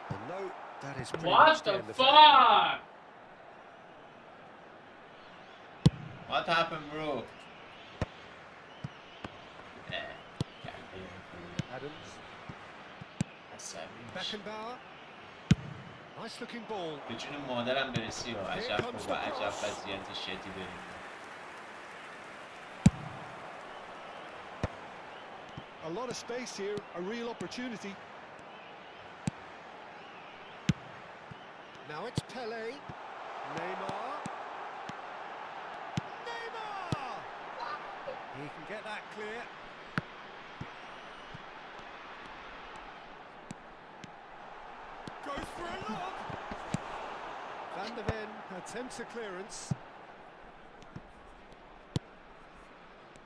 And no, that is pretty What much the end of fuck? What happened, bro? Adams. عصبی Beckenbauer. Nice looking ball. به جون مادرم برسی و عجب خوب و عجب وضعیت شدی بریم. A lot of space here, a real opportunity. Now it's Pele. Neymar. Neymar! He can get that clear. Goes for a look. Van der Ven attempts a clearance.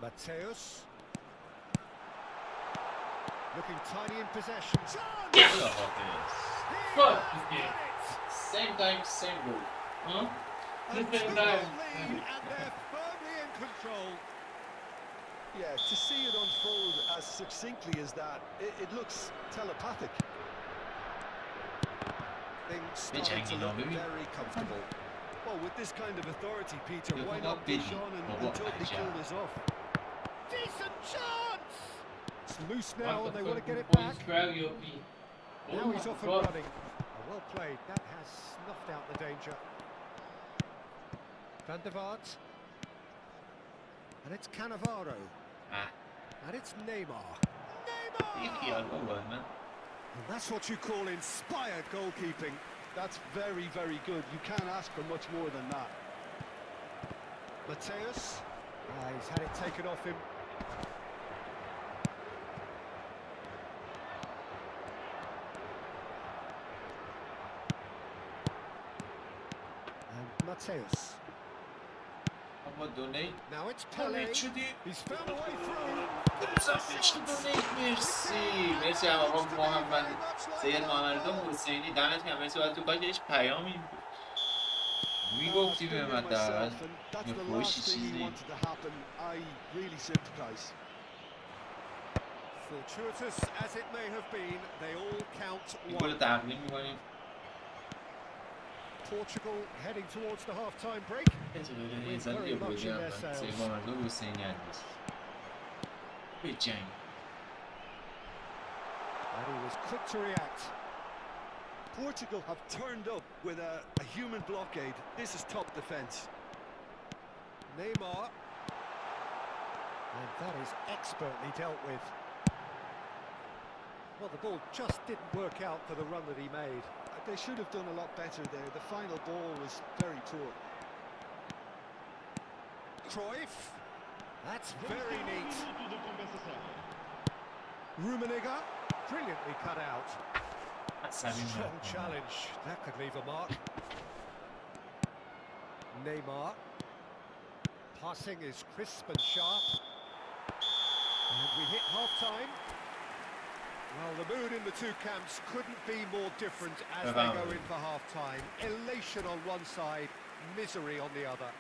Mateus. Looking tiny in possession. Yes! Fuck this He's game. done it. Same time, same goal. Huh? A This 2-0 is lead, and they're firmly in control. Yeah, to see it unfold as succintly as that, it looks telepathic. getting started to look very comfortable. Well, with this kind of authority, Peter, why not push on and totally kill this off? Decent chance! It's loose now and they want to get it back. Now he's off and running. Well played, that has snuffed out the danger. Van der Vaart. And it's Cannavaro. And it's Neymar. Neymar! And that's what you call inspired goalkeeping. That's very, very good. You can't ask for much more than that. Mateus. He's had it taken off him. And Mateus. Now it's Pele. He's found a way through. مرسی آقا محمد سید محمد حسینی دمت گرم. مرسی برای تو کار که هیچ پیامی میگفتی به من در میخوشی چیزی. Fortuitous as it may have been, they all count این گل تقدیم میکنیم. Portugal heading towards the half-time break. انسان یه بودی هم سید محمد حسینی هست به جنگ. And he was quick to react. Portugal have turned up with a human blockade. This is top defence. Neymar. And that is expertly dealt with. Well, the ball just didn't work out for the run that he made. They should have done a lot better there. The final ball was very poor. Cruyff. That's very neat. Rummenigge. Brilliantly cut out. Strong challenge. That could leave a mark. Neymar. Passing is crisp and sharp. And we hit half-time. Well, the mood in the two camps couldn't be more different as they go in for half-time. Elation on one side, misery on the other.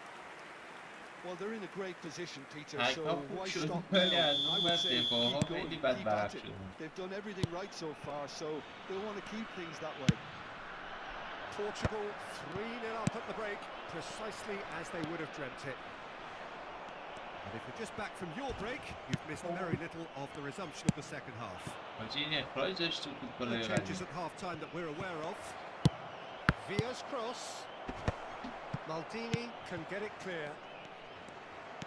Well, they're in a great position, Peter, so why stop now? I would say keep going, keep at it. They've done everything right so far, so they want to keep things that way. Portugal 3-0 up at the break, precisely as they would have dreamt it. And if you're just back from your break, you've missed very little of the resumption of the second half. No changes at half-time that we're aware of. Villa's cross. Maldini can get it clear.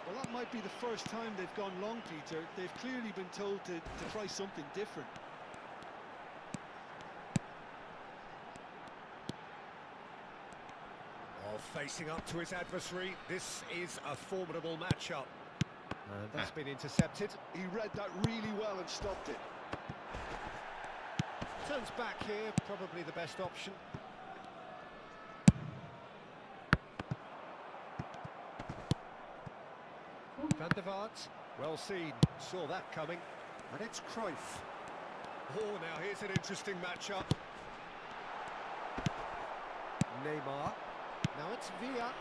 Well, that might be the first time they've gone long, Peter. They've clearly been told to try something different. Oh, facing up to his adversary, this is a formidable matchup. And that's been intercepted. He read that really well and stopped it. Turns back here, probably the best option. Van der Vaart, well seen, saw that coming. And it's Cruyff. Oh, now here's an interesting matchup. Neymar. Now it's Villa.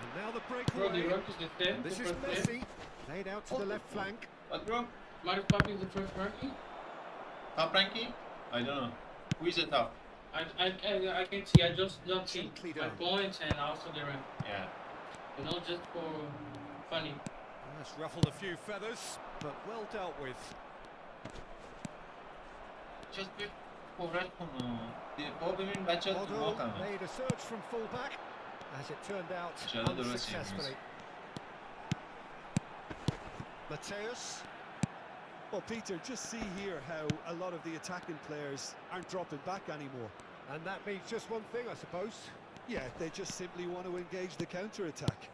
And now the breakaway. And this is Messi. Played out to the left flank. What, bro? Marcus Papi is the first ranking? Top ranking? I don't know. Who is the top? I can see, I just don't see my points and also the rank. Yeah. You know, just for funny. That's ruffled a few feathers, but well dealt with. Just be correct. Odo made a surge from fullback, as it turned out unsuccessfully. Mateus. Well, Peter, just see here how a lot of the attacking players aren't dropping back anymore. And that means just one thing, I suppose. Yeah, they just simply want to engage the counter-attack.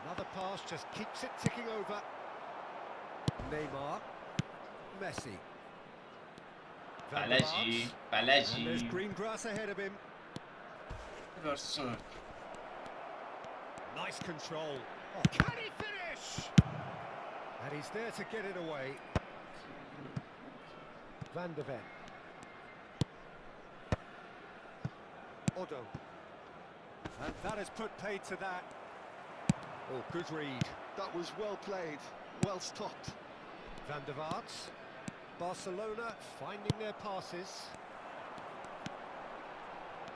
Another pass just keeps it ticking over. Neymar. Messi. Van der Vaart. And there's green grass ahead of him. Nice control. Oh, can he finish? And he's there to get it away. Van der Ven. Odo. And that has put paid to that. Oh, good read. That was well played, well stopped. Van der Vaart. Barcelona finding their passes.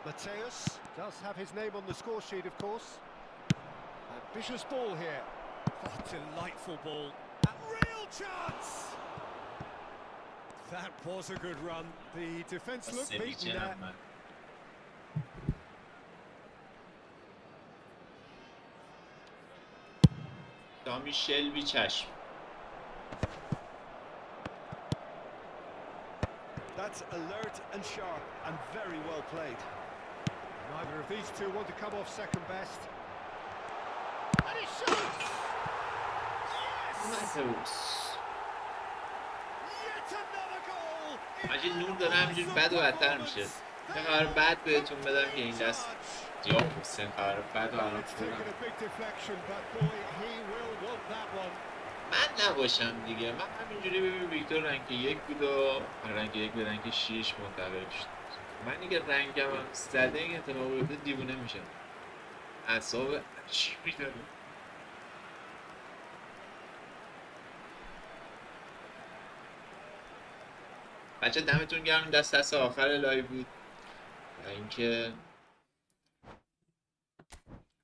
Mateus does have his name on the score sheet, of course. Ambitious ball here. Oh, delightful ball. A real chance! That was a good run. The defence looked beaten there. دامی شلبی چشم. That's alert and sharp and very well played. Neither of these two want to come off second best. And he shoots! Yes! Yet another goal! ماجی نور داره همینجوری بد و بدتر میشه. یه خبر بد بهتون بدم که این دست یا حسین خبر بد و الان Taken a big deflection, but boy, he will want that one. من نباشم دیگه. من همینجوری ببین ویکتور رنگ 1 بود و رنگ 1 به رنگ 6 منتقل شد. من دیگه رنگم هم زده این اتفاق بیفته دیوونه میشم. اعصاب عجیبی داره. بچه دمتون گرم، دست آخر لایو بود و اینکه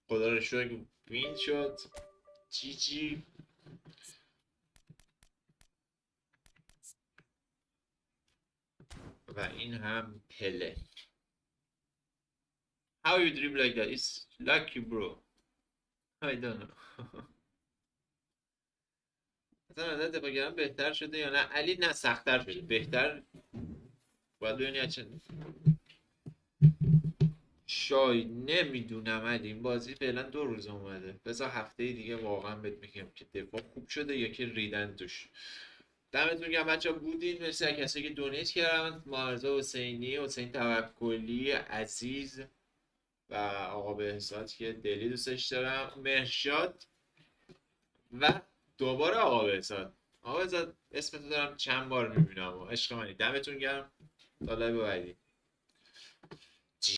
خدا رو شکر وین شد. جی و این هم پله. How you dribble like that? It's lucky bro. I don't know. مثلا نظر دفاعگران بهتر شده یا نه؟ علی نه سخت‌تر شده. بهتر باید ببینی چه شاید نمیدونم. علی این بازی فعلا 2 روز اومده. بذار هفته دیگه واقعا بهت میگم که دفاع خوب شده یا که ریدن توش. دمتون گرم بچه‌ها بودین. مرسی از کسایی که دونیت کردن. معرض حسینی، حسین توکلی عزیز و آقا بهزاد که دلی دوستش دارم، مرشاد و دوباره آقا بهزاد. آقا بهزاد اسمتو دارم چند بار میبینم و عشق منی. دمتون گرم تا لایو بعدی.